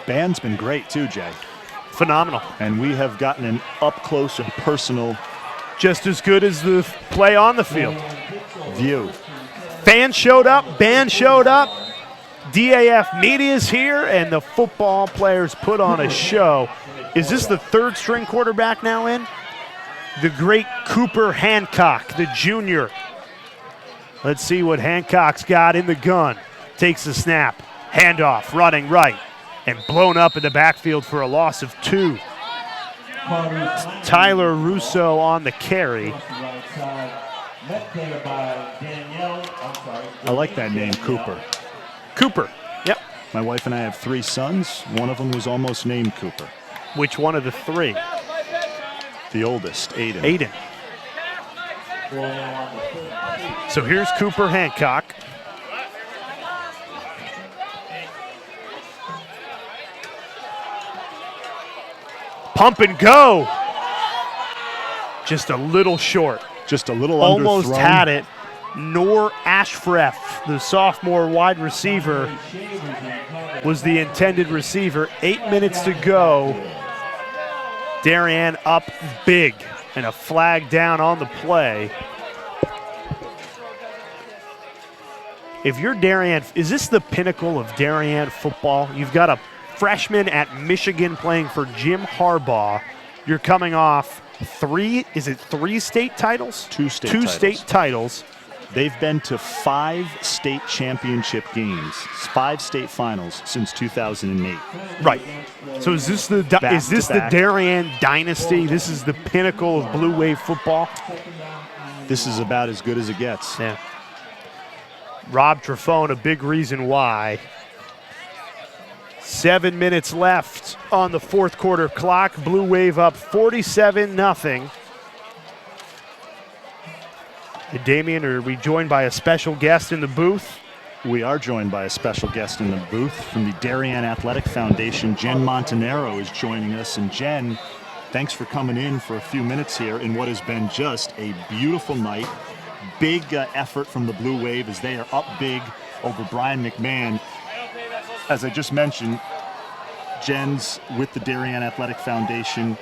Band's been great too, Jay. Phenomenal. And we have gotten an up-close and personal, just as good as the play on the field, view. Fans showed up, band showed up. DAF Media's here, and the football players put on a show. Is this the third string quarterback now in? The great Cooper Hancock, the junior. Let's see what Hancock's got in the gun. Takes the snap, handoff, running right, and blown up in the backfield for a loss of 2. Tyler Russo on the carry. I like that name, Cooper. Cooper, yep. My wife and I have 3 sons. One of them was almost named Cooper. Which one of the 3? The oldest, Aiden. Aiden. So here's Cooper Hancock. Pump and go. Just a little short. Just a little almost underthrown. Had it. Nor Ashfreff, the sophomore wide receiver, was the intended receiver. 8 minutes to go. Darien up big, and a flag down on the play. If you're Darien, is this the pinnacle of Darien football? You've got a freshman at Michigan playing for Jim Harbaugh. You're coming off 3 state titles? 2 state Two titles. state titles. They've been to 5 state championship games, 5 state finals since 2008. Right. So is this the Darien dynasty? This is the pinnacle of Blue Wave football? This is about as good as it gets. Yeah. Rob Trefone, a big reason why. 7 minutes left on the fourth quarter clock. Blue Wave up 47-0. Damian, are we joined by a special guest in the booth? We are joined by a special guest in the booth from the Darien Athletic Foundation. Jen Montanaro is joining us. And Jen, thanks for coming in for a few minutes here in what has been just a beautiful night. Big effort from the Blue Wave as they are up big over Brien McMahon. As I just mentioned, Jen's with the Darien Athletic Foundation.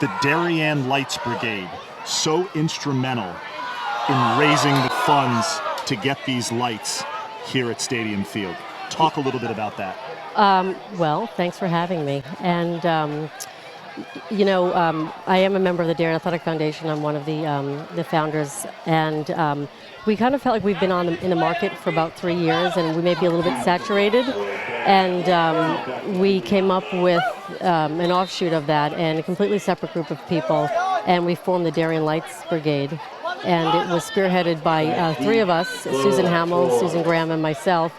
The Darien Lights Brigade, so instrumental in raising the funds to get these lights here at Stadium Field. Talk a little bit about that. Well, thanks for having me. And, I am a member of the Darien Athletic Foundation. I'm one of the founders. And we kind of felt like we've been in the market for about 3 years, and we may be a little bit saturated. And we came up with an offshoot of that and a completely separate group of people. And we formed the Darien Lights Brigade. And it was spearheaded by 3 of us, Susan Hamill, Susan Graham, and myself.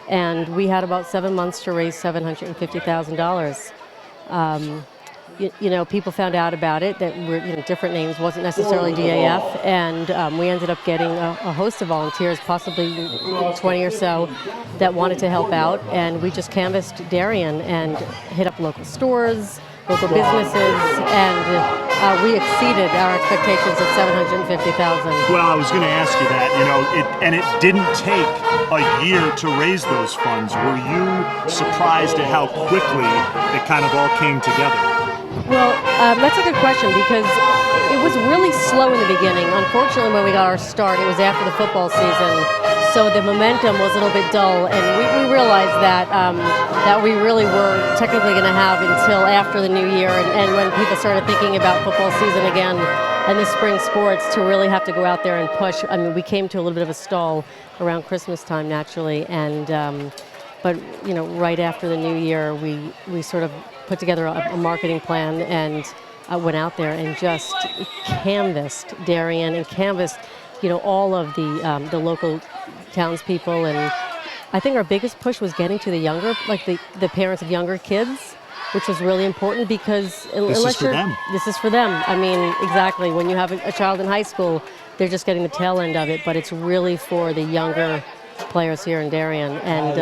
And we had about 7 months to raise $750,000. people found out about it that were different names, wasn't necessarily DAF, and we ended up getting a host of volunteers, possibly 20 or so, that wanted to help out, and we just canvassed Darien and hit up local stores, local businesses, and we exceeded our expectations of $750,000. Well, I was going to ask you that, it didn't take a year to raise those funds. Were you surprised at how quickly it kind of all came together? Well, that's a good question because it was really slow in the beginning. Unfortunately, when we got our start, it was after the football season, so the momentum was a little bit dull, and we realized that that we really were technically going to have until after the new year, and when people started thinking about football season again and the spring sports, to really have to go out there and push. I mean, we came to a little bit of a stall around Christmas time naturally, and but right after the new year, we sort of put together a marketing plan and went out there and just canvassed Darien and canvassed all of the local townspeople, and I think our biggest push was getting to the younger, like the parents of younger kids, which was really important because this is for them. I mean, exactly. When you have a child in high school, they're just getting the tail end of it, but it's really for the younger players here in Darien, and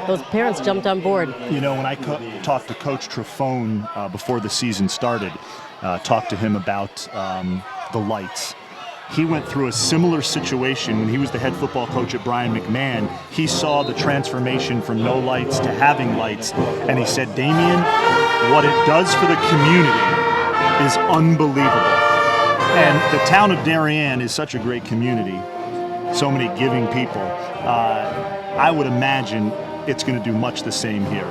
those parents jumped on board. When I talked to Coach Trafone before the season started, talked to him about the lights. He went through a similar situation when he was the head football coach at Brien McMahon. He saw the transformation from no lights to having lights, and he said, Damien, what it does for the community is unbelievable. And the town of Darien is such a great community, so many giving people. I would imagine it's going to do much the same here.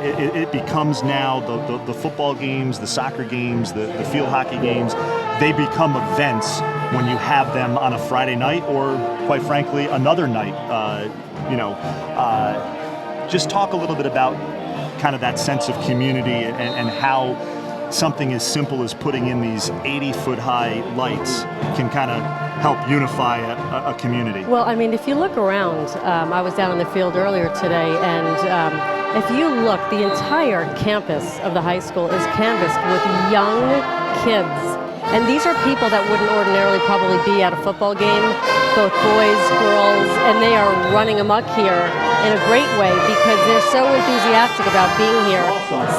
It becomes now the football games, the soccer games, the field hockey games, they become events when you have them on a Friday night or, quite frankly, another night. Just talk a little bit about kind of that sense of community and how something as simple as putting in these 80-foot-high lights can kind of help unify a community. Well, I mean, if you look around, I was down on the field earlier today, and if you look, the entire campus of the high school is canvassed with young kids. And these are people that wouldn't ordinarily probably be at a football game, both boys, girls, and they are running amok here in a great way because they're so enthusiastic about being here,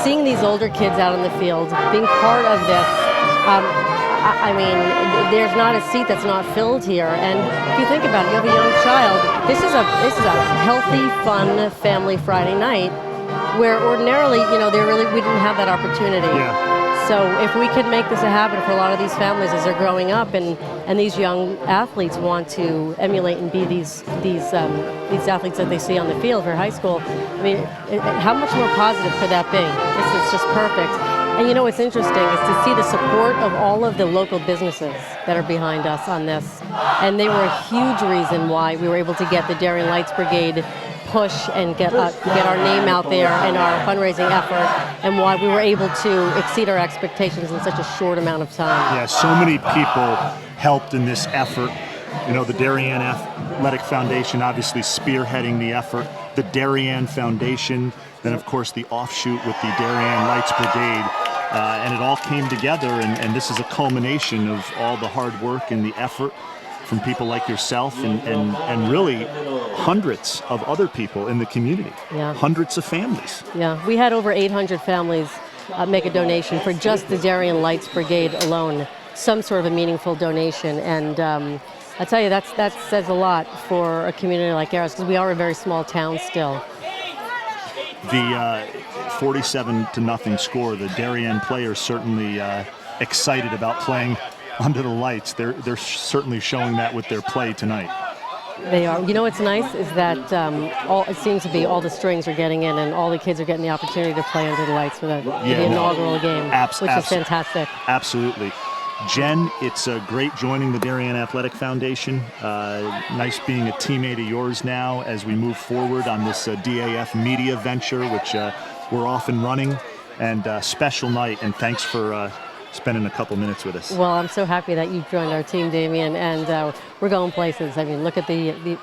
seeing these older kids out on the field, being part of this. I mean, there's not a seat that's not filled here. And if you think about it, you have a young child. This is a healthy, fun family Friday night, where ordinarily, we didn't have that opportunity. Yeah. So if we could make this a habit for a lot of these families as they're growing up, and these young athletes want to emulate and be these athletes that they see on the field for high school, I mean, how much more positive could that be? This is just perfect. And what's interesting is to see the support of all of the local businesses that are behind us on this. And they were a huge reason why we were able to get the Darien Lights Brigade push and get our name out there in our fundraising effort, and why we were able to exceed our expectations in such a short amount of time. Yeah, so many people helped in this effort. The Darien Athletic Foundation obviously spearheading the effort, the Darien Foundation, then of course the offshoot with the Darien Lights Brigade, and it all came together, and this is a culmination of all the hard work and the effort from people like yourself and really hundreds of other people in the community, hundreds of families. Yeah, we had over 800 families make a donation for just the Darien Lights Brigade alone, some sort of a meaningful donation. And I tell you, that says a lot for a community like ours, because we are a very small town still. The 47-0 score, the Darien players certainly excited about playing under the lights. They're certainly showing that with their play tonight. They are. What's nice is that it seems to be all the strings are getting in, and all the kids are getting the opportunity to play under the lights for the inaugural game, which is fantastic. Absolutely. Jen, it's great joining the Darien Athletic Foundation. Nice being a teammate of yours now as we move forward on this DAF media venture, which we're off and running. And special night, and thanks for spending a couple minutes with us. Well, I'm so happy that you've joined our team, Damien, and we're going places. I mean, look at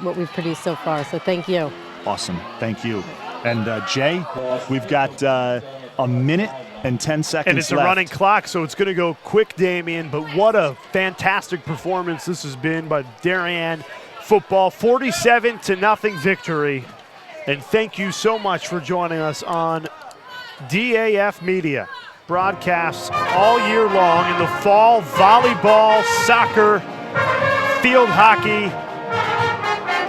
what we've produced so far, so thank you. Awesome, thank you. And Jay, we've got a minute And 10 seconds And it's left. a running clock, so it's going to go quick, Damien. But what a fantastic performance this has been by Darien football. 47-0 victory. And thank you so much for joining us on DAF Media. Broadcasts all year long in the fall, volleyball, soccer, field hockey.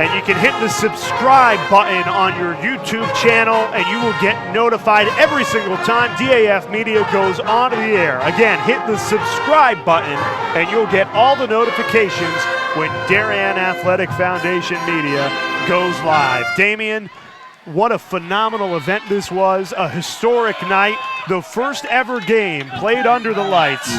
And you can hit the subscribe button on your YouTube channel, and you will get notified every single time DAF Media goes onto the air. Again, hit the subscribe button, and you'll get all the notifications when Darien Athletic Foundation Media goes live. Damien, what a phenomenal event this was, a historic night, the first ever game played under the lights.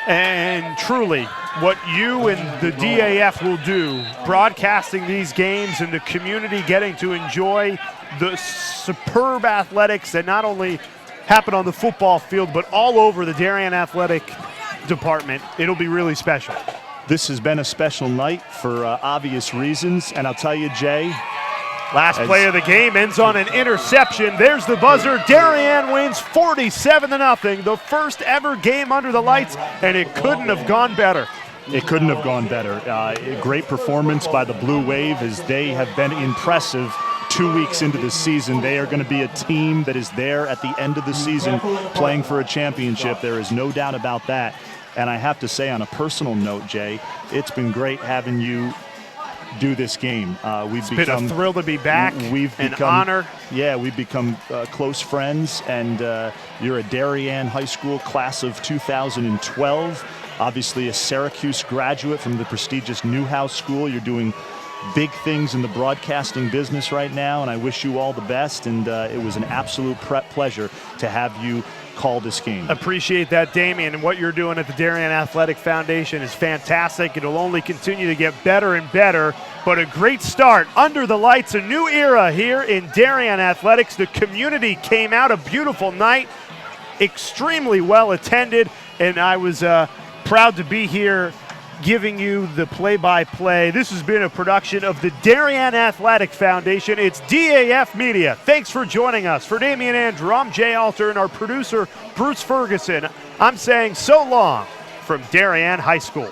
And truly, what you and the DAF will do, broadcasting these games and the community getting to enjoy the superb athletics that not only happen on the football field, but all over the Darien Athletic Department, it'll be really special. This has been a special night for obvious reasons, and I'll tell you, Jay, last play of the game ends on an interception. There's the buzzer. Darien wins 47-0, the first ever game under the lights, and it couldn't have gone better. It couldn't have gone better. A great performance by the Blue Wave, as they have been impressive 2 weeks into the season. They are going to be a team that is there at the end of the season playing for a championship. There is no doubt about that. And I have to say, on a personal note, Jay, it's been great having you do this game. It's been a thrill to be back. An honor. Yeah, we've become close friends, and you're a Darien High School class of 2012. Obviously a Syracuse graduate from the prestigious Newhouse School. You're doing big things in the broadcasting business right now, and I wish you all the best, and it was an absolute pleasure to have you call this game. Appreciate that, Damien, and what you're doing at the Darien Athletic Foundation is fantastic. It'll only continue to get better and better, but a great start under the lights, a new era here in Darien Athletics. The community came out, a beautiful night, extremely well attended, and I was proud to be here giving you the play-by-play. This has been a production of the Darien Athletic Foundation. It's DAF Media. Thanks for joining us. For Damian Andrew, I'm Jay Alter, and our producer, Bruce Ferguson. I'm saying so long from Darien High School.